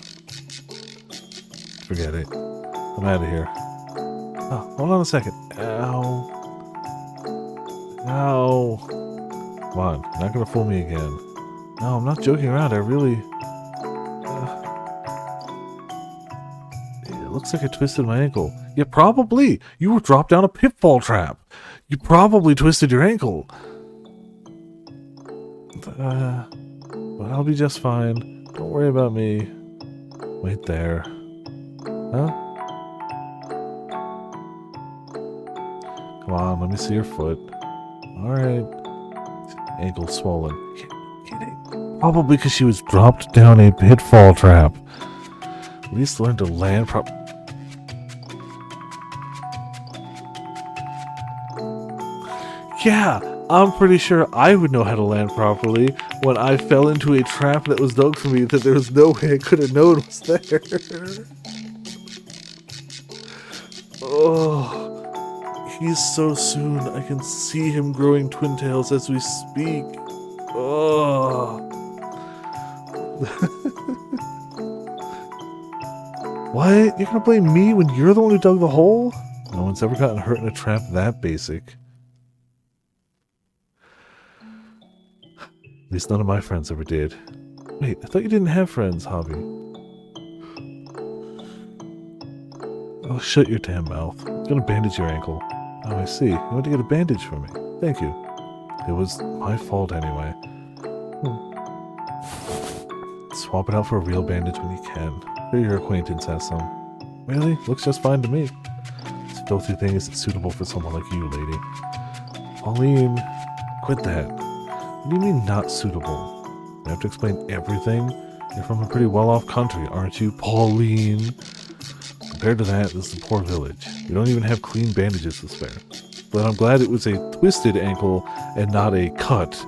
Forget it. I'm out of here. Oh, hold on a second. Ow. Ow. Come on, you're not gonna fool me again. No, I'm not joking around, I really... It looks like I twisted my ankle. Yeah, probably! You were dropped down a pitfall trap! You probably twisted your ankle! but I'll be just fine. Don't worry about me. Wait there. Huh? Come on, let me see your foot. Alright. Ankle swollen. Kidding. Probably because she was dropped down a pitfall trap. At least learn to land Yeah, I'm pretty sure I would know how to land properly when I fell into a trap that was dug for me that there was no way I could have known was there. Oh, he's so soon. I can see him growing twin tails as we speak. Oh. What? You're gonna blame me when you're the one who dug the hole? No one's ever gotten hurt in a trap that basic. At least none of my friends ever did. Wait, I thought you didn't have friends, Javi. Oh, shut your damn mouth. I'm gonna bandage your ankle. Oh, I see. You went to get a bandage for me. Thank you. It was my fault anyway. Swap it out for a real bandage when you can. Sure, your acquaintance has some. Really? Looks just fine to me. This filthy thing isn't suitable for someone like you, lady. Pauline, quit that. What do you mean not suitable? You have to explain everything? You're from a pretty well-off country, aren't you, Pauline? Compared to that, this is a poor village. We don't even have clean bandages to spare. But I'm glad it was a twisted ankle and not a cut.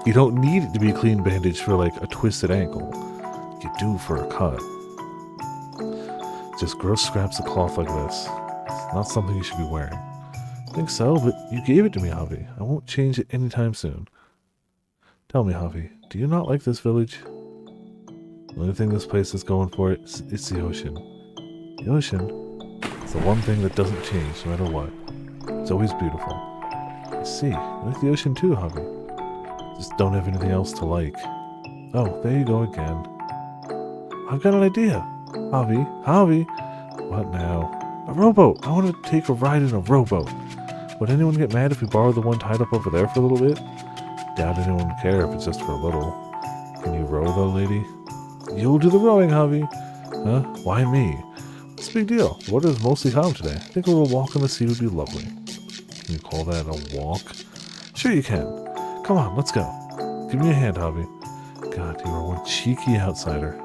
You don't need it to be a clean bandage for like a twisted ankle. You do for a cut. Just gross scraps of cloth like this. It's not something you should be wearing. I think so, but you gave it to me, Javi. I won't change it anytime soon. Tell me, Javi, do you not like this village? The only thing this place is going for it's the ocean. The ocean? It's the one thing that doesn't change no matter what. It's always beautiful. I see. I like the ocean too, Javi. Just don't have anything else to like. Oh, there you go again. I've got an idea. Javi. What now? A rowboat. I want to take a ride in a rowboat. Would anyone get mad if we borrowed the one tied up over there for a little bit? Doubt anyone would care if it's just for a little. Can you row though, lady? You'll do the rowing, Javi. Huh? Why me? What's the big deal? The water is mostly calm today. I think a little walk on the sea would be lovely. Can you call that a walk? Sure you can. Come on, let's go. Give me a hand, Javi. God, you are one cheeky outsider.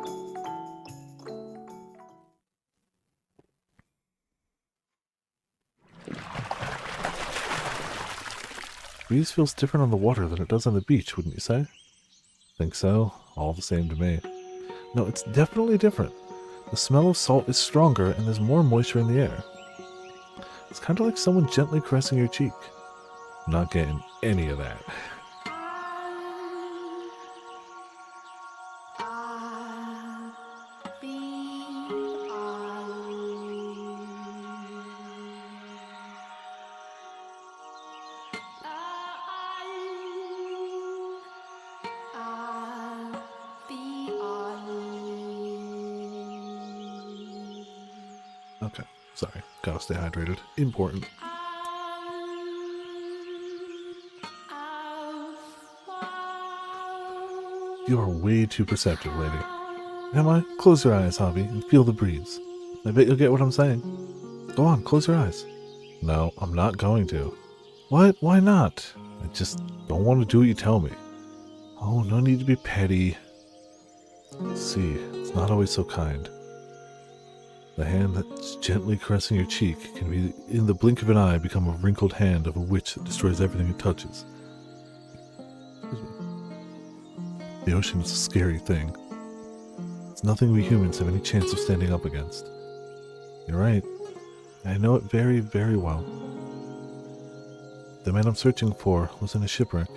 Breeze feels different on the water than it does on the beach, wouldn't you say? Think so? All the same to me. No, it's definitely different. The smell of salt is stronger and there's more moisture in the air. It's kind of like someone gently caressing your cheek. I'm not getting any of that. Okay, sorry. Gotta stay hydrated. Important. You are way too perceptive, lady. Am I? Close your eyes, Javi, and feel the breeze. I bet you'll get what I'm saying. Go on, close your eyes. No, I'm not going to. What? Why not? I just don't want to do what you tell me. Oh, no need to be petty. See, it's not always so kind. The hand that's gently caressing your cheek can be, in the blink of an eye, become a wrinkled hand of a witch that destroys everything it touches. The ocean is a scary thing. It's nothing we humans have any chance of standing up against. You're right. I know it very, very well. The man I'm searching for was in a shipwreck.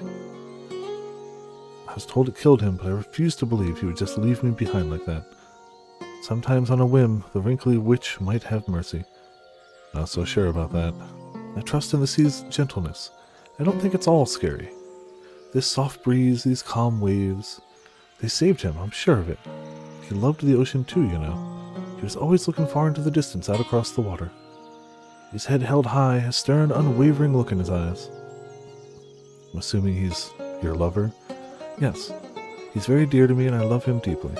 I was told it killed him, but I refused to believe he would just leave me behind like that. Sometimes on a whim, the wrinkly witch might have mercy. Not so sure about that. I trust in the sea's gentleness. I don't think it's all scary. This soft breeze, these calm waves, they saved him, I'm sure of it. He loved the ocean too, you know. He was always looking far into the distance out across the water. His head held high, a stern, unwavering look in his eyes. I'm assuming he's your lover? Yes, He's very dear to me and I love him deeply.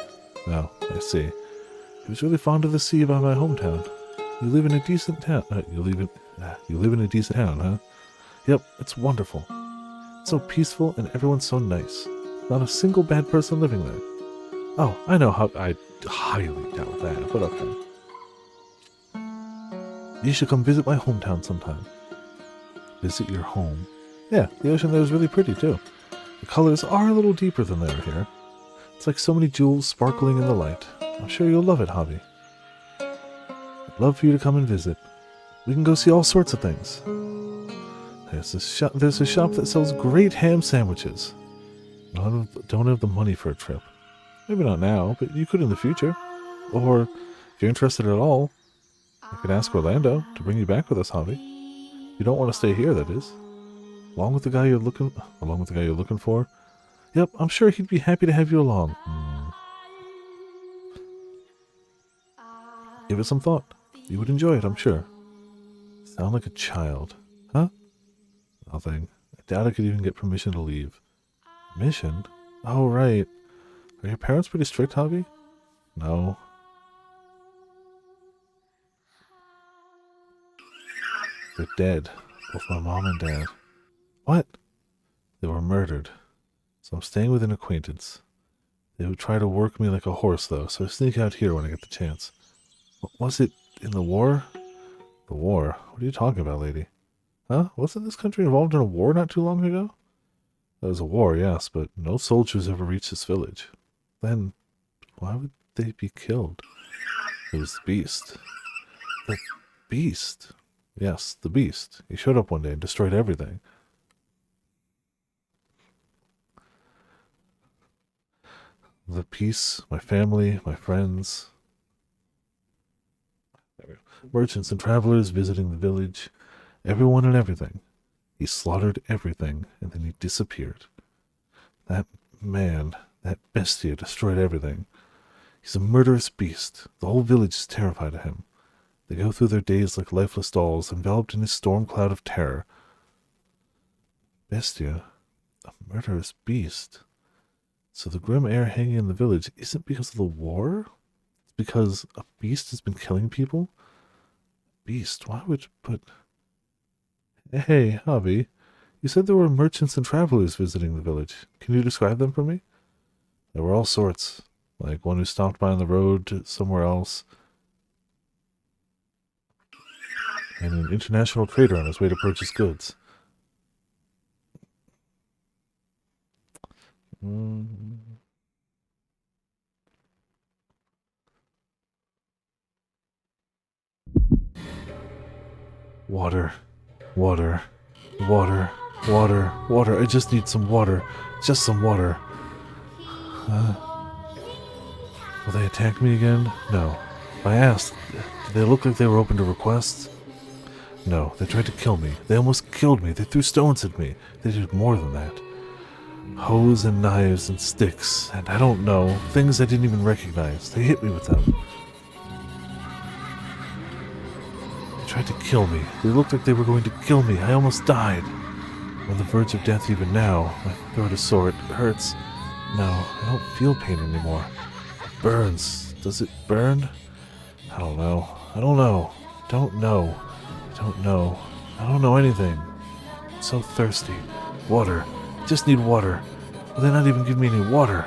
Oh, I see. He was really fond of the sea by my hometown. You live in a decent town. You live in a decent town, huh? Yep, it's wonderful. It's so peaceful and everyone's so nice. Not a single bad person living there. Oh, I know how. I highly doubt that, but okay. You should come visit my hometown sometime. Visit your home? Yeah, the ocean there is really pretty too. The colors are a little deeper than they are here. It's like so many jewels sparkling in the light. I'm sure you'll love it, Javi. I'd love for you to come and visit. We can go see all sorts of things. There's a shop that sells great ham sandwiches. Don't have the money for a trip. Maybe not now, but you could in the future. Or, if you're interested at all, I could ask Orlando to bring you back with us, Javi. You don't want to stay here, that is. Along with the guy you're looking for. Yep, I'm sure he'd be happy to have you along. Give it some thought. You would enjoy it, I'm sure. Sound like a child. Huh? Nothing. I doubt I could even get permission to leave. Permission? Oh, right. Are your parents pretty strict, Javi? No. They're dead. Both my mom and dad. What? They were murdered. So I'm staying with an acquaintance. They would try to work me like a horse, though, so I sneak out here when I get the chance. Was it in the war? The war? What are you talking about, lady? Huh? Wasn't this country involved in a war not too long ago? There was a war, yes, but no soldiers ever reached this village. Then, why would they be killed? It was the beast. The beast? Yes, the beast. He showed up one day and destroyed everything. The peace, my family, my friends. Merchants and travelers visiting the village. Everyone and everything. He slaughtered everything, and then he disappeared. That man, that bestia, destroyed everything. He's a murderous beast. The whole village is terrified of him. They go through their days like lifeless dolls, enveloped in his storm cloud of terror. Bestia? A murderous beast? So the grim air hanging in the village isn't because of the war? It's because a beast has been killing people? Beast? Why would you put... Hey, Javi, you said there were merchants and travelers visiting the village. Can you describe them for me? There were all sorts, like one who stopped by on the road to somewhere else, and an international trader on his way to purchase goods. Water. Water. Water. Water. Water. I just need some water. Just some water. Will they attack me again? No. I asked, did they look like they were open to requests? No, they tried to kill me. They almost killed me. They threw stones at me. They did more than that. Hoes and knives and sticks, and I don't know, things I didn't even recognize. They hit me with them. They tried to kill me. They looked like they were going to kill me. I almost died. I'm on the verge of death even now. My throat is sore. It hurts. No, I don't feel pain anymore. It burns. Does it burn? I don't know. I don't know. Don't know. I don't know. I don't know anything. I'm so thirsty. Water. I just need water. Will they not even give me any water?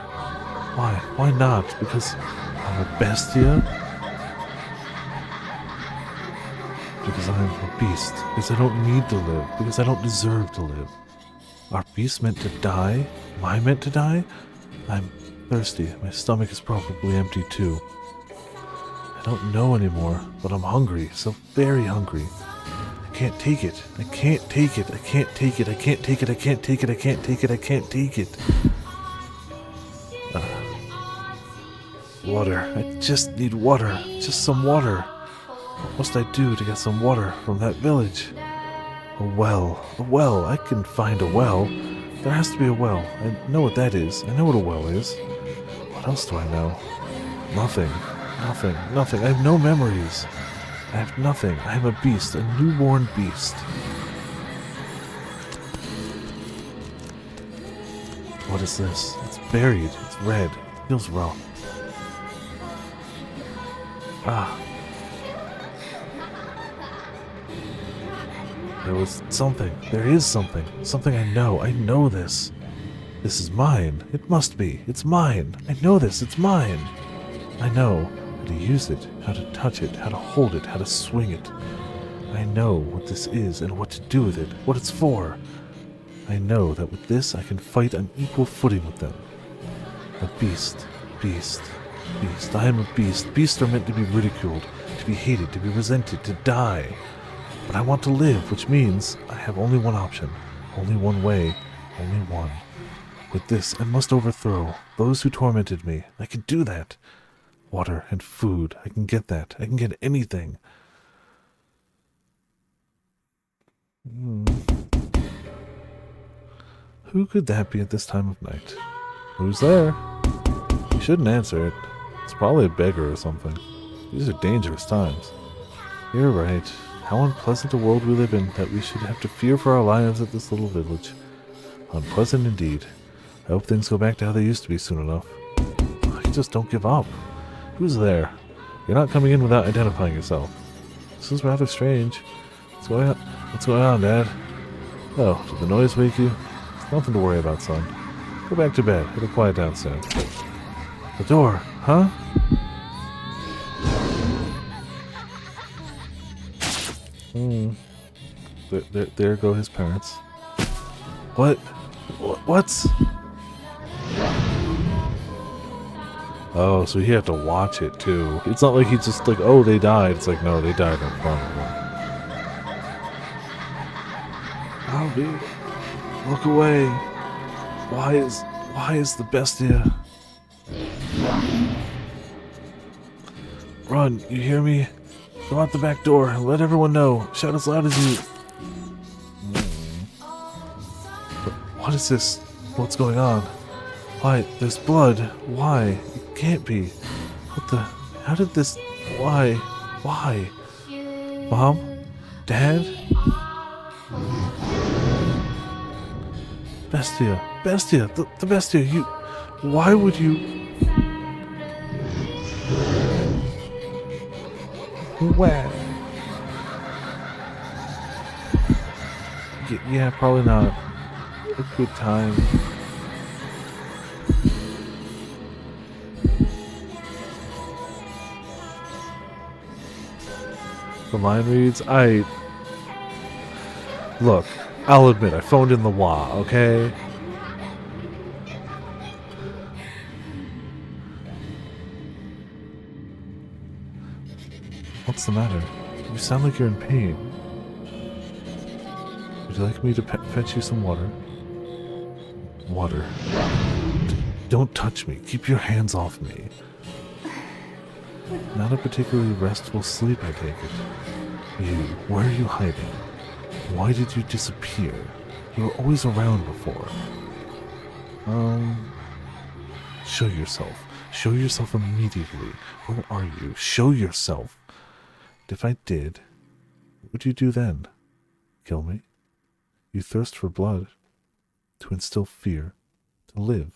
Why? Why not? Because I'm a bestia? Because I'm a beast. Because I don't need to live. Because I don't deserve to live. Are beasts meant to die? Am I meant to die? I'm thirsty. My stomach is probably empty too. I don't know anymore, but I'm hungry. So very hungry. I can't take it. I can't take it. I can't take it. I can't take it. I can't take it. I can't take it. I can't take it. Water. I just need water. Just some water. What must I do to get some water from that village? A well. A well. I can find a well. There has to be a well. I know what that is. I know what a well is. What else do I know? Nothing. Nothing. Nothing. I have no memories. I have nothing. I am a beast. A newborn beast. What is this? It's buried. It's red. It feels rough. Ah. There was something. There is something. Something I know. I know this. This is mine. It must be. It's mine. I know this. It's mine. I know how to use it, how to touch it, how to hold it, how to swing it. I know what this is and what to do with it, what it's for. I know that with this I can fight on equal footing with them. A beast, beast, beast. I am a beast. Beasts are meant to be ridiculed, to be hated, to be resented, to die. But I want to live, which means I have only one option, only one way, only one. With this, I must overthrow those who tormented me. I can do that. Water and food. I can get that. I can get anything. Who could that be at this time of night? Who's there? You shouldn't answer it. It's probably a beggar or something. These are dangerous times. You're right. How unpleasant a world we live in that we should have to fear for our lives at this little village. Unpleasant indeed. I hope things go back to how they used to be soon enough. I just don't give up. Who's there? You're not coming in without identifying yourself. This is rather strange. What's going on, Dad? Oh, did the noise wake you? It's nothing to worry about, son. Go back to bed. It'll quiet down soon. The door, huh? There go his parents. What's... Oh, so he had to watch it too. It's not like he's just like, oh, they died. It's like, no, they died in front of him. Albie, look away. Why is the bestia? Run, you hear me? Go out the back door and let everyone know. Shout as loud as you... What is this? What's going on? Why, there's blood. Why? It can't be. What the... How did this... Why? Why? Mom? Dad? Bestia. Bestia. The bestia. You... Why would you... Where? Yeah, probably not a good time. The line reads, Look, I'll admit, I phoned in the wah, okay? What's the matter? You sound like you're in pain. Would you like me to fetch you some water? Water. Don't touch me. Keep your hands off me. Not a particularly restful sleep, I take it. You, where are you hiding? Why did you disappear? You were always around before. Show yourself. Show yourself immediately. Where are you? Show yourself. If I did, what would you do then? Kill me? You thirst for blood, to instill fear, to live.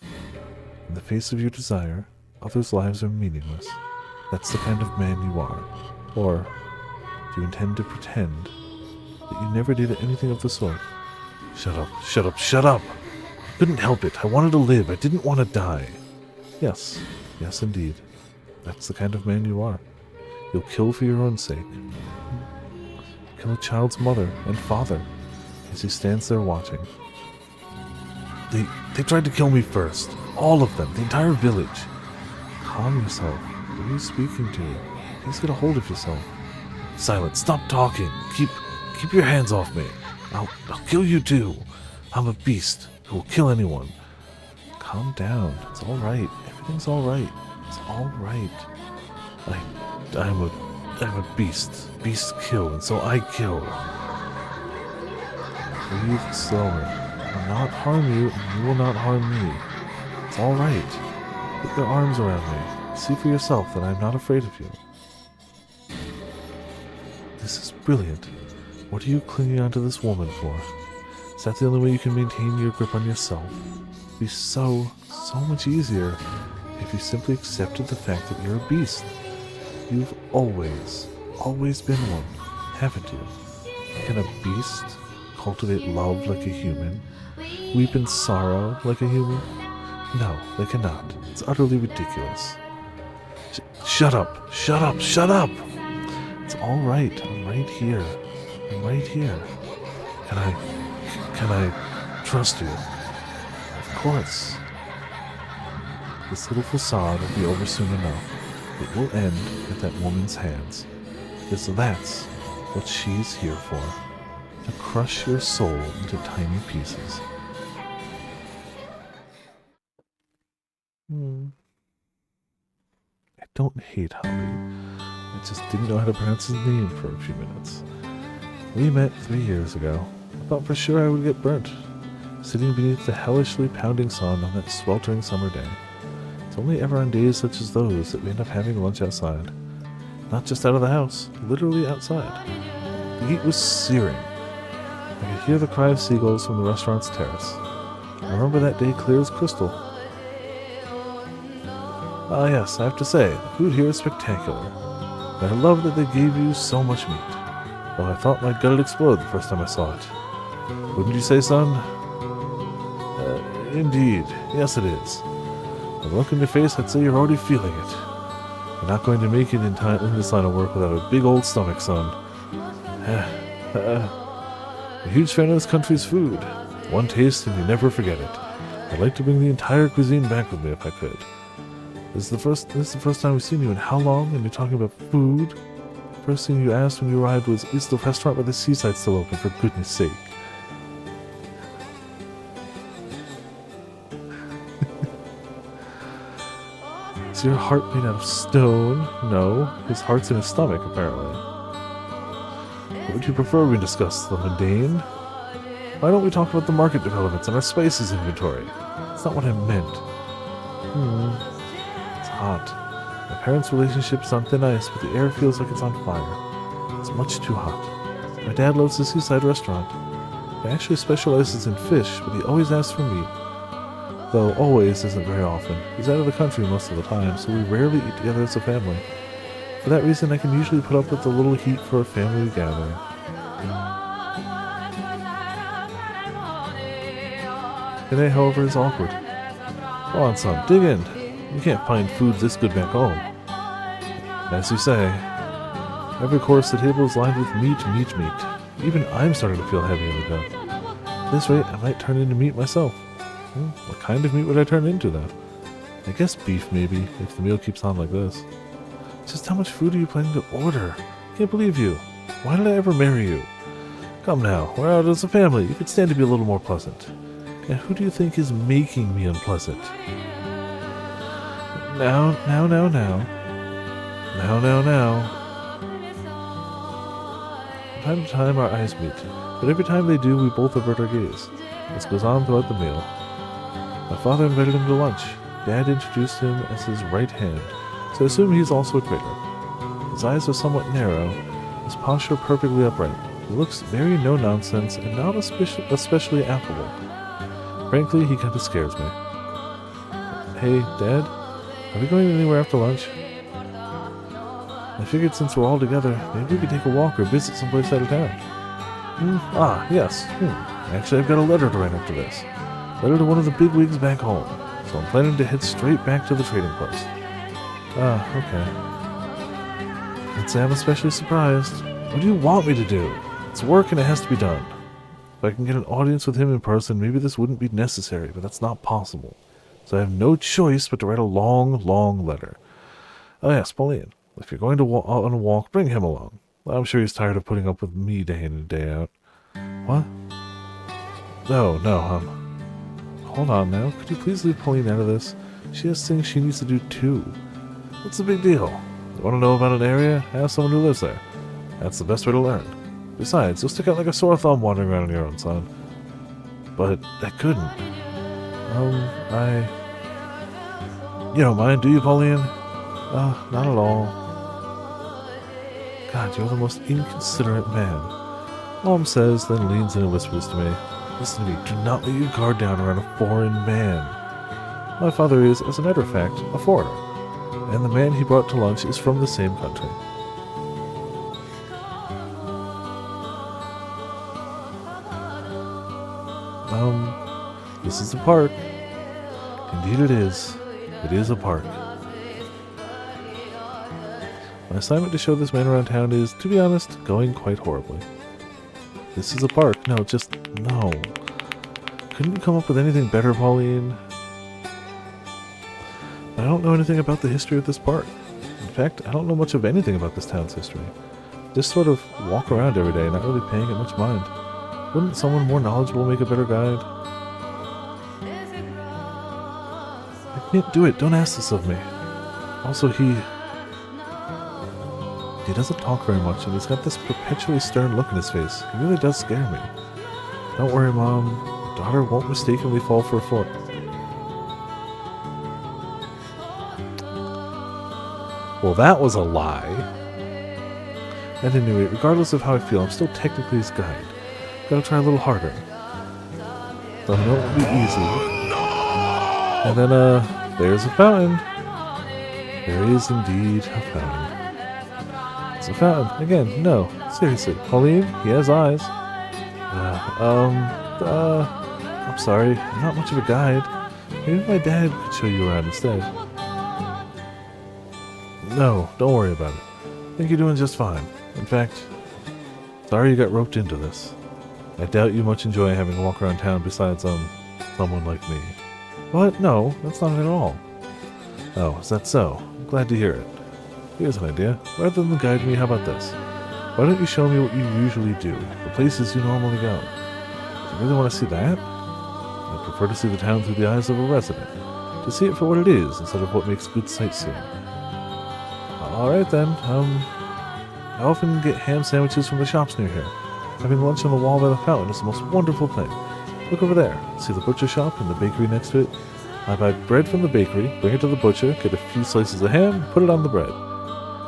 In the face of your desire, others' lives are meaningless. That's the kind of man you are. Or do you intend to pretend that you never did anything of the sort? Shut up, shut up, shut up! I couldn't help it. I wanted to live. I didn't want to die. Yes, yes indeed. That's the kind of man you are. You'll kill for your own sake. Kill a child's mother and father as he stands there watching. They tried to kill me first. All of them. The entire village. Calm yourself. Who are you speaking to? Please get a hold of yourself. Silence. Stop talking. Keep your hands off me. I'll kill you too. I'm a beast who will kill anyone. Calm down. It's all right. Everything's all right. It's all right. I'm a beast. Beasts kill, and so I kill. Breathe slower. I will not harm you, and you will not harm me. It's all right. Put your arms around me. See for yourself that I am not afraid of you. This is brilliant. What are you clinging onto this woman for? Is that the only way you can maintain your grip on yourself? It'd be so much easier if you simply accepted the fact that you're a beast. You've always been one, haven't you? Can a beast cultivate love like a human? Weep in sorrow like a human? No, they cannot. It's utterly ridiculous. Shut up! Shut up! Shut up! It's all right. I'm right here. I'm right here. Can I trust you? Of course. This little facade will be over soon enough. It will end at that woman's hands. Because that's what she's here for. To crush your soul into tiny pieces. I don't hate Holly. I just didn't know how to pronounce his name for a few minutes. We met 3 years ago. I thought for sure I would get burnt, sitting beneath the hellishly pounding sun on that sweltering summer day. It's only ever on days such as those that we end up having lunch outside. Not just out of the house, literally outside. The heat was searing. I could hear the cry of seagulls from the restaurant's terrace. I remember that day clear as crystal. Ah yes, I have to say, the food here is spectacular. And I love that they gave you so much meat. Though I thought my gut would explode the first time I saw it. Wouldn't you say, son? Indeed. Yes, it is. With the look in your face, I'd say you're already feeling it. You're not going to make it in time in this line of work without a big old stomach, son. A huge fan of this country's food. One taste and you never forget it. I'd like to bring the entire cuisine back with me if I could. This is the first time we've seen you in how long? And you're talking about food? First thing you asked when you arrived was, is the restaurant by the seaside still open, for goodness sake? Is your heart made out of stone? No, his heart's in his stomach, apparently. What would you prefer we discuss, the mundane? Why don't we talk about the market developments and our spices inventory? That's not what I meant. It's hot. My parents' relationship's on thin ice, but the air feels like it's on fire. It's much too hot. My dad loves the seaside restaurant. He actually specializes in fish, but he always asks for meat. Though always isn't very often. He's out of the country most of the time, so we rarely eat together as a family. For that reason, I can usually put up with a little heat for a family gathering. Today, however, is awkward. Go on, son, dig in. You can't find food this good back home. As you say, every course the table is lined with meat. Even I'm starting to feel heavy in the gut. At this rate, I might turn into meat myself. What kind of meat would I turn into, then? I guess beef, maybe, if the meal keeps on like this. Just how much food are you planning to order? I can't believe you. Why did I ever marry you? Come now, we're out as a family. You could stand to be a little more pleasant. And who do you think is making me unpleasant? Now. From time to time our eyes meet, but every time they do we both avert our gaze. This goes on throughout the meal. My father invited him to lunch. Dad introduced him as his right hand, so I assume he's also a traitor. His eyes are somewhat narrow, his posture perfectly upright. He looks very no-nonsense and not especially affable. Frankly, he kind of scares me. Hey, Dad? Are we going anywhere after lunch? I figured since we're all together, maybe we could take a walk or visit someplace out of town. Yes. Actually, I've got a letter to write after this. Letter to one of the big wigs back home. So I'm planning to head straight back to the trading post. Okay. I'd say I'm especially surprised. What do you want me to do? It's work and it has to be done. If I can get an audience with him in person, maybe this wouldn't be necessary, but that's not possible. So I have no choice but to write a long letter. Oh yes, Pauline. If you're going to on a walk, bring him along. I'm sure he's tired of putting up with me day in and day out. What? No, hold on now. Could you please leave Pauline out of this? She has things she needs to do too. What's the big deal? You want to know about an area? Ask someone who lives there. That's the best way to learn. Besides, you'll stick out like a sore thumb wandering around on your own, son. But I couldn't. You don't mind, do you, Pauline? Not at all. God, you're the most inconsiderate man. Mom says, then leans in and whispers to me. Listen to me, do not let your guard down around a foreign man. My father is, as a matter of fact, a foreigner, and the man he brought to lunch is from the same country. This is the park. Indeed it is. It is a park. My assignment to show this man around town is, to be honest, going quite horribly. This is a park. No, just no. Couldn't you come up with anything better, Pauline? I don't know anything about the history of this park. In fact, I don't know much of anything about this town's history. Just sort of walk around every day, not really paying it much mind. Wouldn't someone more knowledgeable make a better guide? I can't do it. Don't ask this of me. Also, he doesn't talk very much, and he's got this perpetually stern look in his face. He really does scare me. Don't worry, Mom. Your daughter won't mistakenly fall for a fork. Well, that was a lie. At any rate, regardless of how I feel, I'm still technically his guide. Gotta try a little harder. So I know it won't be easy. And then, there's a fountain. There is indeed a fountain. It's a fountain. Again, no. Seriously. Pauline, he has eyes. I'm sorry. I'm not much of a guide. Maybe my dad could show you around instead. No, don't worry about it. I think you're doing just fine. In fact, sorry you got roped into this. I doubt you much enjoy having a walk around town besides, someone like me. What? No, that's not it at all. Oh, is that so? I'm glad to hear it. Here's an idea. Rather than guide me, how about this? Why don't you show me what you usually do? The places you normally go. Do you really want to see that? I prefer to see the town through the eyes of a resident. To see it for what it is, instead of what makes good sightseeing. Alright then, I often get ham sandwiches from the shops near here. Having lunch on the wall by the fountain is the most wonderful thing. Look over there. See the butcher shop and the bakery next to it? I buy bread from the bakery, bring it to the butcher, get a few slices of ham, put it on the bread.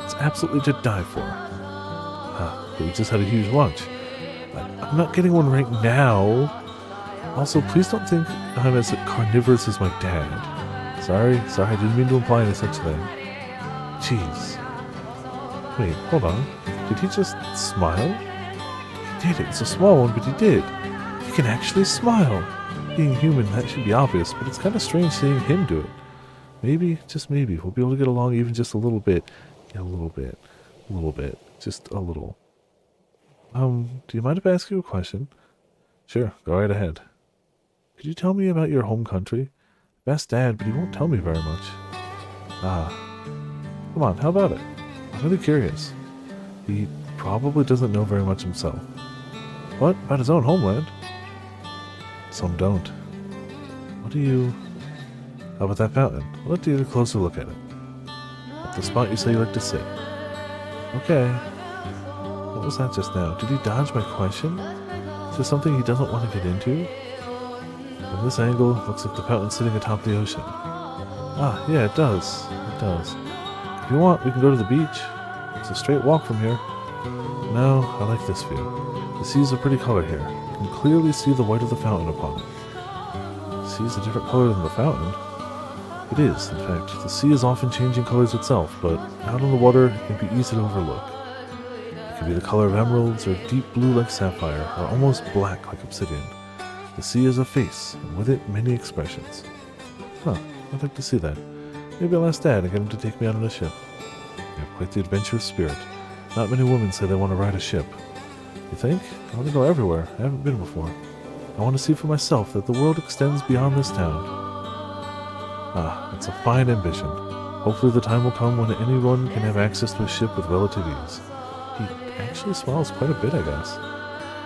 It's absolutely to die for. But we just had a huge lunch. I'm not getting one right now. Also, please don't think I'm as carnivorous as my dad. Sorry, I didn't mean to imply any such thing. Jeez. Wait, hold on. Did he just smile? He did. It's a small one, but he did. He can actually smile. Being human, that should be obvious, but it's kind of strange seeing him do it. Maybe, just maybe, we'll be able to get along even just a little bit. Yeah, a little bit. A little bit. Just a little. Do you mind if I ask you a question? Sure, go right ahead. Could you tell me about your home country? I've asked Dad, but he won't tell me very much. Come on, how about it? I'm really curious. He probably doesn't know very much himself. What? About his own homeland? Some don't. What do you... How about that fountain? Let's take a closer look at it. At the spot you say you like to sit. Okay. What was that just now? Did he dodge my question? Is there something he doesn't want to get into? From this angle, it looks like the fountain's sitting atop the ocean. Yeah, it does. It does. If you want, we can go to the beach. It's a straight walk from here. No, I like this view. The sea's a pretty color here. You can clearly see the white of the fountain upon it. The sea's a different color than the fountain. It is, in fact. The sea is often changing colors itself, but out on the water, it can be easy to overlook. It can be the color of emeralds, or deep blue like sapphire, or almost black like obsidian. The sea is a face, and with it, many expressions. I'd like to see that. Maybe I'll ask Dad and get him to take me out on a ship. You have quite the adventurous spirit. Not many women say they want to ride a ship. You think? I want to go everywhere. I haven't been before. I want to see for myself that the world extends beyond this town. It's a fine ambition. Hopefully the time will come when anyone can have access to a ship with relative ease. He actually smiles quite a bit, I guess.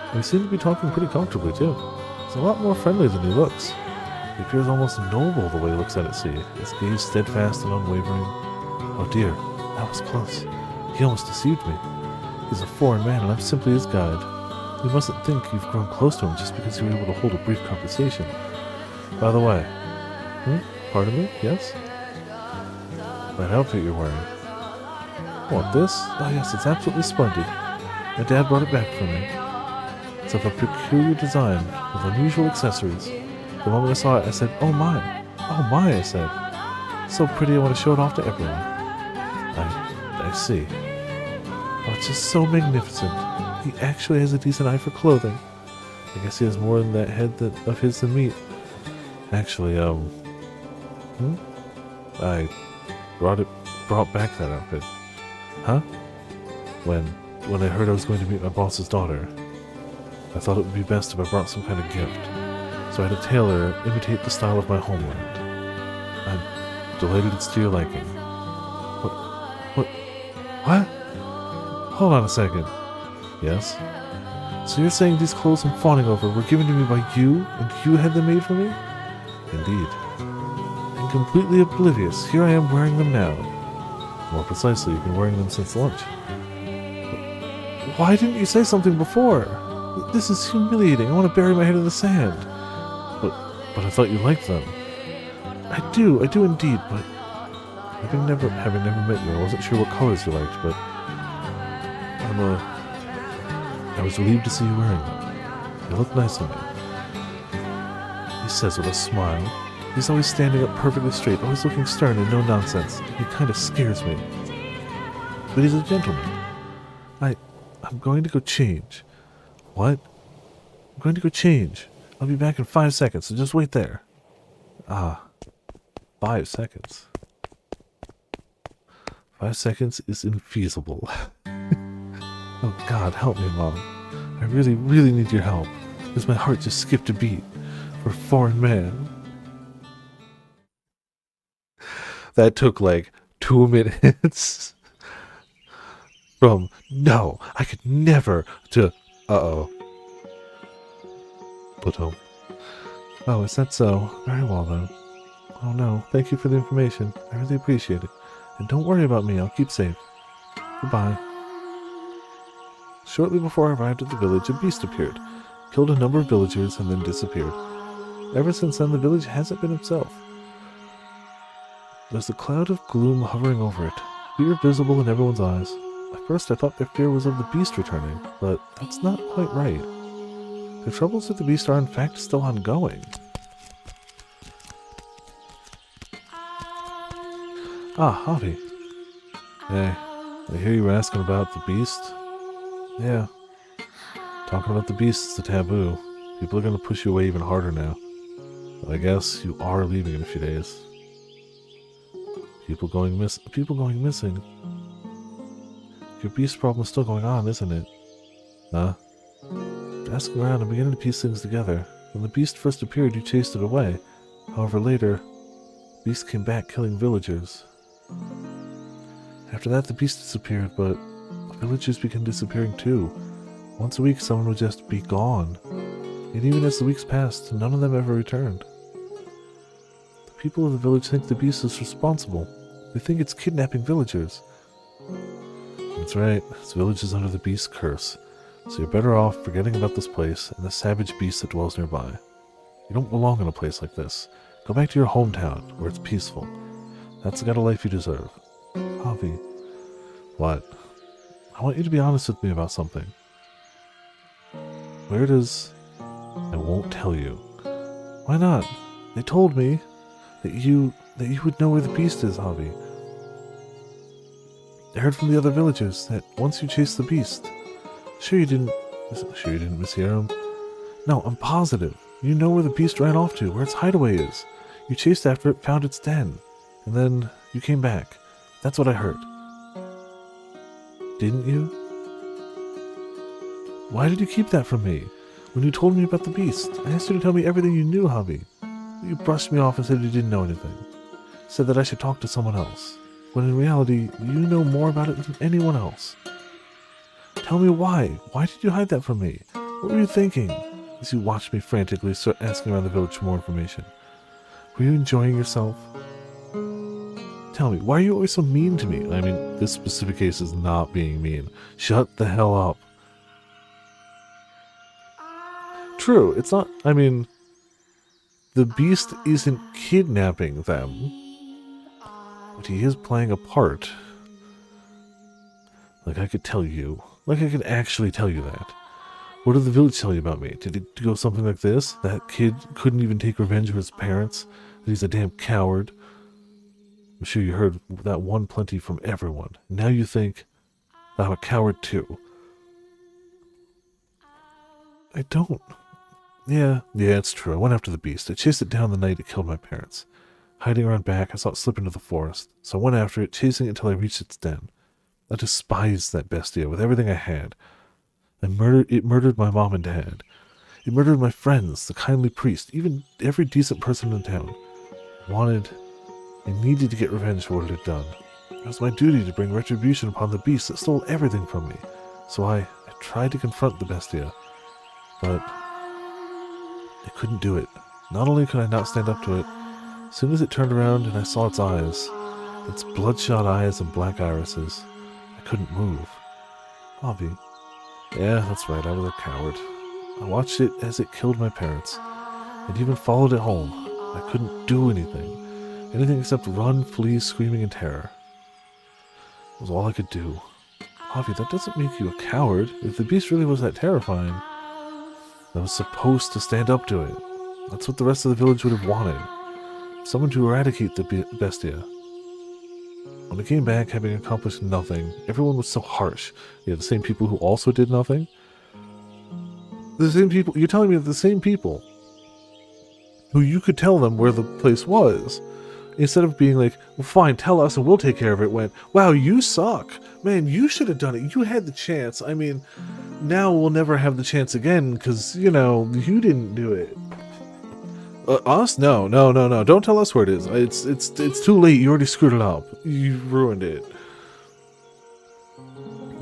And we seem to be talking pretty comfortably, too. He's a lot more friendly than he looks. He appears almost noble the way he looks out at sea, his gaze steadfast and unwavering. Oh dear, that was close. He almost deceived me. He's a foreign man, and I'm simply his guide. You mustn't think you've grown close to him just because you were able to hold a brief conversation. By the way... Pardon me? Yes? That outfit you're wearing. What, this? Oh yes, it's absolutely splendid. My dad brought it back for me. It's of a peculiar design with unusual accessories. The moment I saw it, I said, "Oh my! Oh my!" I said. "So pretty, I want to show it off to everyone." I see. Oh, it's just so magnificent. He actually has a decent eye for clothing. I guess he has more in that head of his than meat. Actually, I brought back that outfit. Huh? When I heard I was going to meet my boss's daughter, I thought it would be best if I brought some kind of gift. So I had a tailor imitate the style of my homeland. I'm delighted it's to your liking. What? Hold on a second. Yes? So you're saying these clothes I'm fawning over were given to me by you, and you had them made for me? Indeed. And completely oblivious, here I am wearing them now. More precisely, you've been wearing them since lunch. Why didn't you say something before? This is humiliating. I want to bury my head in the sand. But I thought you liked them. I do indeed, but having never met you, I wasn't sure what colors you liked, but I was relieved to see you wearing them. They look nice on you. He says with a smile. He's always standing up perfectly straight, always looking stern and no nonsense. He kind of scares me. But he's a gentleman. I'm going to go change. What? I'm going to go change. I'll be back in 5 seconds, so just wait there. 5 seconds. 5 seconds is infeasible. Oh God, help me, Mom. I really, really need your help. Because my heart just skipped a beat for a foreign man. That took like 2 minutes. From, no, I could never, to, uh-oh. Oh, is that so? Very well, then. Oh no, thank you for the information. I really appreciate it. And don't worry about me, I'll keep safe. Goodbye. Shortly before I arrived at the village, a beast appeared, killed a number of villagers, and then disappeared. Ever since then, the village hasn't been itself. There's a cloud of gloom hovering over it, fear visible in everyone's eyes. At first I thought their fear was of the beast returning, but that's not quite right. The troubles with the beast are in fact still ongoing. Javi. Hey, I hear you were asking about the beast? Yeah. Talking about the beast is a taboo. People are going to push you away even harder now. But I guess you are leaving in a few days. People going missing. Your beast problem is still going on, isn't it? Huh? Asking around and beginning to piece things together. When the beast first appeared, you chased it away. However, later, the beast came back killing villagers. After that, the beast disappeared, but villagers began disappearing too. Once a week, someone would just be gone. And even as the weeks passed, none of them ever returned. The people of the village think the beast is responsible. They think it's kidnapping villagers. That's right, this village is under the beast's curse. So you're better off forgetting about this place and the savage beast that dwells nearby. You don't belong in a place like this. Go back to your hometown, where it's peaceful. That's the kind of life you deserve. Javi. What? I want you to be honest with me about something. Where does... I won't tell you. Why not? They told me that you would know where the beast is, Javi. I heard from the other villagers that once you chased the beast... Sure you didn't mishear him? No, I'm positive. You know where the beast ran off to, where its hideaway is. You chased after it, found its den. And then you came back. That's what I heard. Didn't you? Why did you keep that from me? When you told me about the beast, I asked you to tell me everything you knew, Javi. You brushed me off and said you didn't know anything. Said that I should talk to someone else. When in reality, you know more about it than anyone else. Tell me why. Why did you hide that from me? What were you thinking? As you watched me frantically start asking around the village for more information. Were you enjoying yourself? Tell me, why are you always so mean to me? I mean, this specific case is not being mean. Shut the hell up. True, it's not, I mean, the beast isn't kidnapping them, but he is playing a part. Like I could actually tell you that. What did the village tell you about me? Did it go something like this? That kid couldn't even take revenge of his parents? That he's a damn coward? I'm sure you heard that one plenty from everyone. Now you think I'm a coward too. I don't. Yeah, it's true. I went after the beast. I chased it down the night it killed my parents. Hiding around back, I saw it slip into the forest. So I went after it, chasing it until I reached its den. I despised that bestia with everything I had. It murdered my mom and dad. It murdered my friends, the kindly priest, even every decent person in town. I needed to get revenge for what it had done. It was my duty to bring retribution upon the beast that stole everything from me. So I tried to confront the bestia, but I couldn't do it. Not only could I not stand up to it, as soon as it turned around and I saw its eyes, its bloodshot eyes and black irises, I couldn't move. Javi. Yeah, that's right, I was a coward. I watched it as it killed my parents. I'd even followed it home. I couldn't do anything. Anything except run, flee, screaming in terror. It was all I could do. Javi, that doesn't make you a coward. If the beast really was that terrifying, I was supposed to stand up to it. That's what the rest of the village would have wanted. Someone to eradicate the bestia. When I came back, having accomplished nothing, everyone was so harsh. Yeah, the same people who also did nothing? The same people? You're telling me that the same people who you could tell them where the place was, instead of being like, well, fine, tell us and we'll take care of it, went, wow, you suck. Man, you should have done it. You had the chance. I mean, now we'll never have the chance again because, you didn't do it. Us? No. Don't tell us where it is. It's too late. You already screwed it up. You ruined it.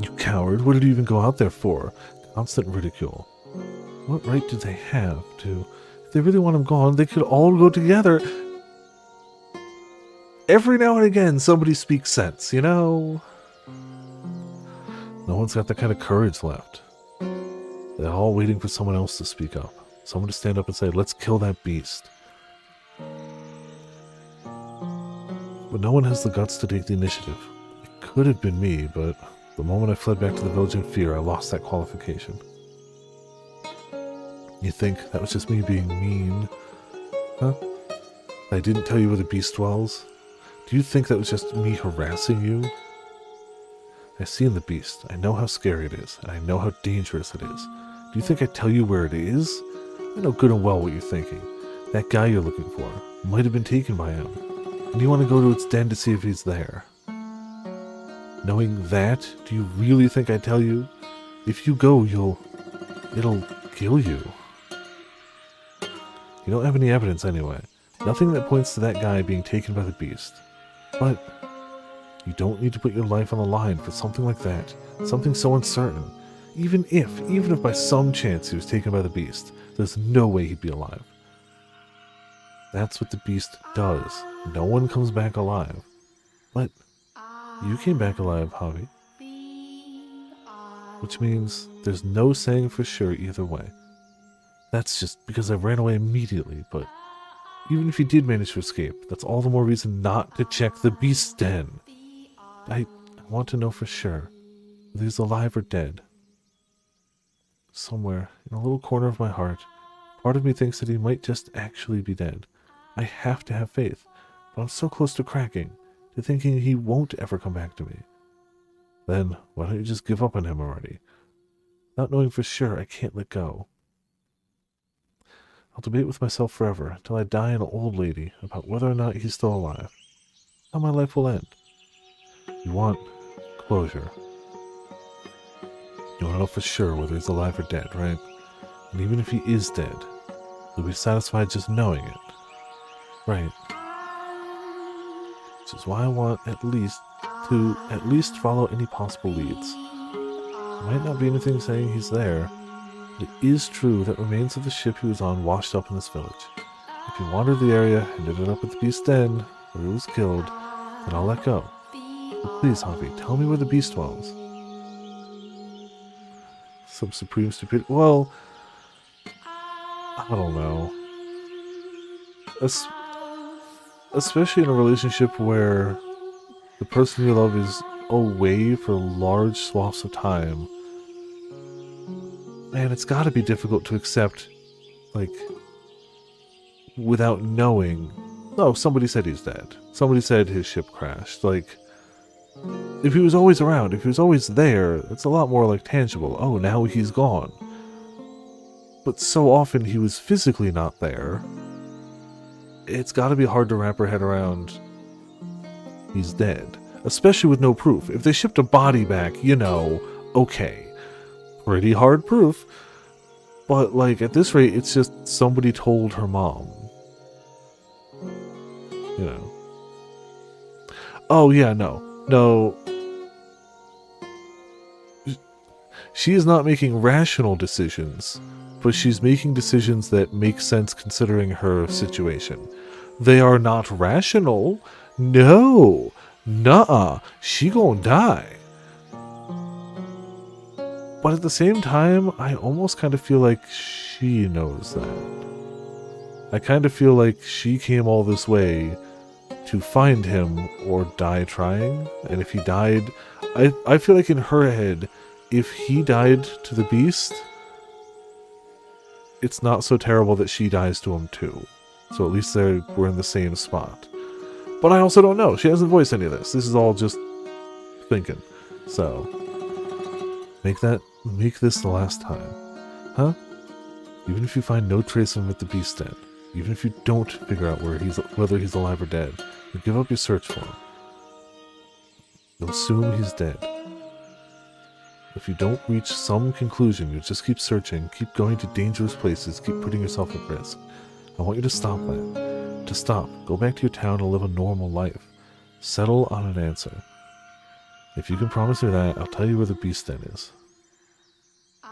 You coward. What did you even go out there for? Constant ridicule. What right do they have to... If they really want him gone, they could all go together. Every now and again, somebody speaks sense, No one's got that kind of courage left. They're all waiting for someone else to speak up. Someone to stand up and say, let's kill that beast. But no one has the guts to take the initiative. It could have been me, but the moment I fled back to the village in fear, I lost that qualification. You think that was just me being mean? Huh? I didn't tell you where the beast dwells? Do you think that was just me harassing you? I've seen the beast. I know how scary it is, and I know how dangerous it is. Do you think I tell you where it is? I know good and well what you're thinking. That guy you're looking for might have been taken by him, and you want to go to its den to see if he's there. Knowing that, do you really think I tell you? If you go, it'll kill you. You don't have any evidence anyway. Nothing that points to that guy being taken by the beast. But you don't need to put your life on the line for something like that. Something so uncertain. Even if by some chance he was taken by the beast, there's no way he'd be alive. That's what the beast does. No one comes back alive. But you came back alive, Javi. Which means there's no saying for sure either way. That's just because I ran away immediately, but even if he did manage to escape, that's all the more reason not to check the beast's den. I want to know for sure whether he's alive or dead. Somewhere, in a little corner of my heart, part of me thinks that he might just actually be dead. I have to have faith, but I'm so close to cracking, to thinking he won't ever come back to me. Then, why don't you just give up on him already? Not knowing for sure, I can't let go. I'll debate with myself forever, until I die an old lady, about whether or not he's still alive. How my life will end. You want closure. You want to know for sure whether he's alive or dead, right? And even if he is dead, you'll be satisfied just knowing it. Right. Which is why I want at least follow any possible leads. There might not be anything saying he's there, but it is true that remains of the ship he was on washed up in this village. If he wandered the area and ended up at the beast's den, where he was killed, then I'll let go. But please, Javi, tell me where the beast dwells. Some supreme stupidity. Well, I don't know. Especially in a relationship where the person you love is away for large swaths of time. man, it's gotta be difficult to accept, like, without knowing. Oh, somebody said he's dead. Somebody said his ship crashed. Like, if he was always around, if he was always there, it's a lot more, like, tangible. Oh, now he's gone. But so often he was physically not there. It's gotta be hard to wrap her head around he's dead. Especially with no proof. If they shipped a body back, okay. Pretty hard proof. But, like, at this rate, it's just somebody told her mom. Oh, yeah, no. She is not making rational decisions, but she's making decisions that make sense considering her situation. They are not rational. No. Nuh-uh. She gonna die. But at the same time, I almost kind of feel like she knows that. I kind of feel like she came all this way to find him or die trying. And if he died, I feel like in her head, if he died to the beast, it's not so terrible that she dies to him too. So at least we're in the same spot. But I also don't know. She hasn't voiced any of this. This is all just thinking. So, make this the last time. Huh? Even if you find no trace of him at the beast den, even if you don't figure out whether he's alive or dead, you give up your search for him. You'll assume he's dead. If you don't reach some conclusion, you'll just keep searching, keep going to dangerous places, keep putting yourself at risk. I want you to stop that. To stop. Go back to your town and live a normal life. Settle on an answer. If you can promise me that, I'll tell you where the beast den is.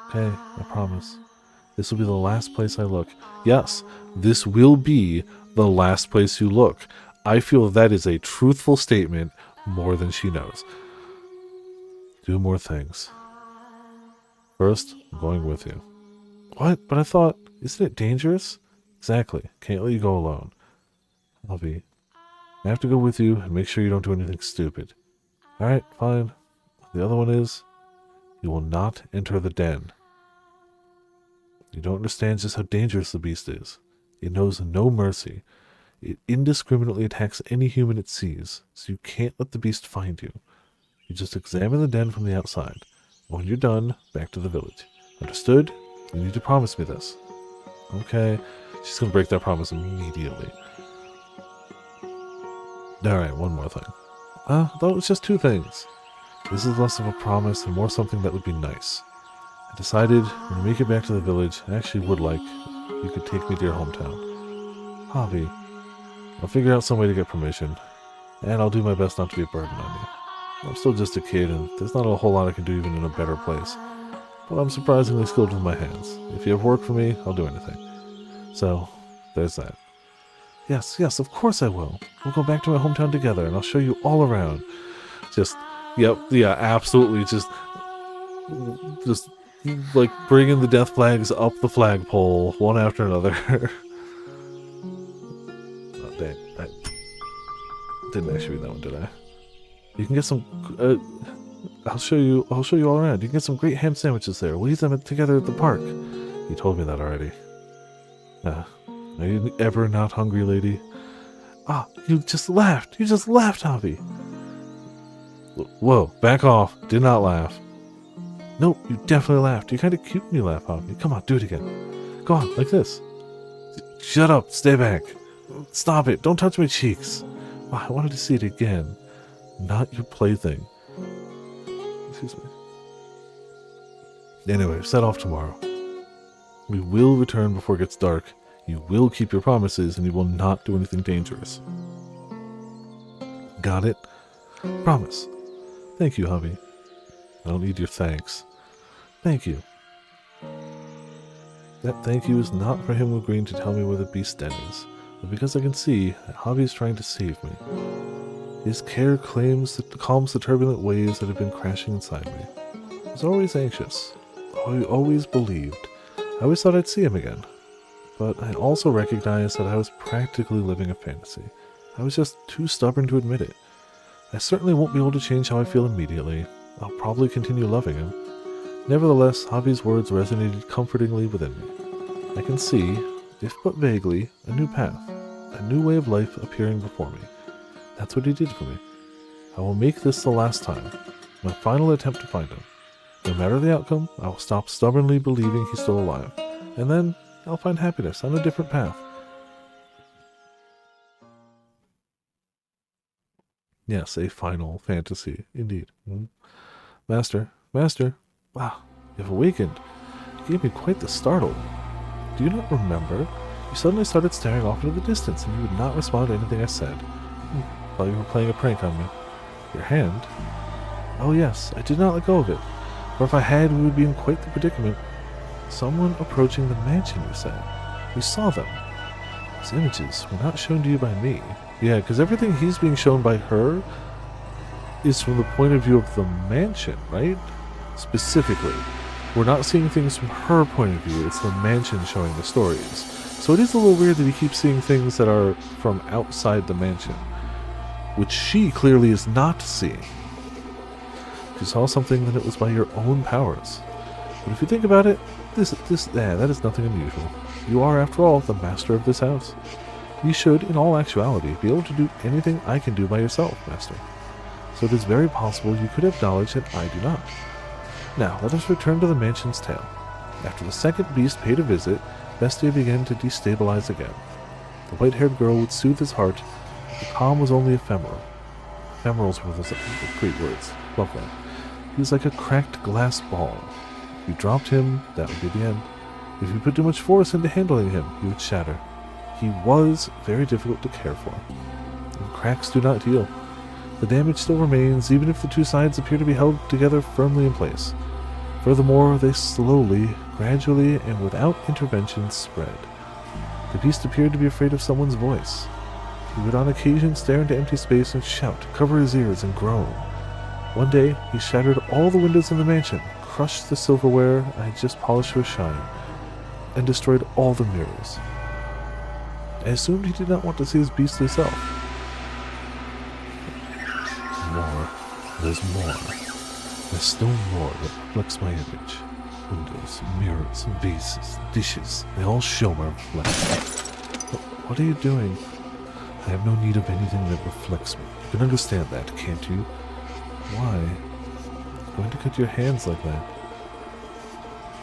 Okay, I promise. This will be the last place I look. Yes, this will be the last place you look. I feel that is a truthful statement more than she knows. Do more things. First, I'm going with you. What? But I thought, isn't it dangerous? Exactly. Can't let you go alone. I have to go with you and make sure you don't do anything stupid. Alright, fine. The other one is, you will not enter the den. You don't understand just how dangerous the beast is. It knows no mercy. It indiscriminately attacks any human it sees, so you can't let the beast find you. You just examine the den from the outside. When you're done, back to the village. Understood? You need to promise me this. Okay. She's gonna break that promise immediately. Alright, one more thing. I thought it was just 2 things. This is less of a promise and more something that would be nice. I decided when we make it back to the village, I actually would like you could take me to your hometown. Javi, I'll figure out some way to get permission, and I'll do my best not to be a burden on you. I'm still just a kid, and there's not a whole lot I can do even in a better place. But I'm surprisingly skilled with my hands. If you have work for me, I'll do anything. So, there's that. Yes, of course I will. We'll go back to my hometown together, and I'll show you all around. Yeah, absolutely. Just like bringing the death flags up the flagpole, one after another. Oh, dang. I didn't actually read that one, did I? You can get some... I'll show you all around. You can get some great ham sandwiches there. We'll eat them together at the park. You told me that already. Are you ever not hungry, lady? Ah, you just laughed. You just laughed, Javi. Whoa, back off. Did not laugh. Nope, you definitely laughed. You're kind of cute when you laugh, Javi. Come on, do it again. Go on, like this. Shut up. Stay back. Stop it. Don't touch my cheeks. Oh, I wanted to see it again. Not your plaything. Excuse me. Anyway, set off tomorrow. We will return before it gets dark. You will keep your promises, and you will not do anything dangerous. Got it? Promise. Thank you, Javi. I don't need your thanks. Thank you. That thank you is not for him agreeing to tell me where the beast den is, but because I can see that Javi is trying to save me. His care calms the turbulent waves that have been crashing inside me. I was always anxious. I always believed. I always thought I'd see him again. But I also recognized that I was practically living a fantasy. I was just too stubborn to admit it. I certainly won't be able to change how I feel immediately. I'll probably continue loving him. Nevertheless, Javi's words resonated comfortingly within me. I can see, if but vaguely, a new path, a new way of life appearing before me. That's what he did for me. I will make this the last time, my final attempt to find him. No matter the outcome, I will stop stubbornly believing he's still alive, and then I'll find happiness on a different path. Yes, a final fantasy, indeed. Master, wow, you've awakened. You gave me quite the startle. Do you not remember? You suddenly started staring off into the distance, and you would not respond to anything I said. Thought you were playing a prank on me. Your hand? Oh yes, I did not let go of it. For if I had, we would be in quite the predicament. Someone approaching the mansion, you said. We saw them. Those images were not shown to you by me. Yeah, because everything he's being shown by her is from the point of view of the mansion, right? Specifically. We're not seeing things from her point of view, it's the mansion showing the stories. So it is a little weird that he keeps seeing things that are from outside the mansion, which she clearly is not seeing. If you saw something, then it was by your own powers. But if you think about it, that is nothing unusual. You are, after all, the master of this house. You should, in all actuality, be able to do anything I can do by yourself, master. So it is very possible you could have knowledge that I do not. Now, let us return to the mansion's tale. After the second beast paid a visit, Bestia began to destabilize again. The white-haired girl would soothe his heart, but the calm was only ephemeral. Ephemerals were the great words. Love that. He was like a cracked glass ball. If you dropped him, that would be the end. If you put too much force into handling him, he would shatter. He was very difficult to care for. And cracks do not heal. The damage still remains, even if the two sides appear to be held together firmly in place. Furthermore, they slowly, gradually, and without intervention spread. The beast appeared to be afraid of someone's voice. He would on occasion stare into empty space and shout, cover his ears, and groan. One day, he shattered all the windows in the mansion, crushed the silverware I had just polished to a shine, and destroyed all the mirrors. I assumed he did not want to see his beastly self. More. There's more. There's still more that reflects my image. Windows, mirrors, vases, dishes, they all show my reflection. What are you doing? I have no need of anything that reflects me. You can understand that, can't you? Why? You're going to cut your hands like that.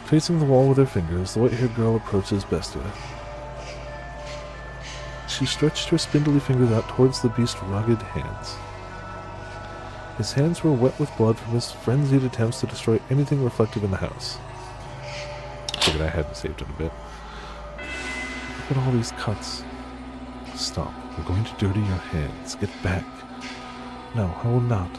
Tracing the wall with her fingers, the white-haired girl approaches Bestia. She stretched her spindly fingers out towards the beast's rugged hands. His hands were wet with blood from his frenzied attempts to destroy anything reflective in the house. Figured I hadn't saved it a bit. Look at all these cuts. Stop. We're going to dirty your hands. Get back. No, I will not.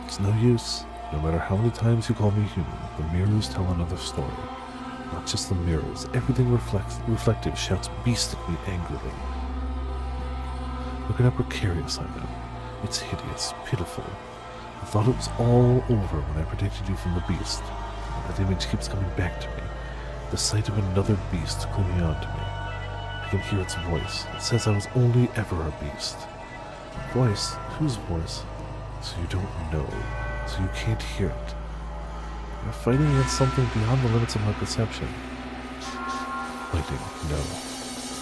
It's no use. No matter how many times you call me human, the mirrors tell another story. Not just the mirrors. Everything reflective shouts beast at me angrily. Look at how precarious I am. It's hideous, pitiful. I thought it was all over when I protected you from the beast. But that image keeps coming back to me. The sight of another beast clinging on to me. I can hear its voice. It says I was only ever a beast. Voice? Whose voice? So you don't know. So you can't hear it. You're fighting against something beyond the limits of my perception. Fighting? No.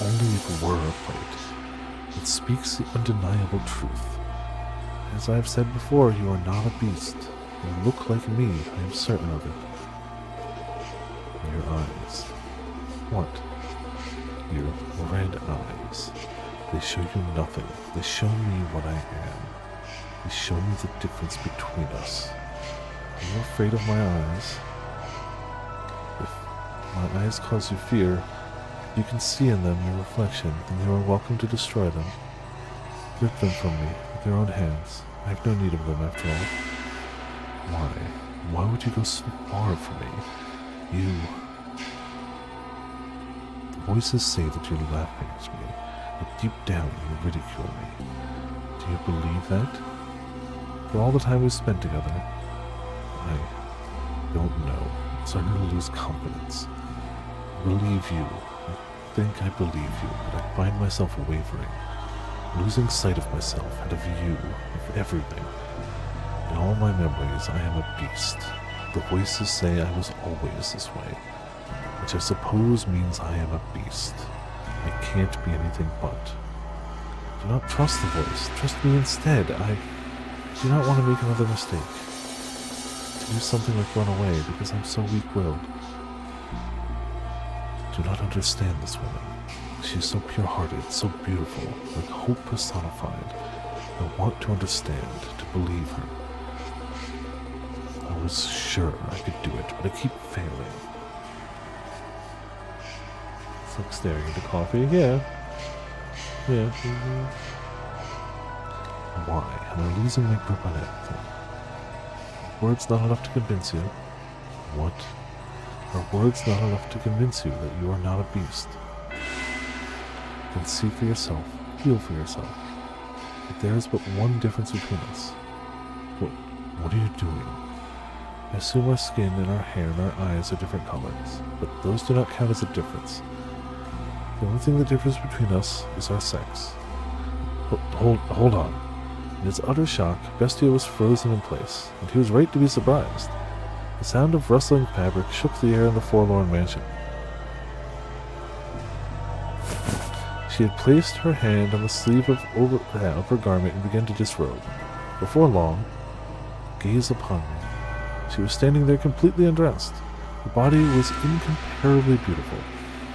Only if it were a fight. It speaks the undeniable truth. As I have said before, you are not a beast. You look like me, I am certain of it. Your eyes. What? Your red eyes. They show you nothing. They show me what I am. They show me the difference between us. Are you afraid of my eyes? If my eyes cause you fear, you can see in them your reflection, then you are welcome to destroy them. Rip them from me with your own hands. I have no need of them, after all. Why? Why would you go so far for me? You... The voices say that you're laughing at me, but deep down you ridicule me. Do you believe that? For all the time we've spent together, I don't know. I'm starting to lose confidence. I believe you. I think I believe you, but I find myself wavering. Losing sight of myself and of you, of everything. In all my memories, I am a beast. The voices say I was always this way, which I suppose means I am a beast. I can't be anything but. Do not trust the voice. Trust me instead. I do not want to make another mistake. To do something like run away because I'm so weak-willed. Do not understand this woman. She is so pure-hearted, so beautiful, like hope personified. I want to understand, to believe her. I was sure I could do it, but I keep failing. It's like staring into coffee. Yeah. Why am I losing my grip on everything? Words not enough to convince you. What? Are words not enough to convince you that you are not a beast? Then see for yourself, feel for yourself, that there is but one difference between us. What are you doing? I assume our skin and our hair and our eyes are different colors, but those do not count as a difference. The only thing that differs between us is our sex. Hold on. In his utter shock, Bestia was frozen in place, and he was right to be surprised. The sound of rustling fabric shook the air in the forlorn mansion. She had placed her hand on the sleeve of her garment and began to disrobe. Before long, gaze upon me. She was standing there completely undressed. Her body was incomparably beautiful,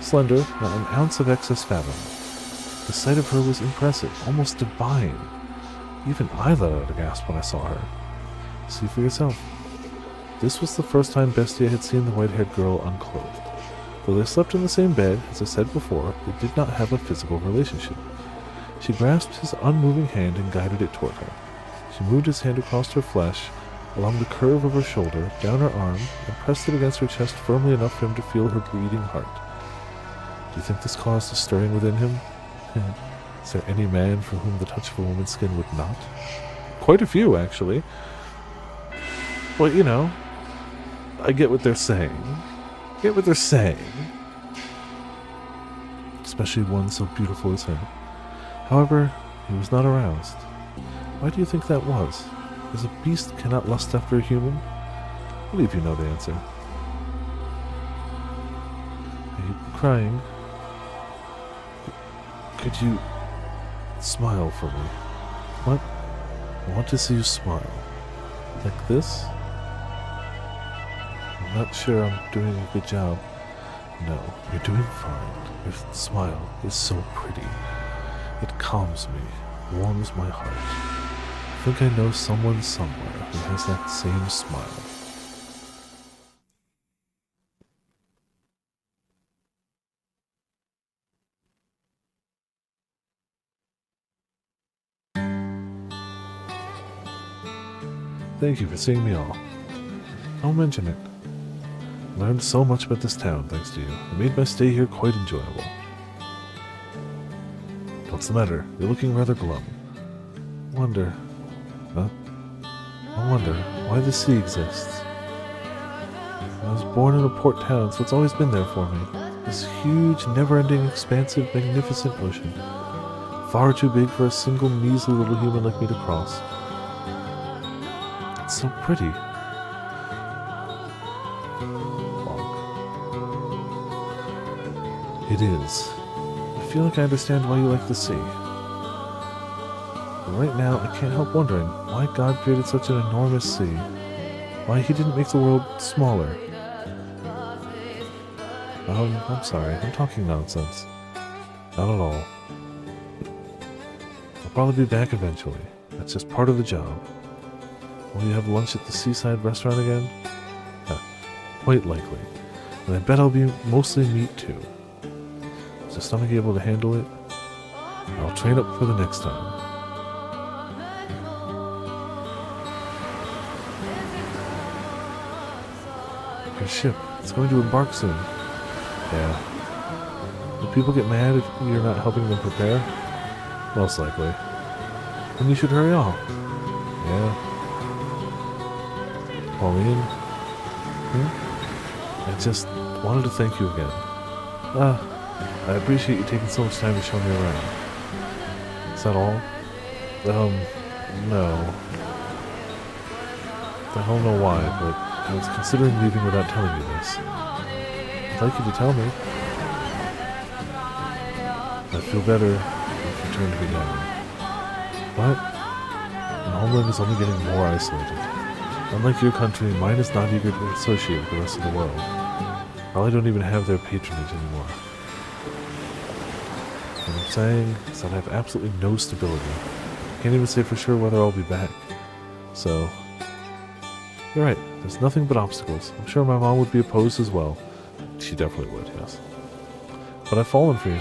slender, not an ounce of excess fat on her. The sight of her was impressive, almost divine. Even I let out a gasp when I saw her. See for yourself. This was the first time Bestia had seen the white-haired girl unclothed. Though they slept in the same bed, as I said before, they did not have a physical relationship. She grasped his unmoving hand and guided it toward her. She moved his hand across her flesh, along the curve of her shoulder, down her arm, and pressed it against her chest firmly enough for him to feel her beating heart. Do you think this caused a stirring within him? Is there any man for whom the touch of a woman's skin would not? Quite a few, actually. But, you know, I get what they're saying. Especially one so beautiful as her. However, he was not aroused. Why do you think that was? As a beast cannot lust after a human? I believe you know the answer. Are you crying? Could you smile for me? What? I want to see you smile. Like this? I'm not sure I'm doing a good job. No, you're doing fine. Your smile is so pretty. It calms me, warms my heart. I think I know someone somewhere who has that same smile. Thank you for seeing me all. I'll mention it. I learned so much about this town thanks to you. It made my stay here quite enjoyable. What's the matter? You're looking rather glum. I wonder why the sea exists. I was born in a port town, so it's always been there for me. This huge, never-ending, expansive, magnificent ocean. Far too big for a single measly little human like me to cross. It's so pretty. It is. I feel like I understand why you like the sea. But right now, I can't help wondering why God created such an enormous sea. Why he didn't make the world smaller. I'm sorry. I'm talking nonsense. Not at all. I'll probably be back eventually. That's just part of the job. Will you have lunch at the seaside restaurant again? Quite likely. And I bet I'll be mostly meat too. Is your stomach able to handle it? I'll train up for the next time. Your ship. It's going to embark soon. Yeah. Do people get mad if you're not helping them prepare? Most likely. Then you should hurry off. Yeah. Pauline? I just wanted to thank you again. I appreciate you taking so much time to show me around. Is that all? No. I don't know why, but I was considering leaving without telling you this. I'd like you to tell me. I'd feel better if you turned me down. But my homeland is only getting more isolated. Unlike your country, mine is not eager to associate with the rest of the world. Probably don't even have their patronage anymore. What I'm saying is that I have absolutely no stability. Can't even say for sure whether I'll be back. So, you're right, there's nothing but obstacles. I'm sure my mom would be opposed as well. She definitely would, yes. But I've fallen for you.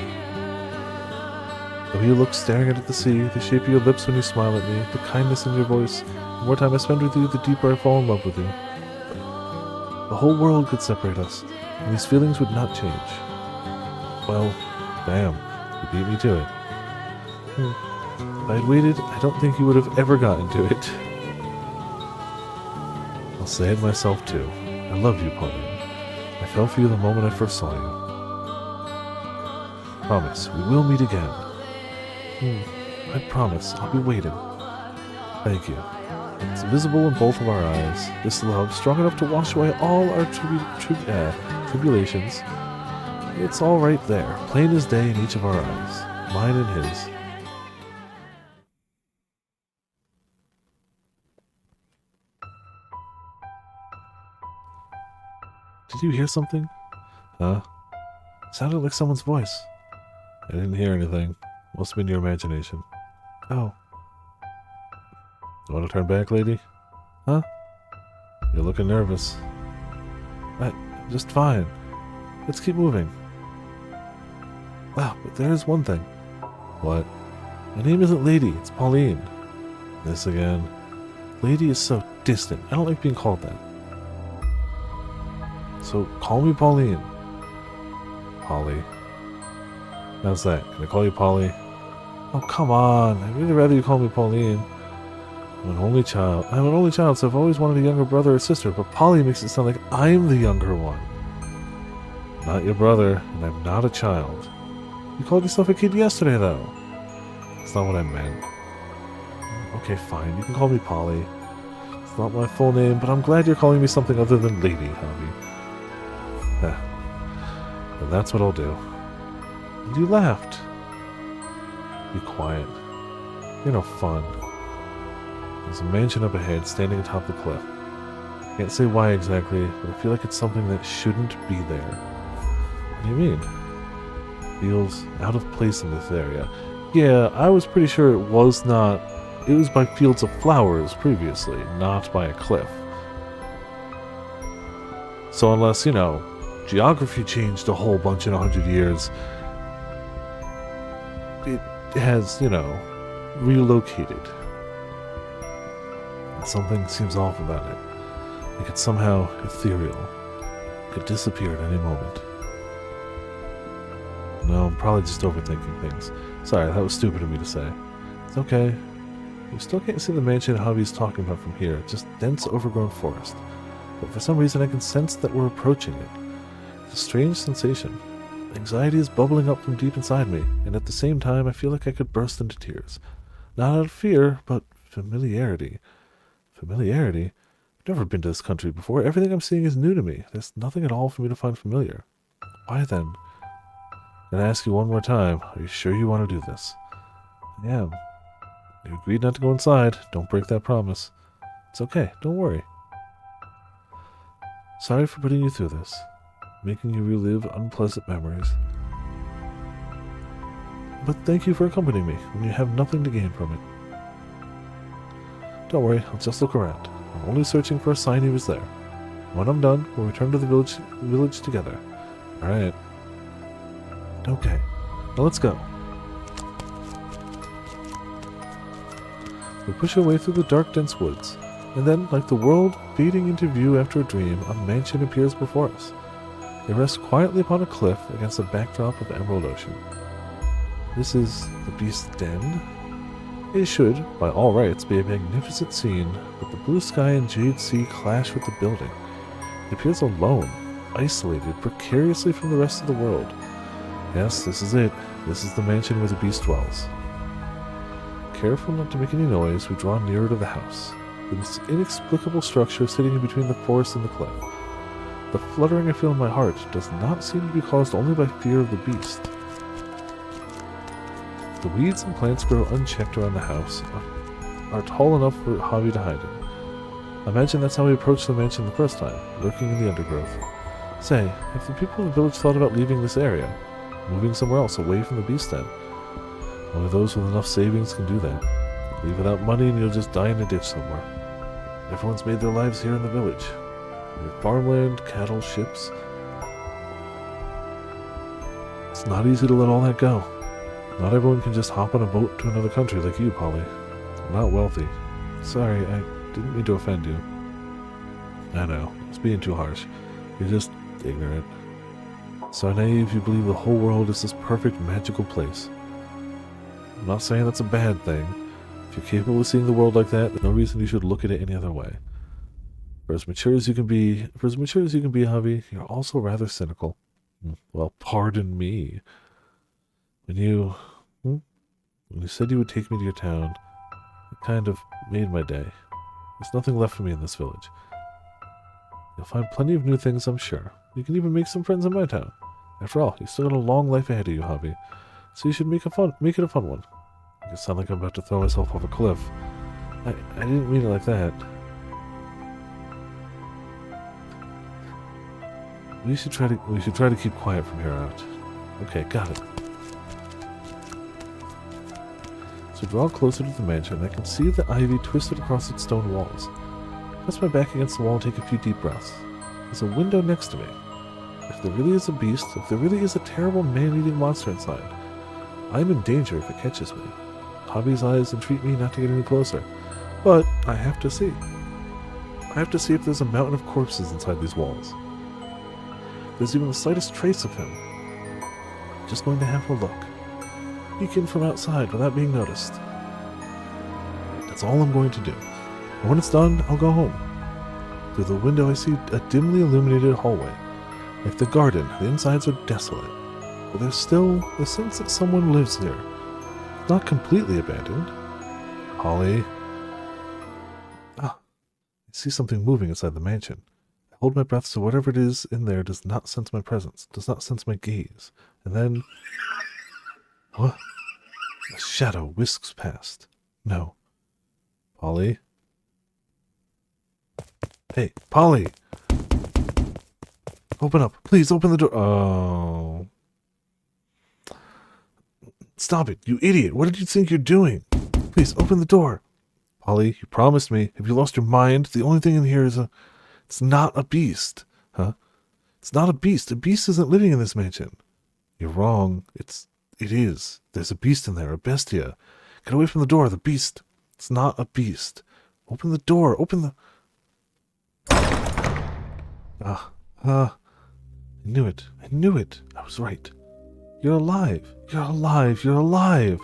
The way you look staring out at the sea, the shape of your lips when you smile at me, the kindness in your voice, the more time I spend with you, the deeper I fall in love with you. The whole world could separate us, and these feelings would not change. Well, bam, you beat me to it. If I had waited, I don't think you would have ever gotten to it. I'll say it myself too. I love you, Pauline. I fell for you the moment I first saw you. Promise, we will meet again. I promise, I'll be waiting. Thank you. It's visible in both of our eyes. This love, strong enough to wash away all our tribulations. It's all right there, plain as day in each of our eyes. Mine and his. Did you hear something? Huh? Sounded like someone's voice. I didn't hear anything. Must have been your imagination. Oh. You want to turn back, lady? Huh? You're looking nervous. Just fine. Let's keep moving. Wow, but there's one thing. What? My name isn't Lady, it's Pauline. This again. Lady is so distant. I don't like being called that. So call me Pauline. Polly. How's that? Can I call you Polly? Oh, come on. I'd really rather you call me Pauline. I'm an only child, so I've always wanted a younger brother or sister, but Polly makes it sound like I'm the younger one. I'm not your brother, and I'm not a child. You called yourself a kid yesterday, though. That's not what I meant. Okay, fine. You can call me Polly. It's not my full name, but I'm glad you're calling me something other than Lady, Javi. And that's what I'll do. And you laughed. Be quiet. You're no fun. There's a mansion up ahead, standing atop the cliff. Can't say why exactly, but I feel like it's something that shouldn't be there. What do you mean? Feels out of place in this area. Yeah, I was pretty sure it was by fields of flowers previously, not by a cliff. So unless, geography changed a whole bunch in 100 years, it has, relocated. And something seems off about it. Like it's somehow ethereal. Could disappear at any moment. No, I'm probably just overthinking things. Sorry, that was stupid of me to say. It's okay. We still can't see the mansion Javi's talking about from here. Just dense, overgrown forest. But for some reason I can sense that we're approaching it. It's a strange sensation. Anxiety is bubbling up from deep inside me, and at the same time I feel like I could burst into tears. Not out of fear, but familiarity. Familiarity? I've never been to this country before. Everything I'm seeing is new to me. There's nothing at all for me to find familiar. Why then? And I ask you one more time, are you sure you want to do this? I am. You agreed not to go inside. Don't break that promise. It's okay, don't worry. Sorry for putting you through this, making you relive unpleasant memories. But thank you for accompanying me when you have nothing to gain from it. Don't worry, I'll just look around. I'm only searching for a sign he was there. When I'm done, we'll return to the village together. Alright. Okay. Now let's go. We push our way through the dark, dense woods, and then, like the world fading into view after a dream, a mansion appears before us. It rests quietly upon a cliff against a backdrop of emerald ocean. This is the Beast's Den? It should, by all rights, be a magnificent scene, but the blue sky and jade sea clash with the building. It appears alone, isolated, precariously from the rest of the world. Yes, this is it. This is the mansion where the beast dwells. Careful not to make any noise, we draw nearer to the house. this inexplicable structure sitting in between the forest and the cliff. The fluttering I feel in my heart does not seem to be caused only by fear of the beast. The weeds and plants grow unchecked around the house are tall enough for Javi to hide in. I imagine that's how we approached the mansion the first time, lurking in the undergrowth. Say, have the people in the village thought about leaving this area? Moving somewhere else, away from the beast den? Only those with enough savings can do that. Leave without money and you'll just die in a ditch somewhere. Everyone's made their lives here in the village. We have farmland, cattle, ships. It's not easy to let all that go. Not everyone can just hop on a boat to another country like you, Polly. I'm not wealthy. Sorry, I didn't mean to offend you. I know, I was being too harsh. You're just ignorant. So naive you believe the whole world is this perfect, magical place. I'm not saying that's a bad thing. If you're capable of seeing the world like that, there's no reason you should look at it any other way. For as mature as you can be, Javi, you're also rather cynical. Well, pardon me. When you said you would take me to your town, it kind of made my day. There's nothing left for me in this village. You'll find plenty of new things, I'm sure. You can even make some friends in my town. After all, you still got a long life ahead of you, Javi. So you should make it a fun one. You sound like I'm about to throw myself off a cliff. I didn't mean it like that. We should try to keep quiet from here out. Okay, got it. So draw closer to the mansion, and I can see the ivy twisted across its stone walls. Press my back against the wall and take a few deep breaths. There's a window next to me. If there really is a beast, if there really is a terrible man-eating monster inside, I'm in danger if it catches me. Javi's eyes entreat me not to get any closer, but I have to see. I have to see if there's a mountain of corpses inside these walls. If there's even the slightest trace of him. I'm just going to have a look. Peek in from outside without being noticed. That's all I'm going to do. And when it's done, I'll go home. Through the window I see a dimly illuminated hallway. Like the garden, the insides are desolate. But there's still the sense that someone lives here. Not completely abandoned. Polly. I see something moving inside the mansion. I hold my breath so whatever it is in there does not sense my presence, does not sense my gaze. And then... What? A shadow whisks past. No. Polly? Hey, Polly! Open up. Please, open the door. Oh. Stop it, you idiot. What did you think you're doing? Please, open the door. Polly, you promised me. Have you lost your mind? The only thing in here is It's not a beast. Huh? It's not a beast. A beast isn't living in this mansion. You're wrong. It is. There's a beast in there, a bestia. Get away from the door, the beast. It's not a beast. Open the door, open the... I knew it. I knew it. I was right. You're alive. You're alive. You're alive.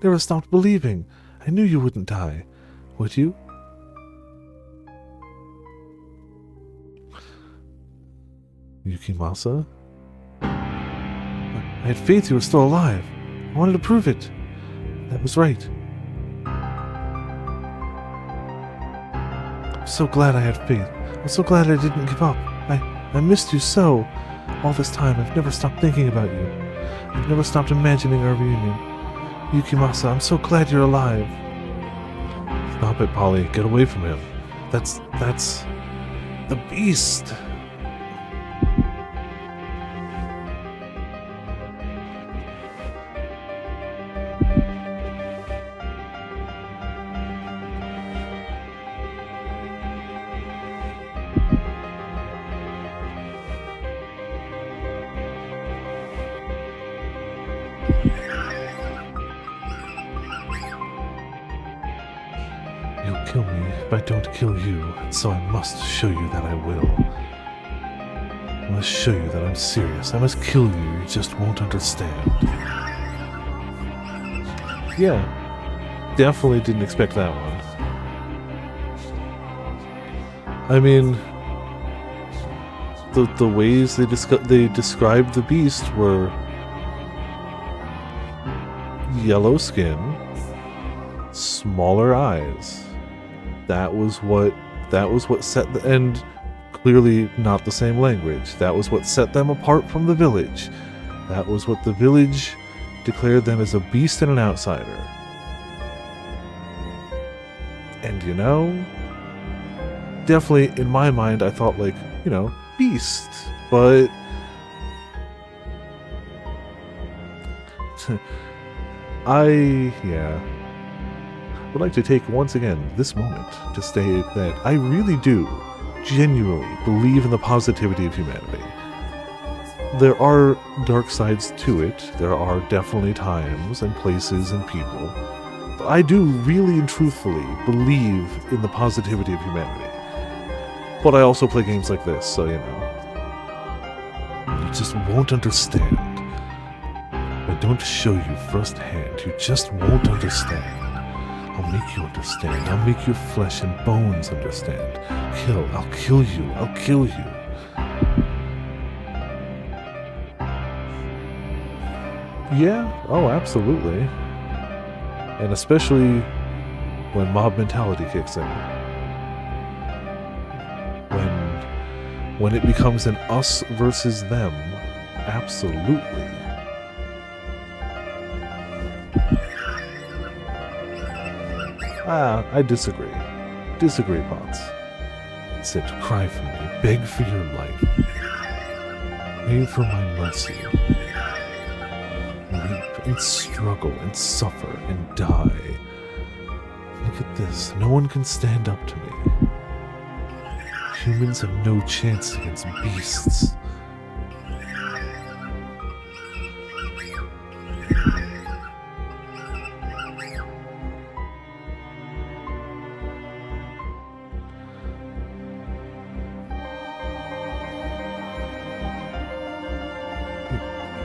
Never stopped believing. I knew you wouldn't die. Would you? Yukimasa? I had faith you were still alive. I wanted to prove it. That was right. I'm so glad I had faith. I'm so glad I didn't give up. I missed you so. All this time, I've never stopped thinking about you. I've never stopped imagining our reunion. Yukimasa, I'm so glad you're alive. Stop it, Polly. Get away from him. That's... the beast. You'll kill me if I don't kill you, and so I must show you that I will. I must show you that I'm serious. I must kill you, you just won't understand. Yeah, definitely didn't expect that one. I mean, the ways they described the beast were yellow skin, smaller eyes, That was what set the, and clearly not the same language. That was what set them apart from the village. That was what the village declared them as a beast and an outsider. And you know, definitely in my mind I thought like, you know, beast, but I would like to take once again this moment to state that I really do genuinely believe in the positivity of humanity. There are dark sides to it. There are definitely times and places and people. But I do really and truthfully believe in the positivity of humanity. But I also play games like this, so you know. You just won't understand. I don't show you firsthand. You just won't understand. I'll make you understand. I'll make your flesh and bones understand. I'll kill you. I'll kill you. Yeah, oh, absolutely. And especially when mob mentality kicks in. When it becomes an us versus them. Absolutely. I disagree. Disagree, Potts. It said to cry for me, beg for your life. Pray for my mercy. Weep and struggle and suffer and die. Look at this. No one can stand up to me. Humans have no chance against beasts.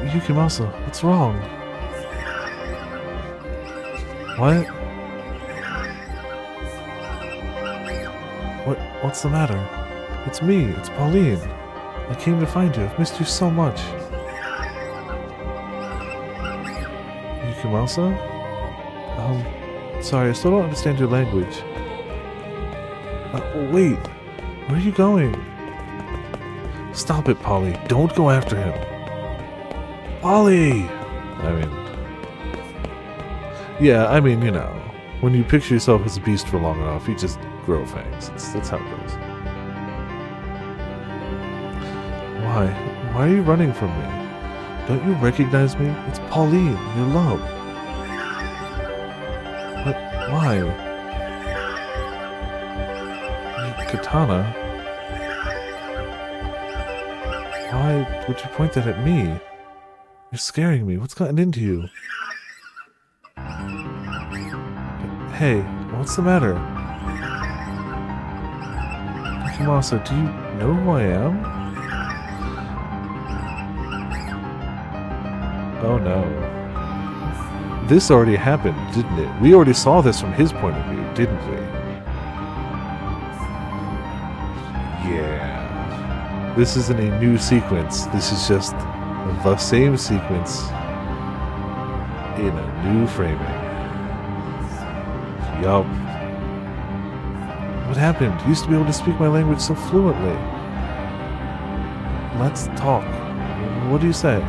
Yukimasa, what's wrong? What? What's the matter? It's me, it's Pauline. I came to find you. I've missed you so much. Yukimasa? Sorry, I still don't understand your language. Wait, where are you going? Stop it, Polly. Don't go after him. Polly! I mean, you know, when you picture yourself as a beast for long enough, you just grow fangs. That's how it goes. Why? Why are you running from me? Don't you recognize me? It's Pauline, your love. But why? Katana? Why would you point that at me? You're scaring me. What's gotten into you? Hey, what's the matter? Yukimasa, do you know who I am? Oh no. This already happened, didn't it? We already saw this from his point of view, didn't we? Yeah. This isn't a new sequence. This is just the same sequence in a new framing. Yup. What happened? You used to be able to speak my language so fluently. Let's talk. What do you say?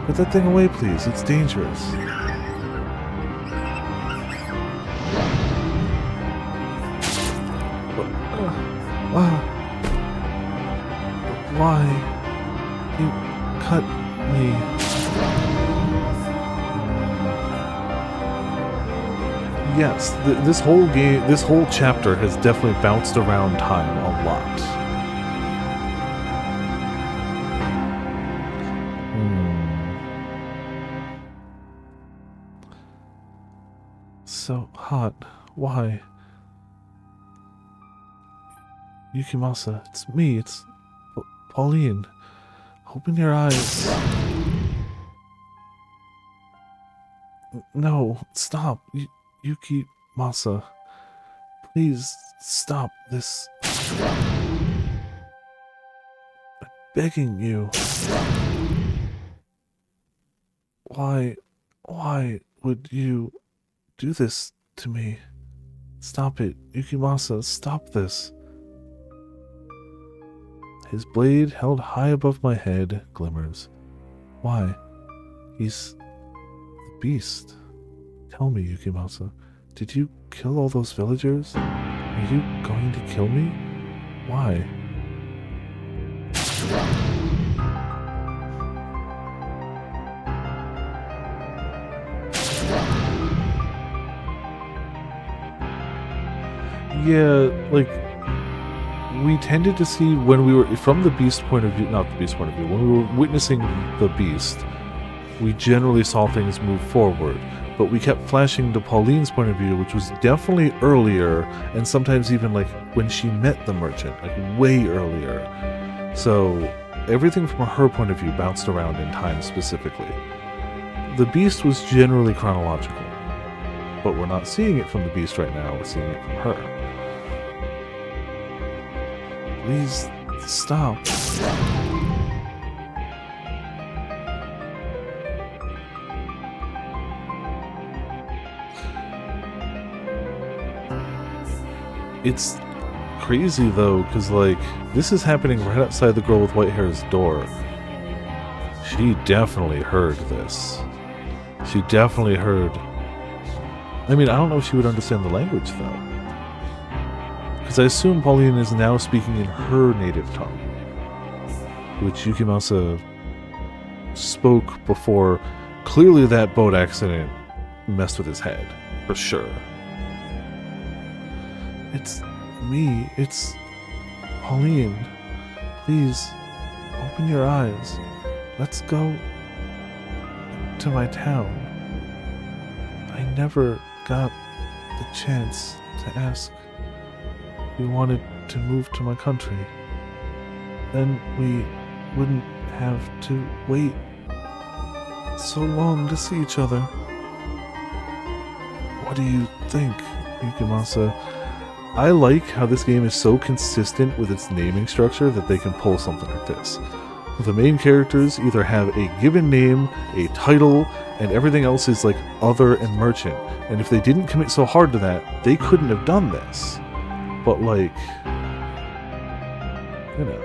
Put that thing away, please. It's dangerous. Why? You cut me. Yes, this whole game, this whole chapter has definitely bounced around time a lot. So hot. Why? Yukimasa, it's me, it's Pauline. Open your eyes. No, stop. Yukimasa. Please stop this. I'm begging you. Why would you do this to me? Stop it, Yukimasa, stop this. His blade, held high above my head, glimmers. Why? He's the beast. Tell me, Yukimasa, did you kill all those villagers? Are you going to kill me? Why? Yeah, like, we tended to see when we were, from the beast point of view, not the beast point of view, when we were witnessing the beast, we generally saw things move forward, but we kept flashing to Pauline's point of view, which was definitely earlier, and sometimes even like when she met the merchant, like way earlier. So everything from her point of view bounced around in time specifically. The beast was generally chronological, but we're not seeing it from the beast right now, we're seeing it from her. Please stop. It's crazy though, because like, this is happening right outside the girl with white hair's door. She definitely heard this. She definitely heard. I mean, I don't know if she would understand the language though. Because I assume Pauline is now speaking in her native tongue, which Yukimasa spoke before. Clearly that boat accident messed with his head, for sure. It's me, it's Pauline. Please, open your eyes. Let's go to my town. I never got the chance to ask. We wanted to move to my country. Then we wouldn't have to wait so long to see each other. What do you think, Yukimasa? I like how this game is so consistent with its naming structure that they can pull something like this. The main characters either have a given name, a title, and everything else is like other and merchant. And if they didn't commit so hard to that, they couldn't have done this. But like, you know,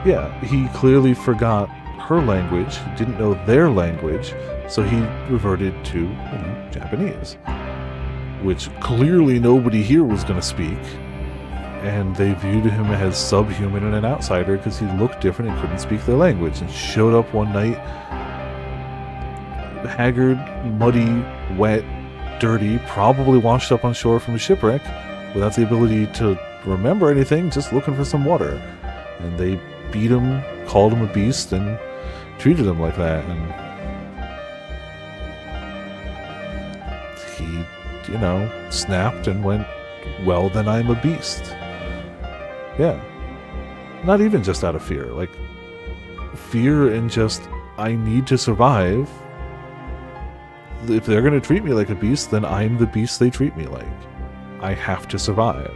yeah, he clearly forgot her language, didn't know their language, so he reverted to, you know, Japanese, which clearly nobody here was going to speak, and they viewed him as subhuman and an outsider because he looked different and couldn't speak their language, and showed up one night haggard, muddy, wet, dirty, probably washed up on shore from a shipwreck, without the ability to remember anything, just looking for some water. And they beat him, called him a beast, and treated him like that. And he, you know, snapped and went, well, then I'm a beast. Yeah. Not even just out of fear. Like, fear and just, I need to survive. If they're going to treat me like a beast, then I'm the beast they treat me like. I have to survive.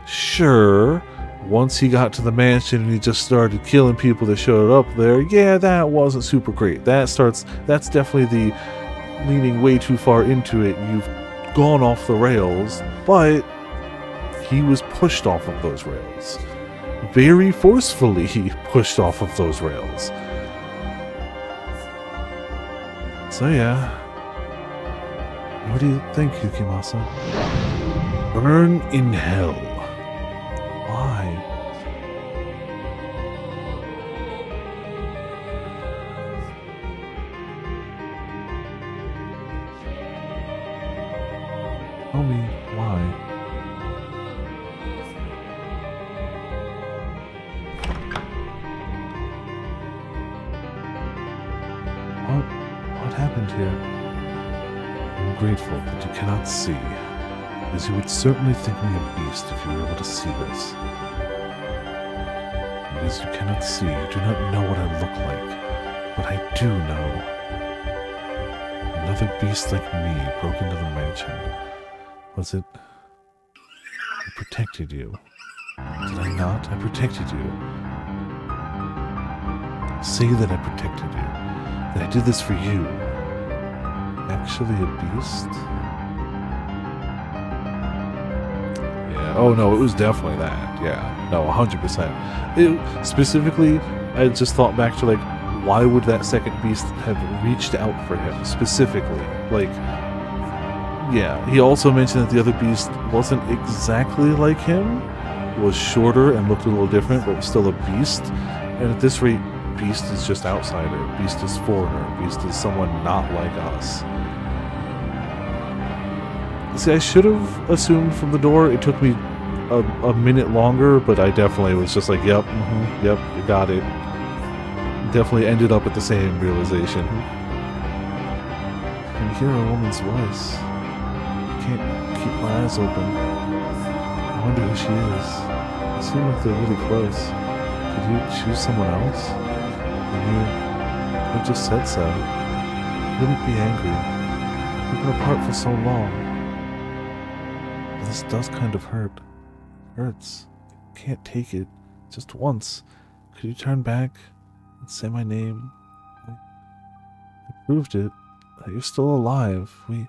Sure, once he got to the mansion and he just started killing people that showed up there, yeah, that wasn't super great. That's definitely the leaning way too far into it. You've gone off the rails, but he was pushed off of those rails. Very forcefully pushed off of those rails. So yeah. What do you think, Yukimasa? Burn in hell. Why? Tell me why. What happened here? I'm grateful that you cannot see, as you would certainly think me a beast if you were able to see this. And as you cannot see, you do not know what I look like, but I do know. Another beast like me broke into the mansion. Was it? I protected you. Did I not? I protected you. Say that I protected you. That I did this for you. Actually a beast? that. Oh no, it was definitely that. Yeah, no, 100%. Specifically, I just thought back to like, why would that second beast have reached out for him specifically? Like, yeah, he also mentioned that the other beast wasn't exactly like him, was shorter and looked a little different, but was still a beast. And at this rate, beast is just outsider, beast is foreigner, beast is someone not like us. See, I should have assumed from the door. It took me a minute longer, but I definitely was just like, yep, yep, you got it. Definitely ended up at the same realization. I can hear a woman's voice. I can't keep my eyes open. I wonder who she is. They seem like they're really close. Did you choose someone else? And you could have just said so. Wouldn't be angry. We've been apart for so long. But this does kind of hurt. It hurts. I can't take it. Just once. Could you turn back and say my name? I proved it. That you're still alive. We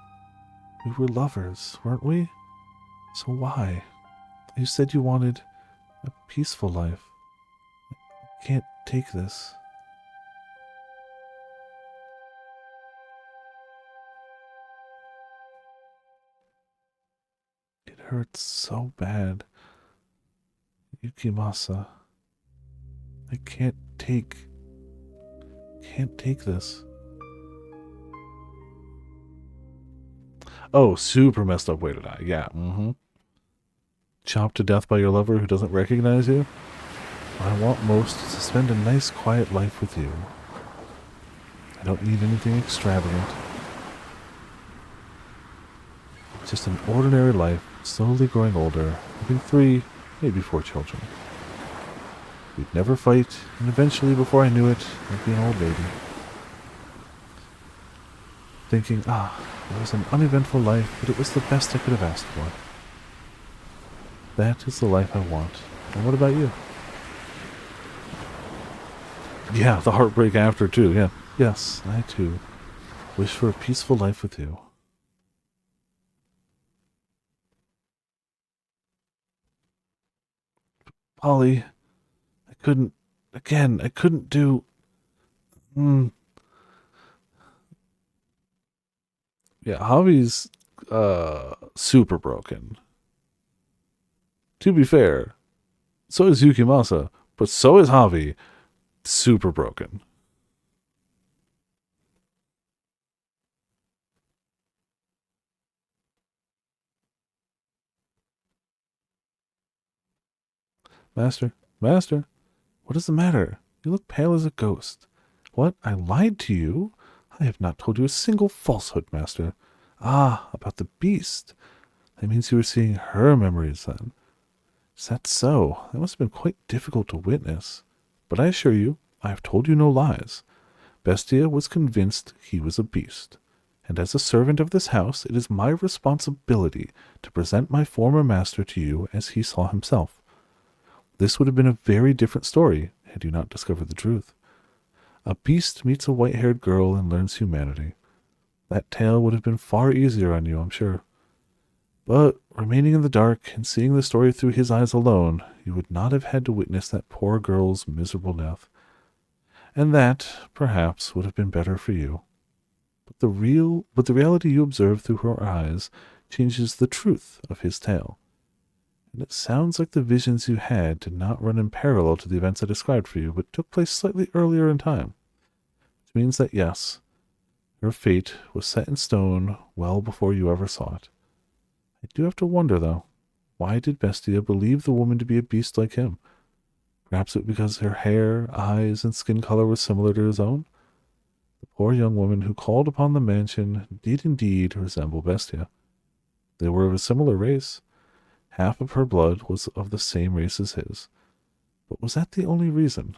were lovers, weren't we? So why? You said you wanted a peaceful life. I can't take this. It hurts so bad. Yukimasa. I can't take this. Oh, super messed up way to die. Yeah, Chopped to death by your lover who doesn't recognize you? What I want most is to spend a nice, quiet life with you. I don't need anything extravagant. Just an ordinary life, slowly growing older, having 3, maybe 4 children. We'd never fight, and eventually, before I knew it, I'd be an old lady. Thinking, it was an uneventful life, but it was the best I could have asked for. That is the life I want. And what about you? Yeah, the heartbreak after, too, yeah. Yes, I, too, wish for a peaceful life with you. Polly, I couldn't do... Yeah, Javi's, super broken. To be fair, so is Yukimasa, but so is Javi. Super broken. Master, what is the matter? You look pale as a ghost. What? I lied to you? I have not told you a single falsehood, Master. About the beast. That means you were seeing her memories then. Is that so? That must have been quite difficult to witness. But I assure you, I have told you no lies. Bestia was convinced he was a beast. And as a servant of this house, it is my responsibility to present my former master to you as he saw himself. This would have been a very different story had you not discovered the truth. A beast meets a white-haired girl and learns humanity. That tale would have been far easier on you, I'm sure. But remaining in the dark and seeing the story through his eyes alone, you would not have had to witness that poor girl's miserable death. And that, perhaps, would have been better for you. But the reality you observe through her eyes changes the truth of his tale. And it sounds like the visions you had did not run in parallel to the events I described for you, but took place slightly earlier in time. Which means that yes, her fate was set in stone well before you ever saw it. I do have to wonder, though, why did Bestia believe the woman to be a beast like him? Perhaps it was because her hair, eyes, and skin color were similar to his own? The poor young woman who called upon the mansion did indeed resemble Bestia. They were of a similar race. Half of her blood was of the same race as his. But was that the only reason?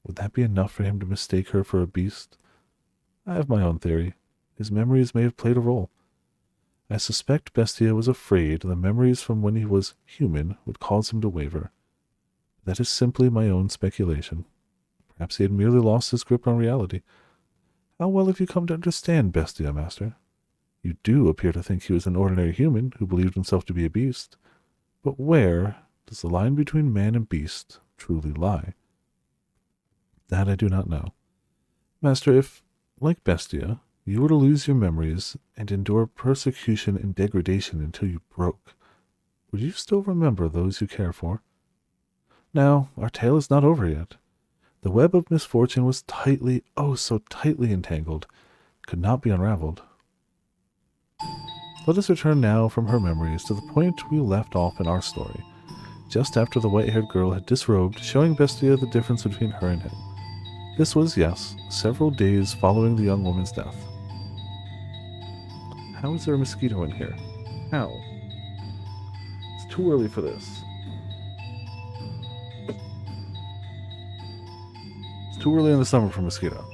Would that be enough for him to mistake her for a beast? I have my own theory. His memories may have played a role. I suspect Bestia was afraid the memories from when he was human would cause him to waver. That is simply my own speculation. Perhaps he had merely lost his grip on reality. How well have you come to understand Bestia, Master? You do appear to think he was an ordinary human who believed himself to be a beast. But where does the line between man and beast truly lie? That I do not know. Master, if, like Bestia, you were to lose your memories and endure persecution and degradation until you broke, would you still remember those you care for? Now, our tale is not over yet. The web of misfortune was tightly, oh so tightly entangled, could not be unraveled. Let us return now from her memories to the point we left off in our story, just after the white-haired girl had disrobed, showing Bestia the difference between her and him. This was, yes, several days following the young woman's death. How is there a mosquito in here? How? It's too early for this. It's too early in the summer for mosquito.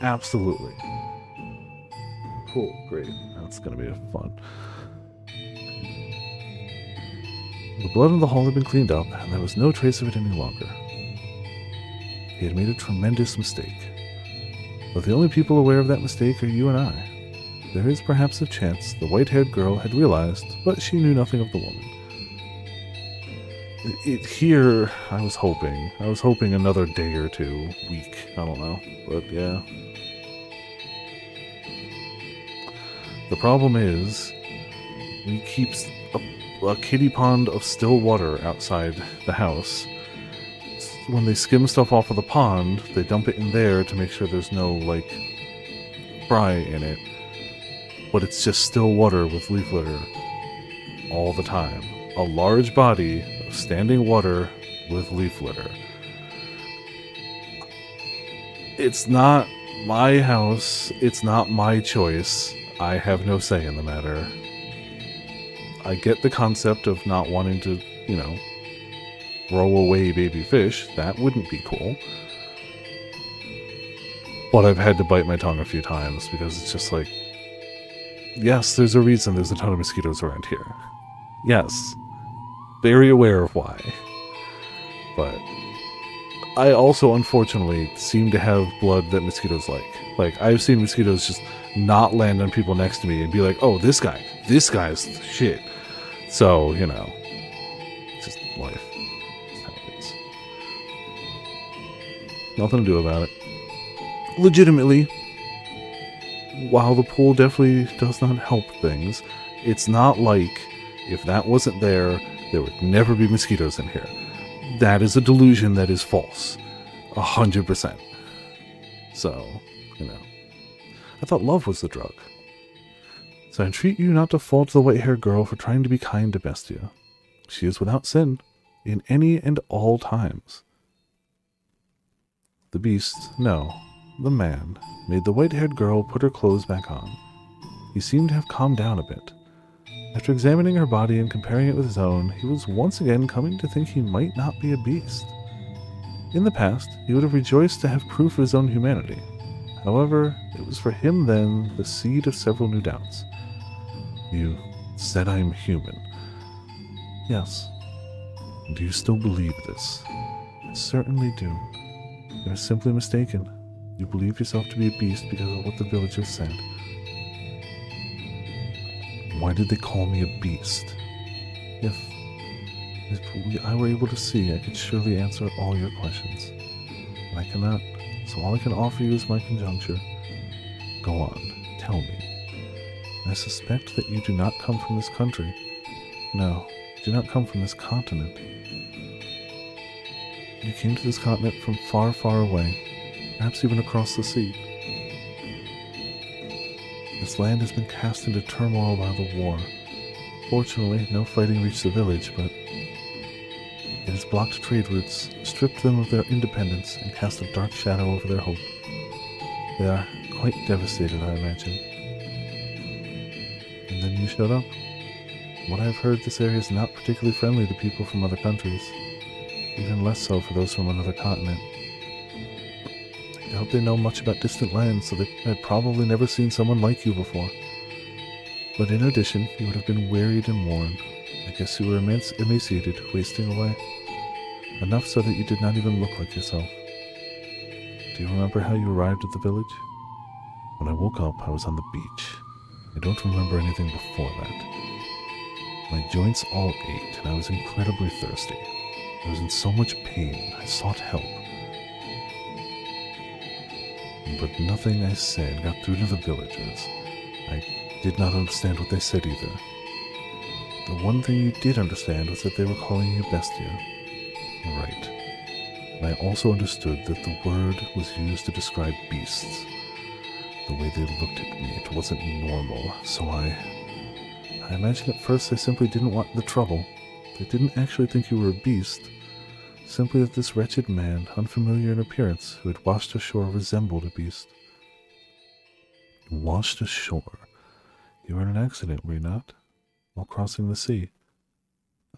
Absolutely. Cool, great. That's gonna be fun. The blood in the hall had been cleaned up, and there was no trace of it any longer. He had made a tremendous mistake. But the only people aware of that mistake are you and I. There is perhaps a chance the white-haired girl had realized, but she knew nothing of the woman. Here, I was hoping another day or two, week, I don't know, but yeah. The problem is, we keep a kiddie pond of still water outside the house. When they skim stuff off of the pond, they dump it in there to make sure there's no, like, fry in it. But it's just still water with leaf litter all the time. A large body of standing water with leaf litter. It's not my house. It's not my choice. I have no say in the matter. I get the concept of not wanting to, you know, throw away baby fish. That wouldn't be cool. But I've had to bite my tongue a few times because it's just like, yes, there's a reason there's a ton of mosquitoes around here. Yes. Very aware of why. But I also, unfortunately, seem to have blood that mosquitoes like. Like, I've seen mosquitoes just not land on people next to me and be like, oh, this guy's the shit. So, you know, it's just life. It's how it is. Nothing to do about it. Legitimately, while the pool definitely does not help things, it's not like if that wasn't there would never be mosquitoes in here. That is a delusion that is false. 100%. So, you know. I thought love was the drug. So I entreat you not to fault the white-haired girl for trying to be kind to Bestia. She is without sin, in any and all times. The beast, no, the man, made the white-haired girl put her clothes back on. He seemed to have calmed down a bit. After examining her body and comparing it with his own, he was once again coming to think he might not be a beast. In the past, he would have rejoiced to have proof of his own humanity. However, it was for him then the seed of several new doubts. You said I am human. Yes. Do you still believe this? I certainly do. You are simply mistaken. You believe yourself to be a beast because of what the villagers said. Why did they call me a beast? If I were able to see, I could surely answer all your questions. But I cannot, so all I can offer you is my conjecture. Go on, tell me. I suspect that you do not come from this country. No, you do not come from this continent. You came to this continent from far, far away, perhaps even across the sea. This land has been cast into turmoil by the war. Fortunately, no fighting reached the village, but it has blocked trade routes, stripped them of their independence, and cast a dark shadow over their hope. They are quite devastated, I imagine. And then you showed up. What I've heard, this area is not particularly friendly to people from other countries. Even less so for those from another continent. I doubt they know much about distant lands, so they had probably never seen someone like you before. But in addition, you would have been wearied and worn. I guess you were emaciated, wasting away. Enough so that you did not even look like yourself. Do you remember how you arrived at the village? When I woke up, I was on the beach. I don't remember anything before that. My joints all ached, and I was incredibly thirsty. I was in so much pain, I sought help. But nothing I said got through to the villagers. I did not understand what they said either. The one thing you did understand was that they were calling you Bestia. Right. And I also understood that the word was used to describe beasts. The way they looked at me, it wasn't normal, so I imagine at first they simply didn't want the trouble. They didn't actually think you were a beast. Simply that this wretched man, unfamiliar in appearance, who had washed ashore, resembled a beast. Washed ashore? You were in an accident, were you not? While crossing the sea?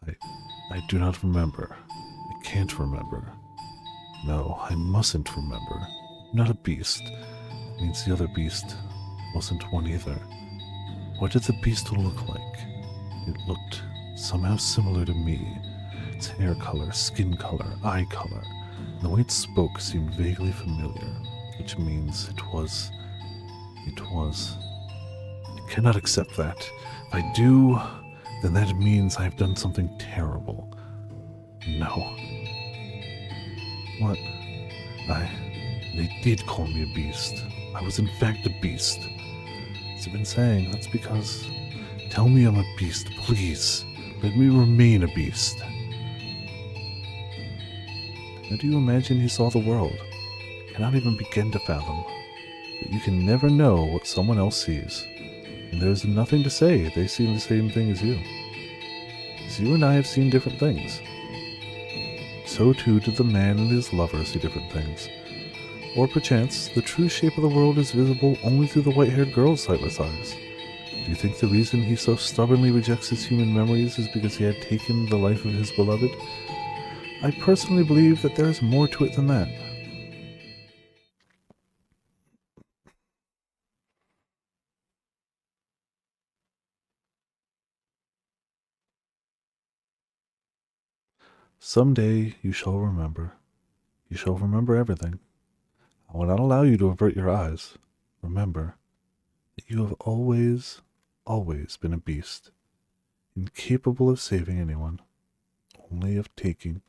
I do not remember. I can't remember. No, I mustn't remember. I'm not a beast. That means the other beast wasn't one either. What did the beast look like? It looked somehow similar to me. Its hair color, skin color, eye color. And the way it spoke seemed vaguely familiar, which means it was... I cannot accept that. If I do, then that means I have done something terrible. No. What? They did call me a beast. I was in fact a beast. As I've been saying, that's because... Tell me I'm a beast, please. Let me remain a beast. How do you imagine he saw the world? I cannot even begin to fathom. But you can never know what someone else sees. And there's nothing to say they see the same thing as you. As you and I have seen different things. So too did the man and his lover see different things. Or perchance, the true shape of the world is visible only through the white-haired girl's sightless eyes. Do you think the reason he so stubbornly rejects his human memories is because he had taken the life of his beloved? I personally believe that there is more to it than that. Someday you shall remember. You shall remember everything. I will not allow you to avert your eyes. Remember that you have always been a beast, incapable of saving anyone, only of taking.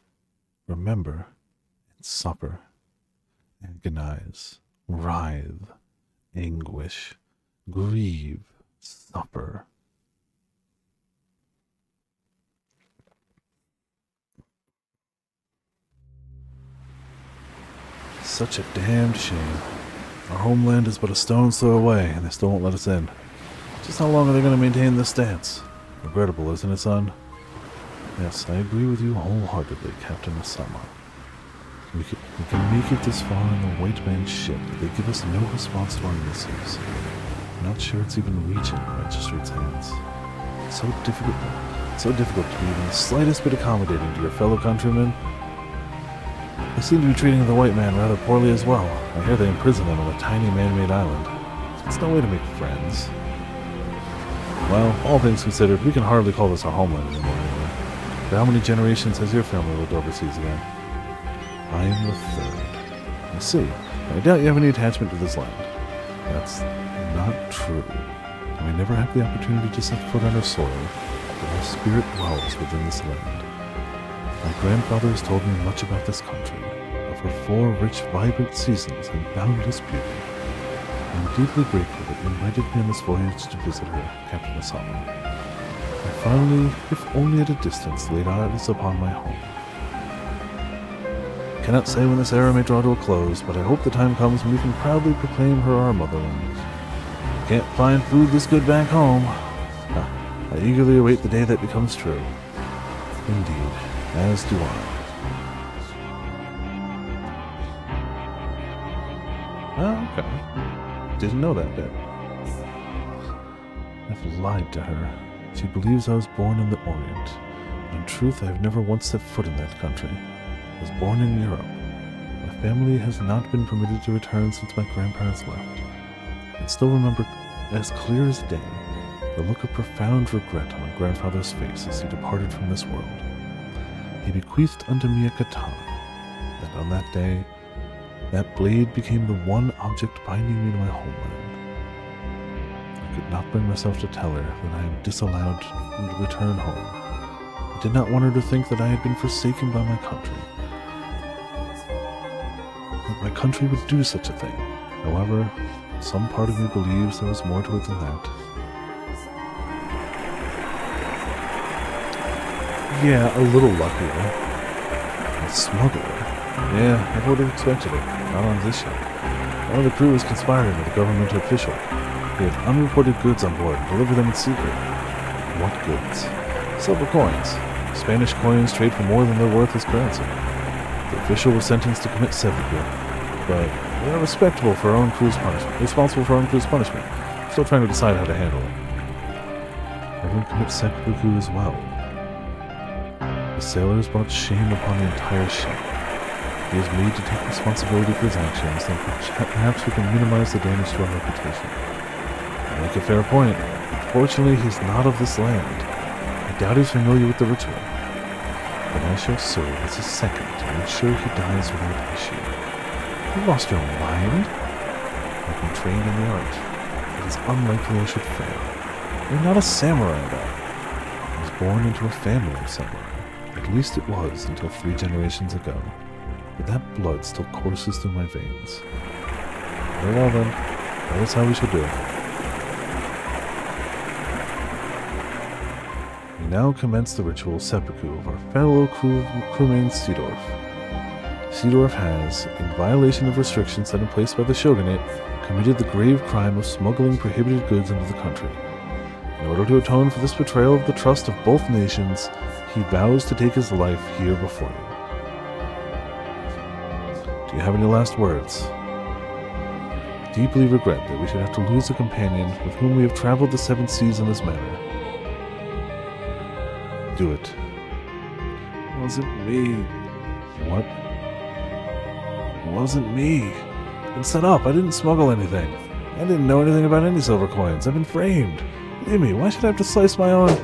Remember and suffer, agonize, writhe, anguish, grieve, suffer. Such a damned shame. Our homeland is but a stone's throw away, and they still won't let us in. Just how long are they going to maintain this stance? Regrettable, isn't it, son? Yes, I agree with you wholeheartedly, Captain Osama. We can make it this far in the white man's ship, but they give us no response to our missives. I'm not sure it's even reaching the magistrate's hands. It's so difficult to be even the slightest bit accommodating to your fellow countrymen. They seem to be treating the white man rather poorly as well. I hear they imprison them on a tiny man-made island. It's no way to make friends. Well, all things considered, we can hardly call this our homeland anymore anyway. For how many generations has your family lived overseas again? I am the third. I see. I doubt you have any attachment to this land. That's not true. I may never have the opportunity to set foot on our soil, but our spirit dwells within this land. My grandfather has told me much about this country, of her 4 rich, vibrant seasons and boundless beauty. I am deeply grateful that you invited me on this voyage to visit her, Captain Osama. I finally, if only at a distance, laid eyes upon my home. I cannot say when this era may draw to a close, but I hope the time comes when we can proudly proclaim her our motherland. Can't find food this good back home. I eagerly await the day that becomes true. Indeed. As do I. Oh, okay. Didn't know that bit. I've lied to her. She believes I was born in the Orient. But in truth, I have never once set foot in that country. I was born in Europe. My family has not been permitted to return since my grandparents left. I can still remember as clear as day the look of profound regret on my grandfather's face as he departed from this world. He bequeathed unto me a katana, and on that day, that blade became the one object binding me to my homeland. I I could not bring myself to tell her that I am disallowed to return home. I did not want her to think that I had been forsaken by my country. That my country would do such a thing. However, some part of me believes there was more to it than that. Yeah, a little luckier. A smuggler? Yeah, I would have expected it. Not on this ship. One of the crew was conspiring with a government official. He had unreported goods on board and delivered them in secret. What goods? Silver coins. Spanish coins trade for more than their worth as currency. The official was sentenced to commit seppuku, but they are responsible for our own crew's punishment. Still trying to decide how to handle it. Everyone commits seppuku as well. The sailors brought shame upon the entire ship. He is made to take responsibility for his actions, then perhaps we can minimize the damage to our reputation. I make a fair point. Unfortunately, he's not of this land. I doubt he's familiar with the ritual. But I shall serve as his second to ensure he dies without issue. You lost your mind? I've been trained in the art. It is unlikely I should fail. You're not a samurai, though. I was born into a family of samurai. At least it was until 3 generations ago. But that blood still courses through my veins. Very well then, that is how we shall do it. We now commence the ritual seppuku of our fellow crewman Seedorf. Seedorf has, in violation of restrictions set in place by the shogunate, committed the grave crime of smuggling prohibited goods into the country. In order to atone for this betrayal of the trust of both nations, he vows to take his life here before you. Do you have any last words? Deeply regret that we should have to lose a companion with whom we have traveled the 7 seas in this manner. Do it. It wasn't me. What? It wasn't me. Then set up. I didn't smuggle anything. I didn't know anything about any silver coins. I've been framed. Leave me. Why should I have to slice my own?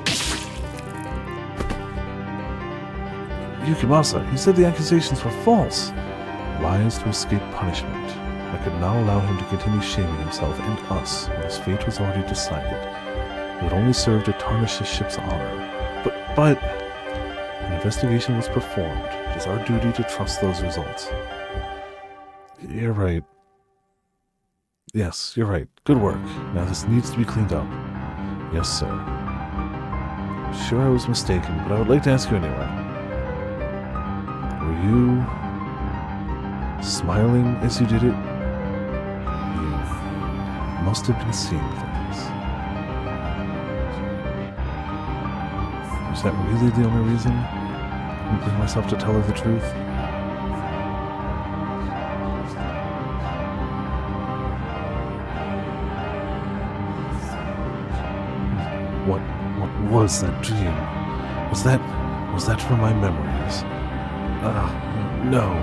Yukimasa, he said the accusations were false. Lies to escape punishment. I could not allow him to continue shaming himself and us when his fate was already decided. It would only serve to tarnish his ship's honor. But an investigation was performed. It is our duty to trust those results. You're right. Yes, you're right. Good work. Now this needs to be cleaned up. Yes, sir. I'm sure I was mistaken, but I would like to ask you anyway. Were you smiling as you did it? You must have been seeing things. Is that really the only reason? I couldn't bring myself to tell her the truth? What was that dream? Was that from my memories? No.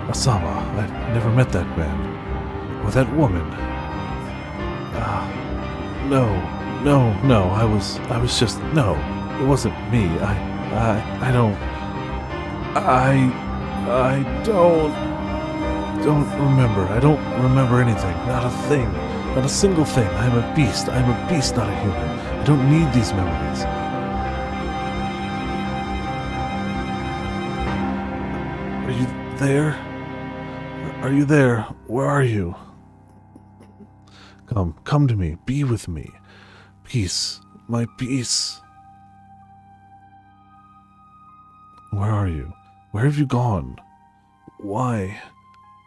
Asama, I've never met that man. Or that woman. No, I was just, no, it wasn't me. I don't remember. I don't remember anything. Not a thing. Not a single thing. I am a beast. I am a beast, not a human. I don't need these memories. Are you there? Are you there? Where are you? Come to me. Be with me. Peace. My peace. Where are you? Where have you gone? Why?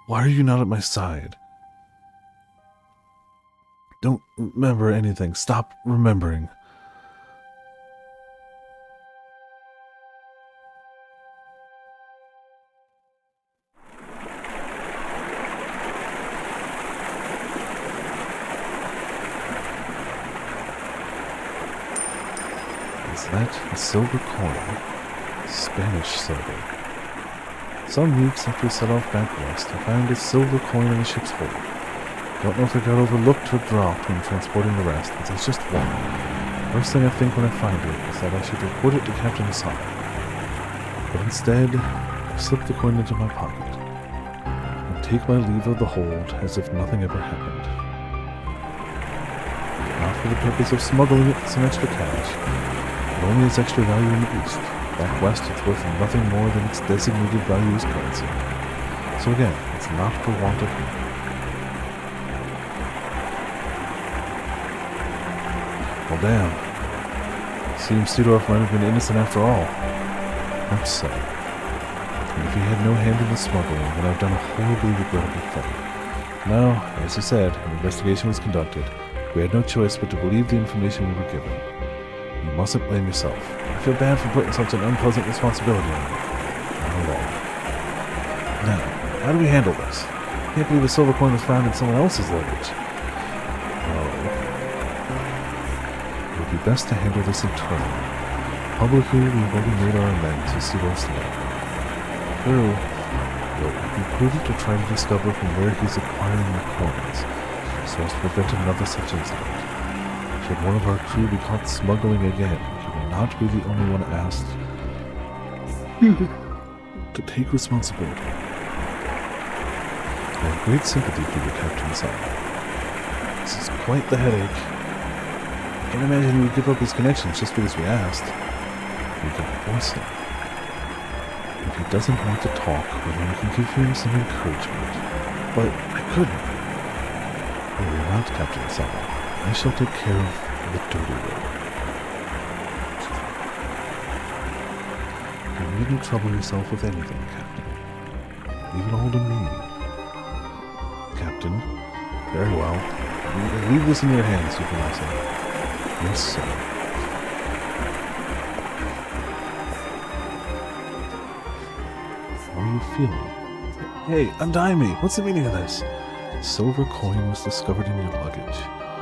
Why are you not at my side? Don't remember anything. Stop remembering. Is that a silver coin? Spanish silver. Some weeks after we set off back west, I found a silver coin in the ship's hold. Don't know if it got overlooked or dropped when transporting the rest, but there's just one. First thing I think when I find it is that I should report it to Captain Asama. But instead, I slip the coin into my pocket and take my leave of the hold as if nothing ever happened. for the purpose of smuggling some extra cash. It only has extra value in the East. Back west, it's worth nothing more than its designated value as currency. So again, it's not for want of money. Well, damn. Seems Seedorf might have been innocent after all. Much so. And if he had no hand in the smuggling, then I've done a horribly regrettable thing. No, as you said, an investigation was conducted. We had no choice but to believe the information we were given. You mustn't blame yourself. I feel bad for putting such an unpleasant responsibility on you. Not at all. Now, how do we handle this? I can't believe a silver coin was found in someone else's luggage. It would be best to handle this internally. Publicly, we've already made our amends to Seedorf's name. True. But it would be prudent to try to discover from where he's acquiring the coins, so as to prevent another such incident. Should one of our crew be caught smuggling again, he will not be the only one asked to take responsibility. I have great sympathy for you, Captain Son. This is quite the headache. I can't imagine he would give up his connections just because we asked. We can force him. If he doesn't want to talk, well, then we can give him some encouragement. But I couldn't. Worry not, Captain Son. I shall take care of the dirty work. You needn't trouble yourself with anything, Captain. Leave it all to me. Captain. Very well. Leave this in your hands, Supermaster. Yes, sir. How are you feeling? Hey, untie me! What's the meaning of this? A silver coin was discovered in your luggage.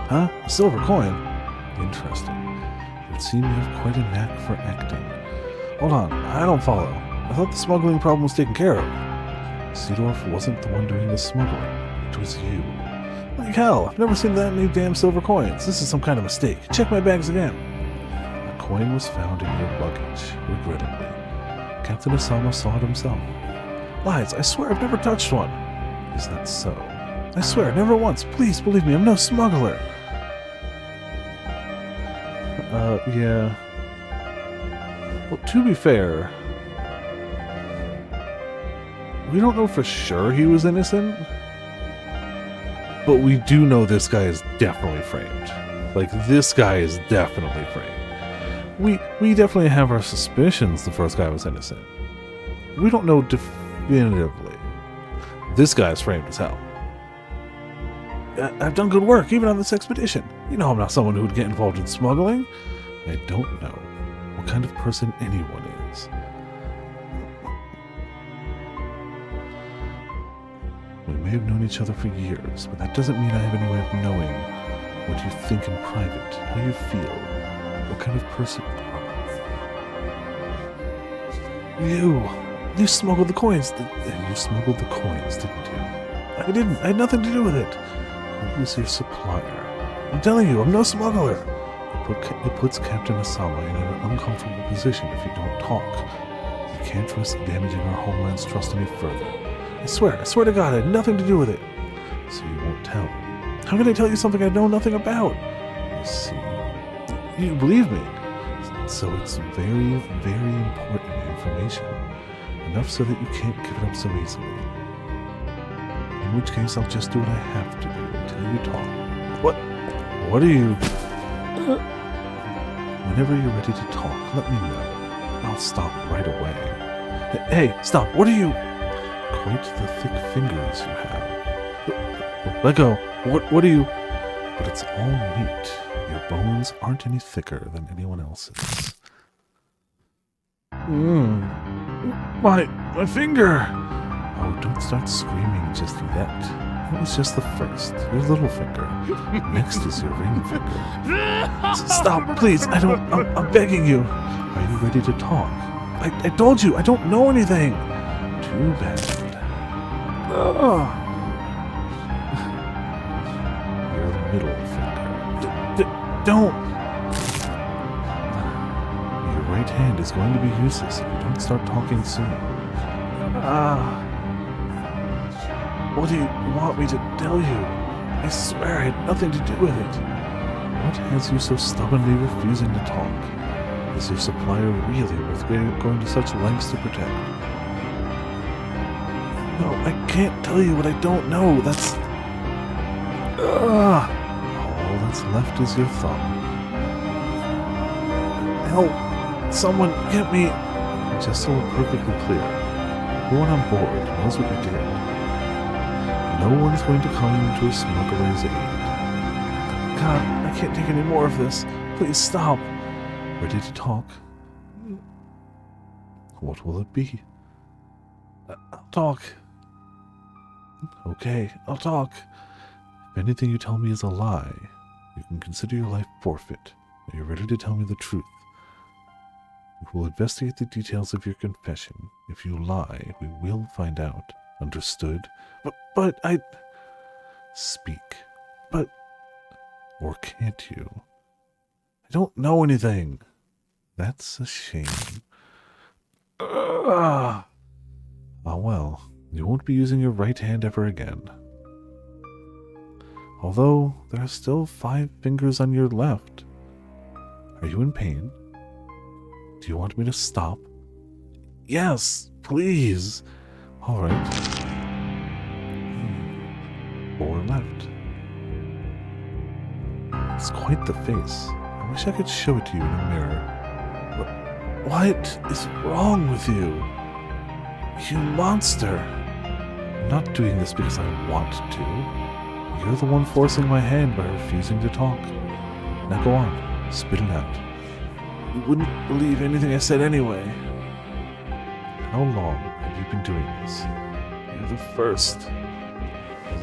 Huh? A silver coin? Interesting. It would seem you have quite a knack for acting. Hold on, I don't follow. I thought the smuggling problem was taken care of. Seedorf wasn't the one doing the smuggling. It was you. Like hell, I've never seen that many damn silver coins. This is some kind of mistake. Check my bags again. A coin was found in your luggage, regrettably. Captain Osama saw it himself. Lies, I swear I've never touched one. Is that so? I swear, never once. Please believe me, I'm no smuggler. Yeah. Well, to be fair, we don't know for sure he was innocent, but we do know this guy is definitely framed. Like, this guy is definitely framed. We definitely have our suspicions the first guy was innocent. We don't know definitively. This guy is framed as hell. I've done good work, even on this expedition. You know I'm not someone who would get involved in smuggling. I don't know what kind of person anyone is. We may have known each other for years, but that doesn't mean I have any way of knowing what you think in private, how you feel, what kind of person you are. You smuggled the coins. You smuggled the coins, didn't you? I didn't. I had nothing to do with it. Who was your supplier? I'm telling you, I'm no smuggler. It puts Captain Osama in an uncomfortable position if you don't talk. You can't risk damaging our homeland's trust any further. I swear to God, I had nothing to do with it. So you won't tell. How can I tell you something I know nothing about? I see. You believe me. So it's very, very important information. Enough so that you can't give it up so easily. In which case, I'll just do what I have to do until you talk. What are you... Whenever you're ready to talk, let me know. I'll stop right away. Hey, stop! What are you... Quite the thick fingers you have. Let go! What are you... But it's all meat. Your bones aren't any thicker than anyone else's. My finger! Oh, don't start screaming just yet. It was just the first, your little finger. Next is your ring finger. Stop, please, I'm begging you. Are you ready to talk? I told you, I don't know anything. Too bad. Your middle finger. Don't. Your right hand is going to be useless if you don't start talking soon. What do you want me to tell you? I swear I had nothing to do with it. What has you so stubbornly refusing to talk? Is your supplier really worth going to such lengths to protect? No, I can't tell you what I don't know. That's... All that's left is your thumb. Help! Someone get me! Just so we're perfectly clear, everyone on board knows what you're doing. No one's going to come to a smuggler's aid. God, I can't take any more of this. Please stop. Ready to talk? What will it be? I'll talk. Okay, I'll talk. If anything you tell me is a lie, you can consider your life forfeit. Are you ready to tell me the truth? We will investigate the details of your confession. If you lie, we will find out. Understood? But I... Speak. But... Or can't you? I don't know anything. That's a shame. Ah, well, you won't be using your right hand ever again. Although, there are still 5 fingers on your left. Are you in pain? Do you want me to stop? Yes, please. All right. 4 left. It's quite the face. I wish I could show it to you in a mirror. What is wrong with you? You monster! I'm not doing this because I want to. You're the one forcing my hand by refusing to talk. Now go on, spit it out. You wouldn't believe anything I said anyway. How long have you been doing this? You're the first.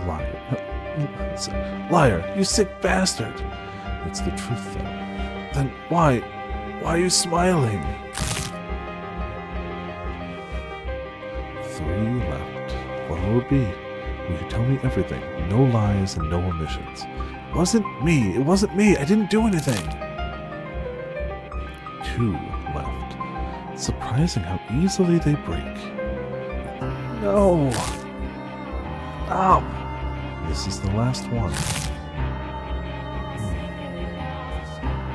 Liar. Liar, you sick bastard! It's the truth, though. Then why? Why are you smiling? 3 left. What will it be? Will you tell me everything? No lies and no omissions. It wasn't me. It wasn't me. I didn't do anything. 2 left. It's surprising how easily they break. No. Stop. This is the last one.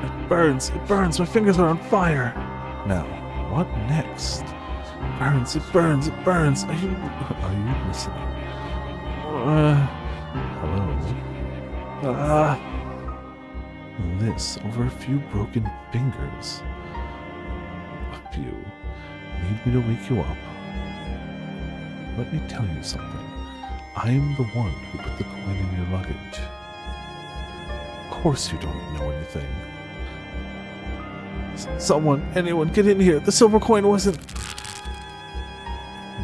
It burns. It burns. My fingers are on fire. Now, what next? It burns. It burns. It burns. Are you listening? Hello? This over a few broken fingers. A few. Need me to wake you up? Let me tell you something. I'm the one who put the coin in your luggage. Of course you don't know anything. Someone, anyone, get in here. The silver coin wasn't...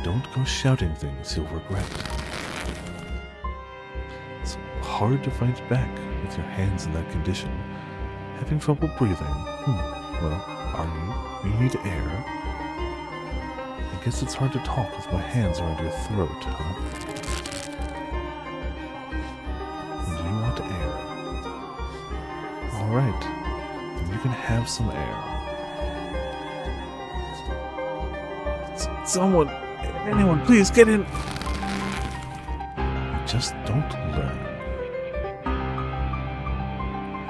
Don't go shouting things you'll regret. It's hard to fight back with your hands in that condition. Having trouble breathing? Well, are you? You need air? I guess it's hard to talk with my hands around your throat, huh? Do you want air? Alright, then you can have some air. Someone, anyone, please get in! You just don't learn. I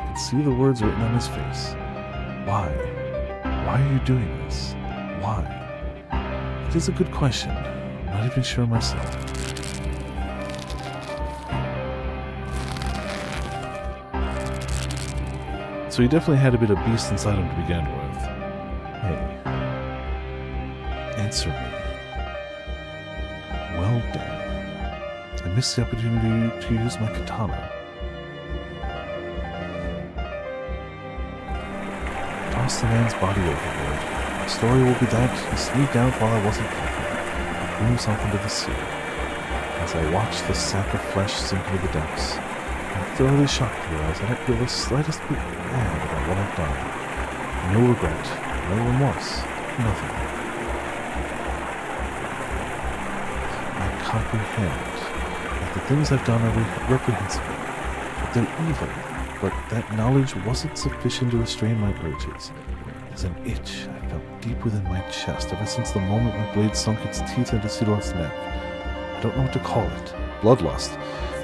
can see the words written on his face. Why? Why are you doing this? Why? It is a good question. I'm not even sure myself. So he definitely had a bit of beast inside him to begin with. Hey. Answer me. Well, Dan. I missed the opportunity to use my katana. Toss the man's body overboard. The story will be that he sneaked out while I wasn't looking and threw himself into the sea. As I watched the sack of flesh sink into the depths, I'm thoroughly shocked to realize I don't feel the slightest bit bad about what I've done. No regret, no remorse, nothing. I comprehend that the things I've done are reprehensible, that they're evil, but that knowledge wasn't sufficient to restrain my urges. As an itch I felt deep within my chest ever since the moment my blade sunk its teeth into Sidor's neck. I don't know what to call it. Bloodlust.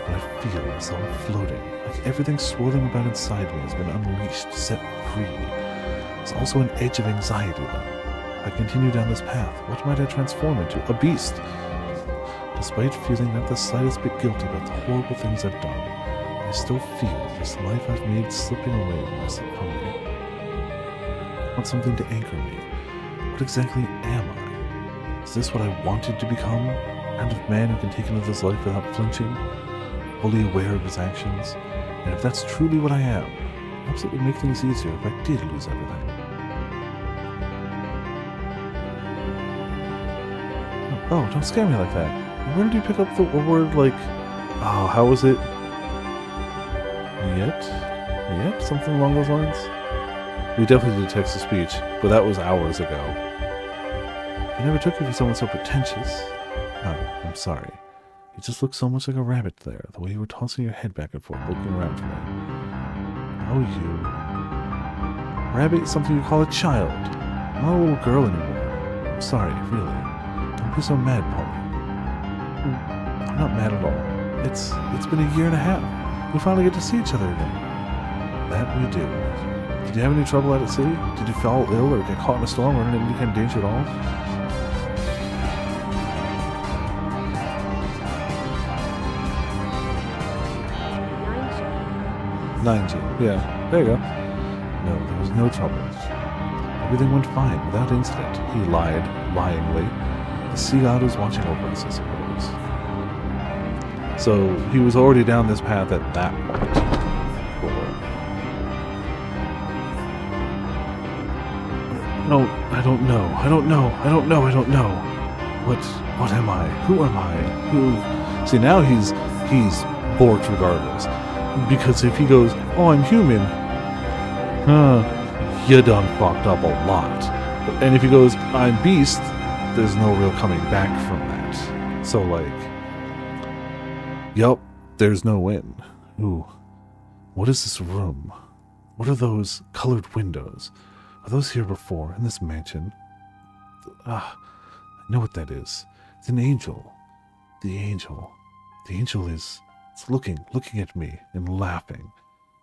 What I feel is though I'm floating, like everything swirling about inside me has been unleashed, set free. There's also an edge of anxiety, though. If I continue down this path, what might I transform into? A beast! Despite feeling not the slightest bit guilty about the horrible things I've done, I still feel this life I've made slipping away from me. I want something to anchor me. What exactly am I? Is this what I wanted to become? The kind of man who can take into this life without flinching, fully aware of his actions? And if that's truly what I am, perhaps it would make things easier if I did lose everything. Oh, don't scare me like that. Where did you pick up the word like, oh, how was it? Yet? Something along those lines? We definitely did text-to-speech, but that was hours ago. I never took you for someone so pretentious. Oh, I'm sorry. You just look so much like a rabbit there, the way you were tossing your head back and forth, looking around for me. Oh, you. Rabbit is something you call a child. I'm not a little girl anymore. I'm sorry, really. Don't be so mad, Polly. I'm not mad at all. It's been a year and a half. We finally get to see each other again. That we do. Did you have any trouble out at sea? Did you fall ill or get caught in a storm or in any kind of danger at all? Nine G. Yeah, there you go. No, there was no trouble. Everything went fine, without incident. He lied, lyingly. The sea god was watching over us, I suppose. So, he was already down this path at that point. No, I don't know. What am I? Who am I? Who? See, now he's borked regardless. Because if he goes, oh, I'm human, you done fucked up a lot. And if he goes, I'm beast, there's no real coming back from that. So, like, yup, there's no win. Ooh, what is this room? What are those colored windows? Are those here before, in this mansion? I know what that is. It's an angel. The angel. The angel is... It's looking at me and laughing.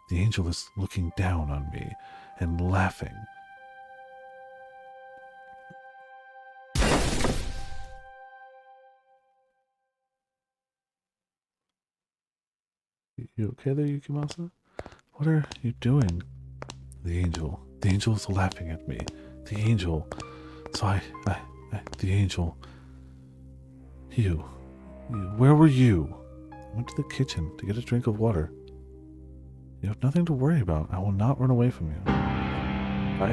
The angel is looking down on me and laughing. You okay there, Yukimasa? What are you doing? The angel is laughing at me. The angel. So the angel. You, where were you? I went to the kitchen to get a drink of water. You have nothing to worry about. I will not run away from you. I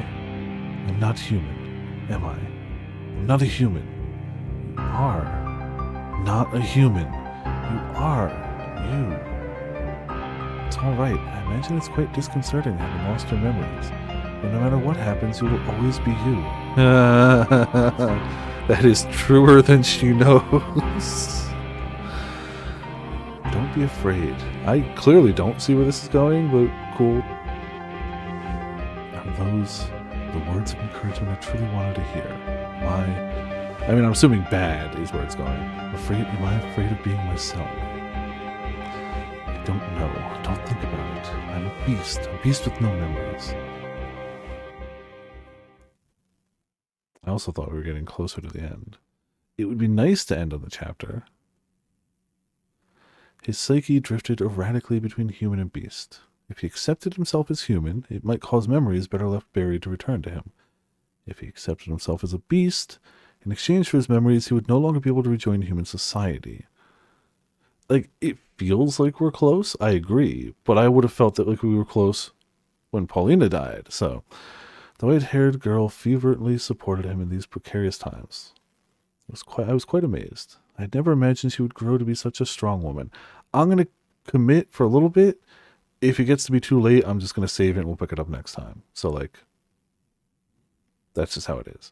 am not human, am I? I'm not a human. You are not a human. You are you. It's alright. I imagine it's quite disconcerting having lost your memories. But no matter what happens, you will always be you. That is truer than she knows. Don't be afraid. I clearly don't see where this is going, but cool. Are those the words of encouragement I truly wanted to hear? I mean, I'm assuming bad is where it's going. Am I afraid of being myself? I don't know. Don't think about it. I'm a beast with no memories. I also thought we were getting closer to the end. It would be nice to end on the chapter. His psyche drifted erratically between human and beast. If he accepted himself as human, it might cause memories better left buried to return to him. If he accepted himself as a beast, in exchange for his memories, he would no longer be able to rejoin human society. Like, it feels like we're close, I agree, but I would have felt that like we were close when Paulina died, so... The white-haired girl fervently supported him in these precarious times. I was quite amazed. I had never imagined she would grow to be such a strong woman. I'm going to commit for a little bit. If it gets to be too late, I'm just going to save it and we'll pick it up next time. So, like, that's just how it is.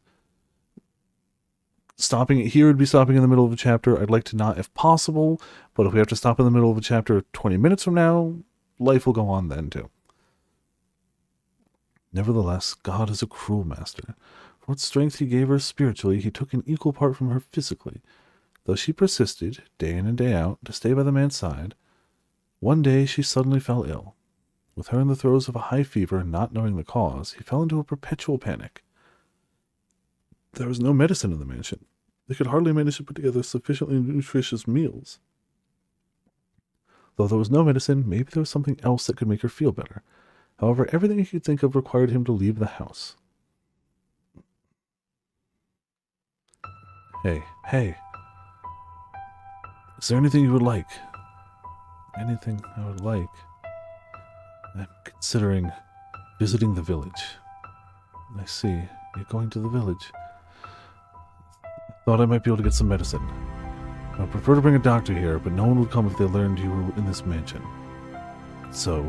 Stopping it here would be stopping in the middle of a chapter. I'd like to not if possible, but if we have to stop in the middle of a chapter 20 minutes from now, life will go on then too. Nevertheless, God is a cruel master. For what strength he gave her spiritually, he took an equal part from her physically. Though she persisted, day in and day out, to stay by the man's side, One day she suddenly fell ill. With her in the throes of a high fever and not knowing the cause, he fell into a perpetual panic. There was no medicine in the mansion. They could hardly manage to put together sufficiently nutritious meals. Though there was no medicine, maybe there was something else that could make her feel better. However, everything he could think of required him to leave the house. Hey. Is there anything you would like? Anything I would like? I'm considering visiting the village. I see. You're going to the village. Thought I might be able to get some medicine. I'd prefer to bring a doctor here, but no one would come if they learned you were in this mansion. So,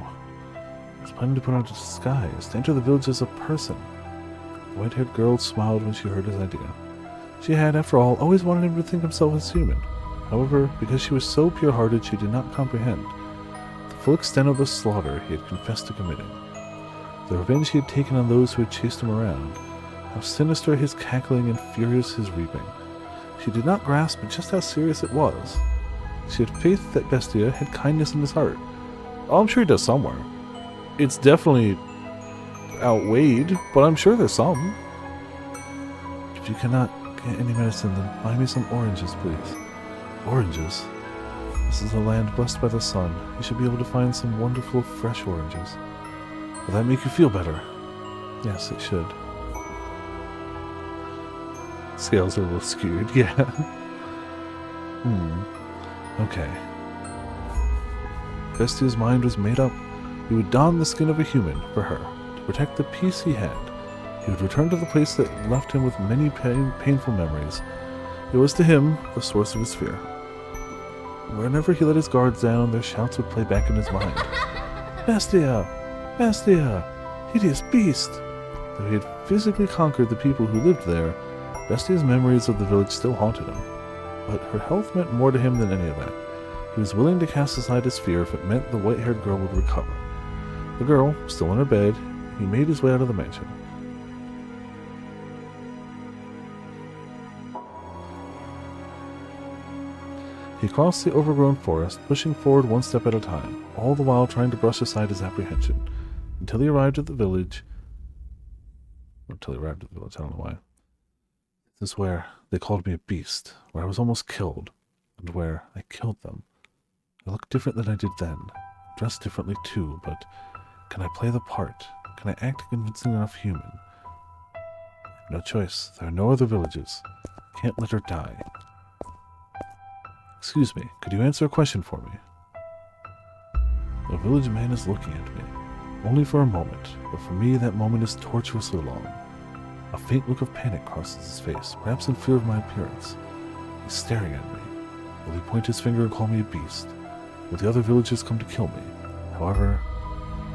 I was planning to put on a disguise to enter the village as a person. The white-haired girl smiled when she heard his idea. She had, after all, always wanted him to think himself as human. However, because she was so pure-hearted, she did not comprehend the full extent of the slaughter he had confessed to committing, the revenge he had taken on those who had chased him around, how sinister his cackling and furious his reaping. She did not grasp just how serious it was. She had faith that Bestia had kindness in his heart. Oh, I'm sure he does somewhere. It's definitely outweighed, but I'm sure there's some. If you cannot get any medicine, then buy me some oranges, please. Oranges? This is a land blessed by the sun. You should be able to find some wonderful, fresh oranges. Will that make you feel better? Yes, it should. Scales are a little skewed, yeah. Okay. Bestia's mind was made up. He would don the skin of a human for her, to protect the peace he had. He would return to the place that left him with many painful memories. It was to him the source of his fear. Whenever he let his guards down, their shouts would play back in his mind. Bestia! Bestia! Hideous beast! Though he had physically conquered the people who lived there, Bestia's memories of the village still haunted him. But her health meant more to him than any of that. He was willing to cast aside his fear if it meant the white-haired girl would recover. The girl, still in her bed, he made his way out of the mansion. He crossed the overgrown forest, pushing forward one step at a time, all the while trying to brush aside his apprehension, until he arrived at the village. I don't know why. This is where they called me a beast, where I was almost killed, and where I killed them. I look different than I did then, dressed differently too, but can I play the part? Can I act convincing enough human? I have no choice. There are no other villages. I can't let her die. Excuse me, could you answer a question for me? The village man is looking at me, only for a moment, but for me that moment is tortuously long. A faint look of panic crosses his face, perhaps in fear of my appearance. He's staring at me. Will he point his finger and call me a beast? Will the other villagers come to kill me? However,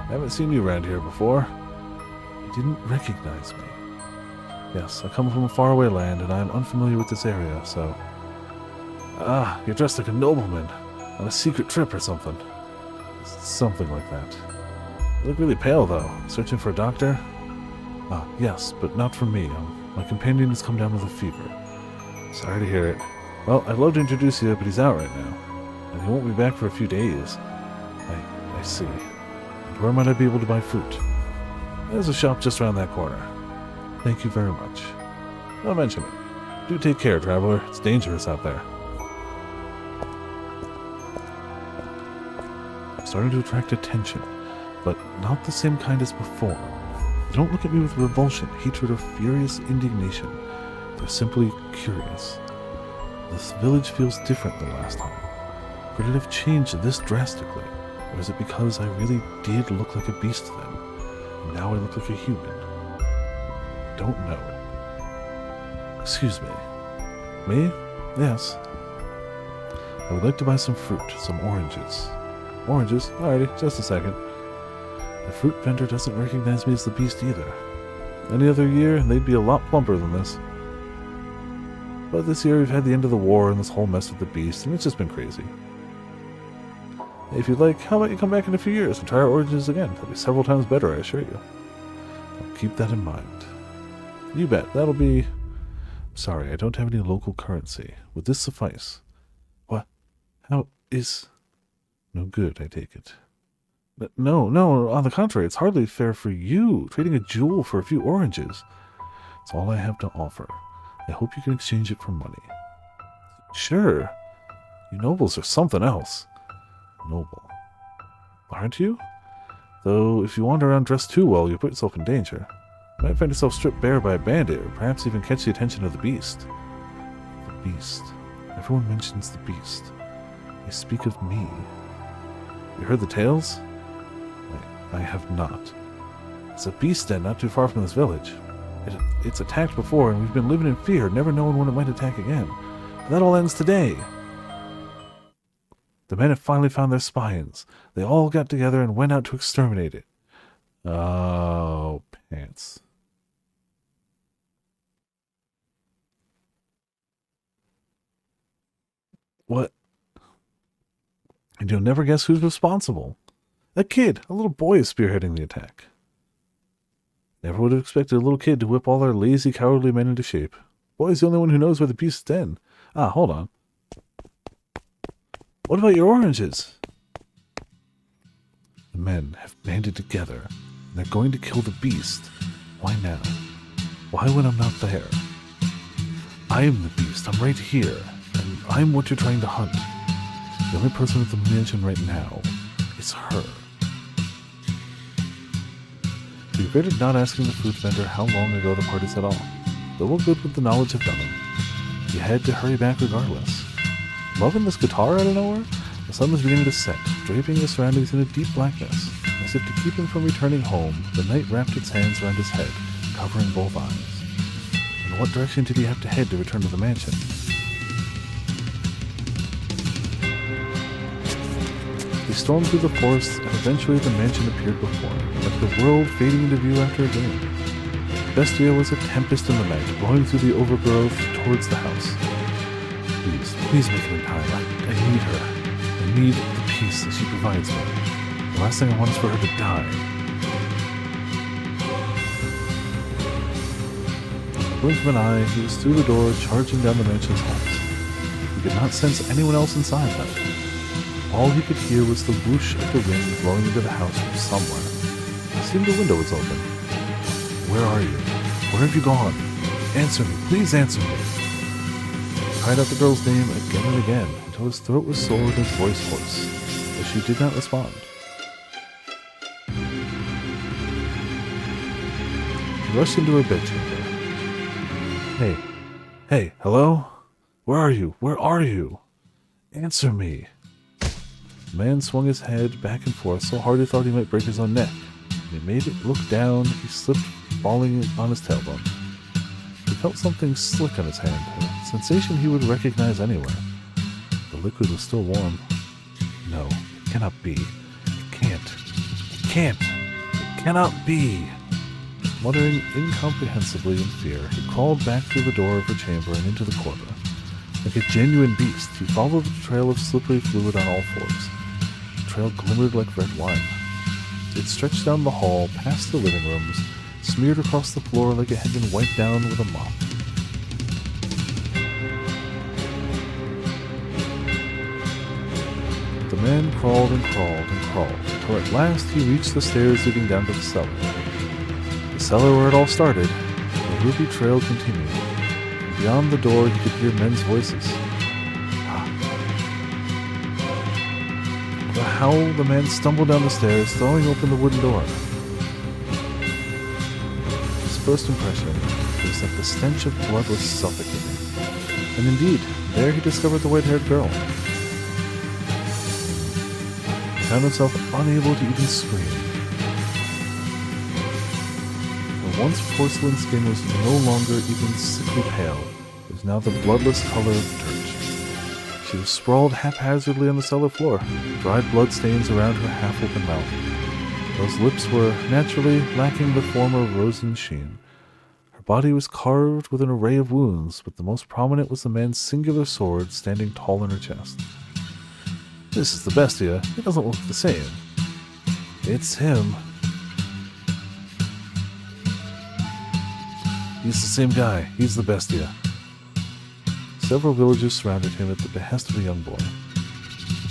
I haven't seen you around here before. He didn't recognize me. Yes, I come from a faraway land, and I am unfamiliar with this area, so... Ah, you're dressed like a nobleman, on a secret trip or something. Something like that. You look really pale, though. Searching for a doctor? Ah, yes, but not for me. My companion has come down with a fever. Sorry to hear it. Well, I'd love to introduce you, but he's out right now. And he won't be back for a few days. I see. And where might I be able to buy fruit? There's a shop just around that corner. Thank you very much. Don't mention it. Do take care, traveler. It's dangerous out there. I'm starting to attract attention, but not the same kind as before. They don't look at me with revulsion, hatred, or furious indignation. They're simply curious. This village feels different than last time. Could it have changed this drastically? Or is it because I really did look like a beast then, and now I look like a human? Don't know. Excuse me. Me? Yes. I would like to buy some fruit, some oranges. Oranges? Alrighty, just a second. The fruit vendor doesn't recognize me as the beast either. Any other year, they'd be a lot plumper than this. But this year we've had the end of the war and this whole mess with the beast, and it's just been crazy. If you'd like, how about you come back in a few years and try our oranges again? They'll be several times better, I assure you. I'll keep that in mind. You bet, that'll be... Sorry, I don't have any local currency. Would this suffice? What? How is... No good, I take it. But no, on the contrary, it's hardly fair for you, trading a jewel for a few oranges. It's all I have to offer. I hope you can exchange it for money. Sure. You nobles are something else. Noble. Aren't you? Though, if you wander around dressed too well, you'll put yourself in danger. You might find yourself stripped bare by a bandit, or perhaps even catch the attention of the beast. The beast. Everyone mentions the beast. They speak of me. You heard the tales? I have not. It's a beast den not too far from this village. It's attacked before, and we've been living in fear, never knowing when it might attack again. But that all ends today. The men have finally found their spines. They all got together and went out to exterminate it. Oh, pants. What? And you'll never guess who's responsible. A kid, a little boy is spearheading the attack. Never would have expected a little kid to whip all our lazy, cowardly men into shape. Boy's the only one who knows where the beast's den. Ah, hold on. What about your oranges? The men have banded together, and they're going to kill the beast. Why now? Why when I'm not there? I am the beast. I'm right here, and I'm what you're trying to hunt. The only person at the mansion right now is her. He regretted not asking the food vendor how long ago the party set off, though what good would the knowledge have done him? He had to hurry back regardless. Loving this guitar out of nowhere, the sun was beginning to set, draping his surroundings in a deep blackness. As if to keep him from returning home, the night wrapped its hands around his head, covering both eyes. In what direction did he have to head to return to the mansion? He stormed through the forest, and eventually the mansion appeared before him, like the world fading into view after a game. Bestia was a tempest in the night, blowing through the overgrowth towards the house. Please make it in time. I need her. I need the peace that she provides me. The last thing I want is for her to die. In the blink of an eye, he was through the door, charging down the mansion's halls. He could not sense anyone else inside, though. All he could hear was the whoosh of the wind blowing into the house from somewhere. It seemed the window was open. Where are you? Where have you gone? Answer me. Please answer me. He cried out the girl's name again and again until his throat was sore and his voice hoarse, but she did not respond. He rushed into her bedchamber. Hey, hello? Where are you? Where are you? Answer me. The man swung his head back and forth so hard he thought he might break his own neck. When he made it look down, he slipped, falling on his tailbone. He felt something slick on his hand, a sensation he would recognize anywhere. The liquid was still warm. No, it cannot be. It can't. It can't. It cannot be. Muttering incomprehensibly in fear, he crawled back through the door of her chamber and into the corridor. Like a genuine beast, he followed the trail of slippery fluid on all fours. The trail glimmered like red wine. It stretched down the hall, past the living rooms, smeared across the floor like it had been wiped down with a mop. The man crawled and crawled and crawled, until at last he reached the stairs leading down to the cellar. The cellar where it all started, the ruby trail continued. Beyond the door, he could hear men's voices. With a howl, the man stumbled down the stairs, throwing open the wooden door. His first impression was that the stench of blood was suffocating. And indeed, there he discovered the white-haired girl. He found himself unable to even scream. Her once porcelain skin was no longer even sickly pale. It was now the bloodless color of dirt. She was sprawled haphazardly on the cellar floor, dried blood stains around her half-open mouth. Those lips were, naturally, lacking the former rosy sheen. Her body was carved with an array of wounds, but the most prominent was the man's singular sword standing tall in her chest. This is the Bestia. He doesn't look the same. It's him. He's the same guy. He's the Bestia. Several villagers surrounded him at the behest of a young boy.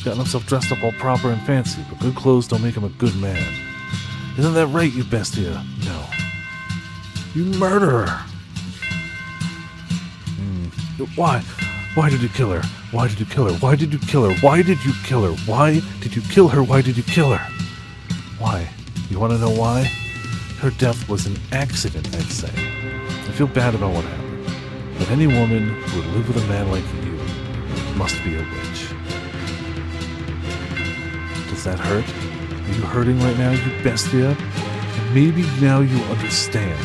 gotten himself dressed up all proper and fancy, but good clothes don't make him a good man. Isn't that right, you bestia? No. You murderer! Why? Why did you kill her? Why did you kill her? Why did you kill her? Why did you kill her? Why did you kill her? Why did you kill her? Why? You want to know why? Her death was an accident, I'd say. I feel bad about what happened. But any woman who would live with a man like you must be a witch. Does that hurt? Are you hurting right now, you bestia? And maybe now you understand.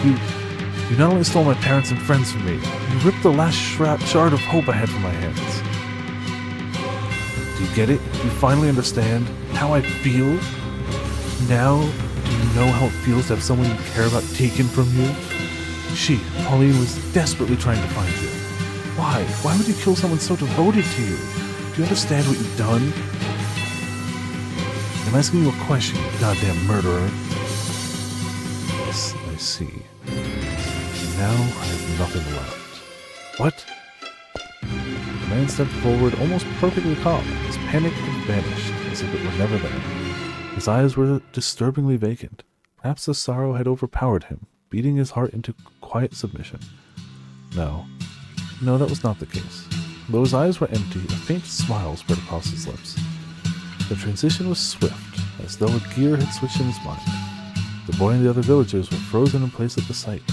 You not only stole my parents and friends from me, you ripped the last shard of hope I had from my hands. Do you get it? Do you finally understand how I feel? Now, do you know how it feels to have someone you care about taken from you? Pauline, was desperately trying to find you. Why? Why would you kill someone so devoted to you? Do you understand what you've done? I'm asking you a question, you goddamn murderer. Yes, I see. Now I have nothing left. What? The man stepped forward, almost perfectly calm. His panic had vanished, as if it were never there. His eyes were disturbingly vacant. Perhaps the sorrow had overpowered him, beating his heart into quiet submission. No, that was not the case. Though his eyes were empty, a faint smile spread across his lips. The transition was swift, as though a gear had switched in his mind. The boy and the other villagers were frozen in place at the sight.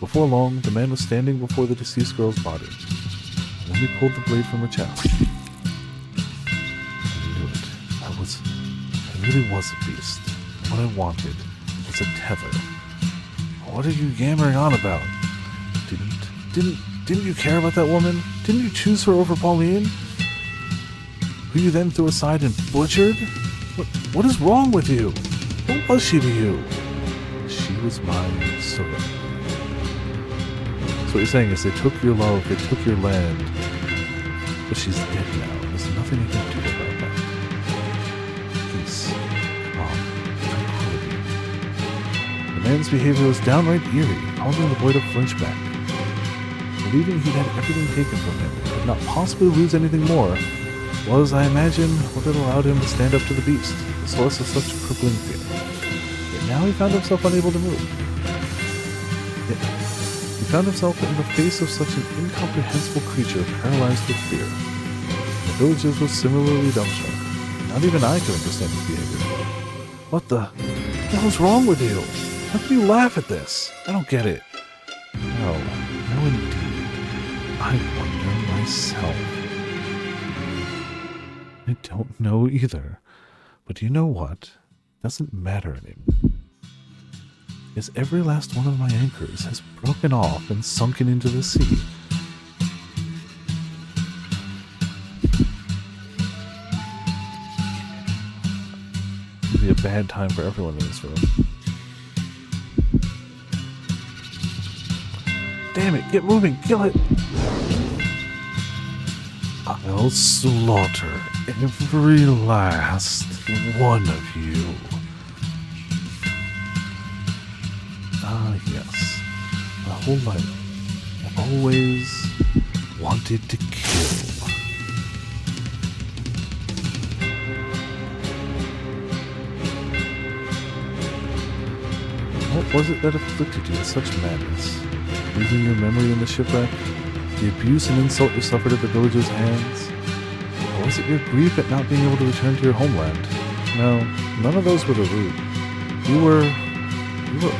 Before long, the man was standing before the deceased girl's body. And then he pulled the blade from her chest. I knew it. I really was a beast. What I wanted was a tether. What are you yammering on about? Didn't you care about that woman? Didn't you choose her over Pauline? Who you then threw aside and butchered? What is wrong with you? What was she to you? She was my servant. So what you're saying is they took your love, they took your land, but she's dead now. There's nothing you can do about that. Peace, calm, tranquility. The man's behavior was downright eerie, causing the boy to flinch back. Believing he'd had everything taken from him, and could not possibly lose anything more, was, I imagine, what had allowed him to stand up to the beast, the source of such crippling fear. Yet now he found himself unable to move. He found himself in the face of such an incomprehensible creature paralyzed with fear. The villagers were similarly dumbstruck. Not even I could understand his behavior. What the hell is wrong with you? How can you laugh at this? I don't get it. No indeed. I wonder myself. I don't know either. But you know what? Doesn't matter anymore. As every last one of my anchors has broken off and sunken into the sea. It'll be a bad time for everyone in this room. Damn it, get moving, kill it! I'll slaughter every last one of you. Ah, yes. My whole life, I've always wanted to kill. What was it that afflicted you with such madness? Losing your memory in the shipwreck? The abuse and insult you suffered at the villagers' hands? Or was it your grief at not being able to return to your homeland? No, none of those were the root. You were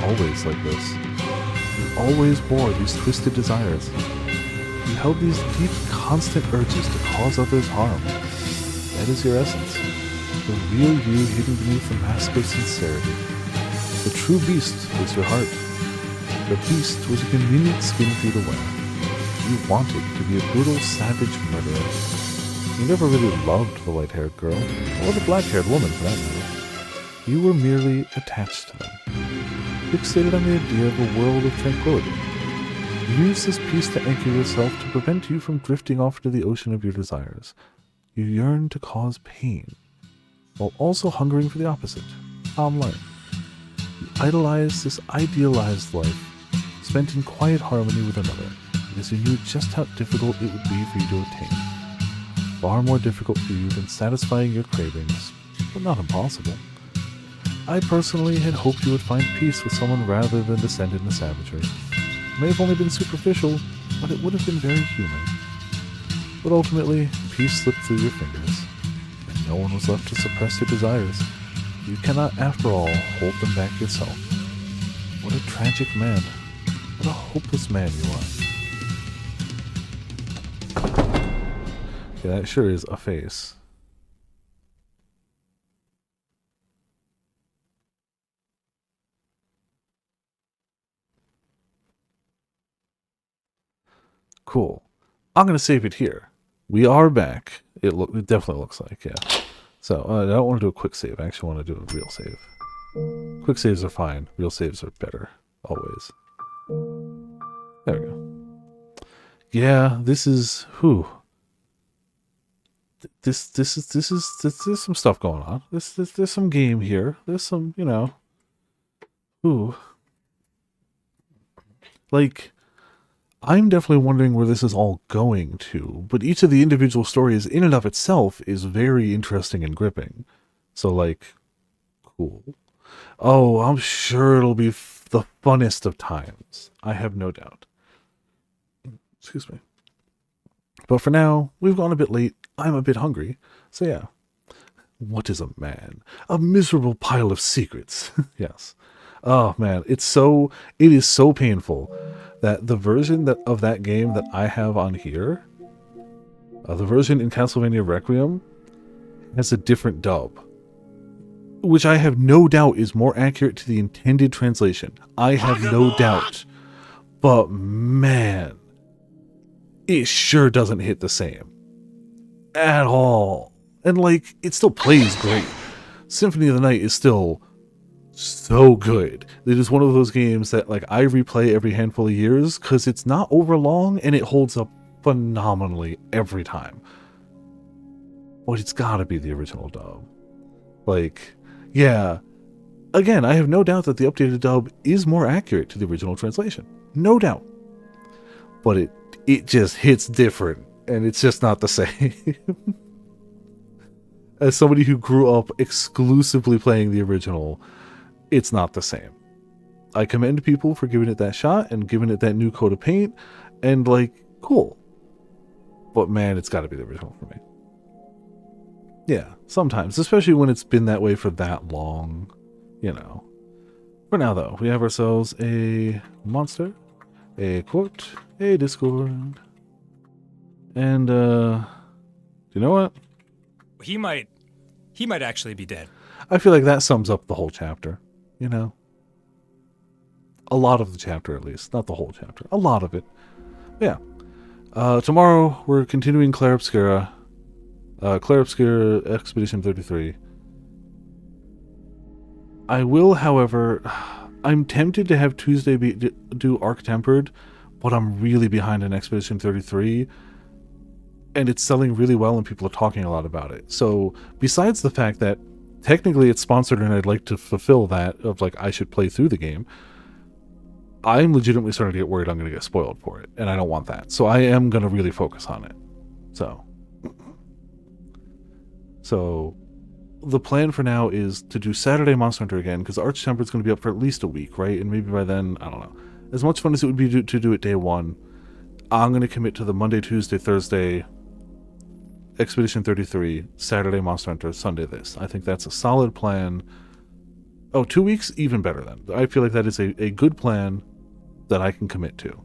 always like this. You always bore these twisted desires. You held these deep, constant urges to cause others harm. That is your essence. The real you hidden beneath the mask of sincerity. The true beast was your heart. The beast was a convenient skin for you to wear. You wanted to be a brutal, savage murderer. You never really loved the white-haired girl, or the black-haired woman for that matter. You were merely attached to them, fixated on the idea of a world of tranquility. You used this peace to anchor yourself to prevent you from drifting off into the ocean of your desires. You yearned to cause pain, while also hungering for the opposite, calm life. You idolized this idealized life, spent in quiet harmony with another, because you knew just how difficult it would be for you to attain. far more difficult for you than satisfying your cravings, but not impossible. I personally had hoped you would find peace with someone rather than descend into savagery. It may have only been superficial, but it would have been very human. But ultimately, peace slipped through your fingers, and no one was left to suppress your desires. You cannot, after all, hold them back yourself. What a tragic man. What a hopeless man you are. Yeah, that sure is a face. Cool. I'm going to save it here. We are back. It definitely looks like, yeah. So, I don't want to do a quick save. I actually want to do a real save. Quick saves are fine. Real saves are better. Always. There we go. Yeah, this is... Whew. There's some stuff going on. There's some game here. There's some, you know... Ooh. Like... I'm definitely wondering where this is all going to, but each of the individual stories in and of itself is very interesting and gripping. So, like, cool. Oh, I'm sure it'll be the funnest of times. I have no doubt. Excuse me. But for now, we've gone a bit late. I'm a bit hungry. So yeah. What is a man? A miserable pile of secrets. Yes. Oh man, it is so painful that the version of that game that I have on here, the version in Castlevania Requiem, has a different dub, which I have no doubt is more accurate to the intended translation. I have no doubt. But man, it sure doesn't hit the same. At all. And like, it still plays great. Symphony of the Night is still so good. It is one of those games that like I replay every handful of years because it's not over long and it holds up phenomenally every time. But it's gotta be the original dub. Like, yeah. Again, I have no doubt that the updated dub is more accurate to the original translation. No doubt. But it just hits different and it's just not the same. As somebody who grew up exclusively playing the original, it's not the same. I commend people for giving it that shot and giving it that new coat of paint, and like, cool. But man, it's got to be the original for me. Yeah, sometimes, especially when it's been that way for that long, you know. For now, though, we have ourselves a monster, a quote, a Discord, and you know what? He might actually be dead. I feel like that sums up the whole chapter. You know, a lot of the chapter, at least, not the whole chapter, a lot of it. Yeah. Tomorrow we're continuing Claire Obscura, Expedition 33. I will, however, I'm tempted to have Tuesday do Arc Tempered, but I'm really behind in Expedition 33, and it's selling really well and people are talking a lot about it. So besides the fact that technically it's sponsored and I'd like to fulfill that of like I should play through the game, I'm legitimately starting to get worried I'm going to get spoiled for it, and I don't want that. So I am going to really focus on it. So the plan for now is to do Saturday Monster Hunter again, because Arch Tempered is going to be up for at least a week, right? And maybe by then, I don't know. As much fun as it would be to do it day one, I'm going to commit to the Monday, Tuesday, Thursday Expedition 33, Saturday Monster Hunter, Sunday this. I think that's a solid plan. Oh, 2 weeks? Even better then. I feel like that is a good plan that I can commit to.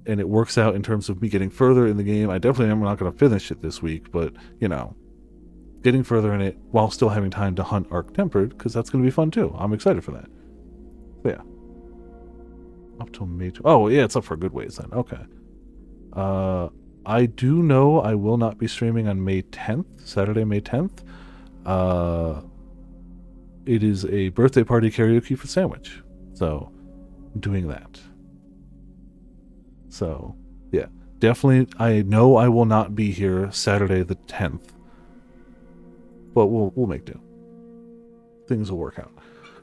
And it works out in terms of me getting further in the game. I definitely am not going to finish it this week, but, you know, getting further in it while still having time to hunt Arc Tempered, because that's going to be fun too. I'm excited for that. But yeah. Up till May. Oh, yeah, it's up for a good ways then. Okay. I do know I will not be streaming on May 10th, Saturday, May 10th. It is a birthday party karaoke for Sandwich. So, I'm doing that. So, yeah. Definitely, I know I will not be here Saturday the 10th. But we'll make do. Things will work out.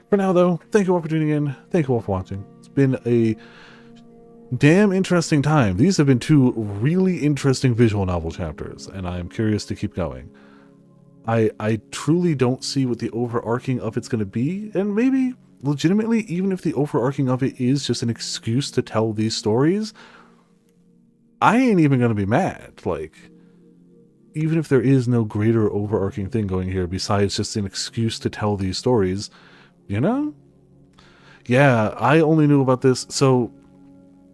For now, though, thank you all for tuning in. Thank you all for watching. It's been a damn interesting time. These have been 2 really interesting visual novel chapters, and I'm curious to keep going. I truly don't see what the overarching of it's going to be, and maybe legitimately, even if the overarching of it is just an excuse to tell these stories, I ain't even going to be mad. Like, even if there is no greater overarching thing going here besides just an excuse to tell these stories, you know? Yeah, I only knew about this. So,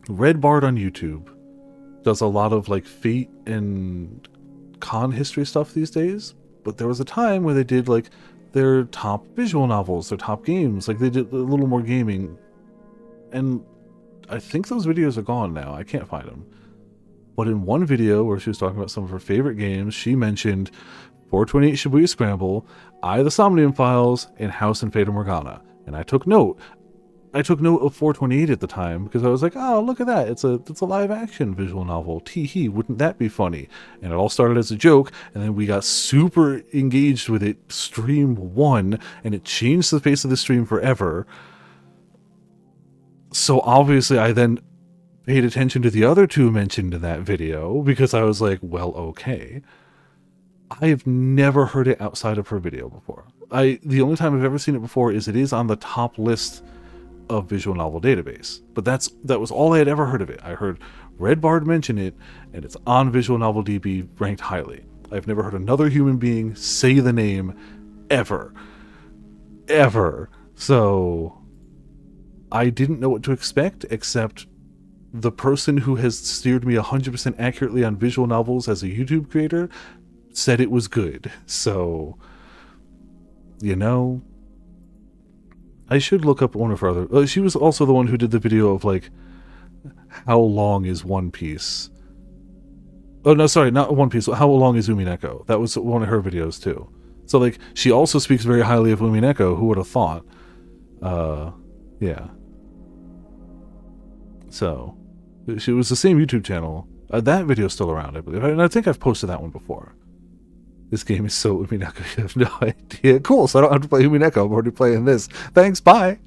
Red Bard on YouTube does a lot of like Fate and con history stuff these days, but there was a time where they did like their top visual novels, their top games, like they did a little more gaming, and I think those videos are gone now. I can't find them. But in one video where she was talking about some of her favorite games, she mentioned 428 Shibuya Scramble, Eye of the Somnium Files, and House and Fata Morgana. And I took note. I took note of 428 at the time because I was like, oh, look at that. It's a live action visual novel. Tee-hee, wouldn't that be funny? And it all started as a joke, and then we got super engaged with it stream 1, and it changed the face of the stream forever. So obviously I then paid attention to the other 2 mentioned in that video because I was like, well, okay. I have never heard it outside of her video before. The only time I've ever seen it before is it is on the top list of Visual Novel Database, but that was all I had ever heard of it. I heard Red Bard mention it, and it's on Visual Novel DB ranked highly. I've never heard another human being say the name ever. So I didn't know what to expect, except the person who has steered me 100% accurately on visual novels as a YouTube creator said it was good. So, you know, I should look up one of her other... she was also the one who did the video of, like, how long is One Piece? Oh, no, sorry, not One Piece. How long is Umineko? That was one of her videos, too. So, like, she also speaks very highly of Umineko. Who would have thought? Yeah. So, it was the same YouTube channel. That video's still around, I believe. And I think I've posted that one before. This game is so Umineko, you have no idea. Cool, so I don't have to play Umineko. I'm already playing this. Thanks, bye!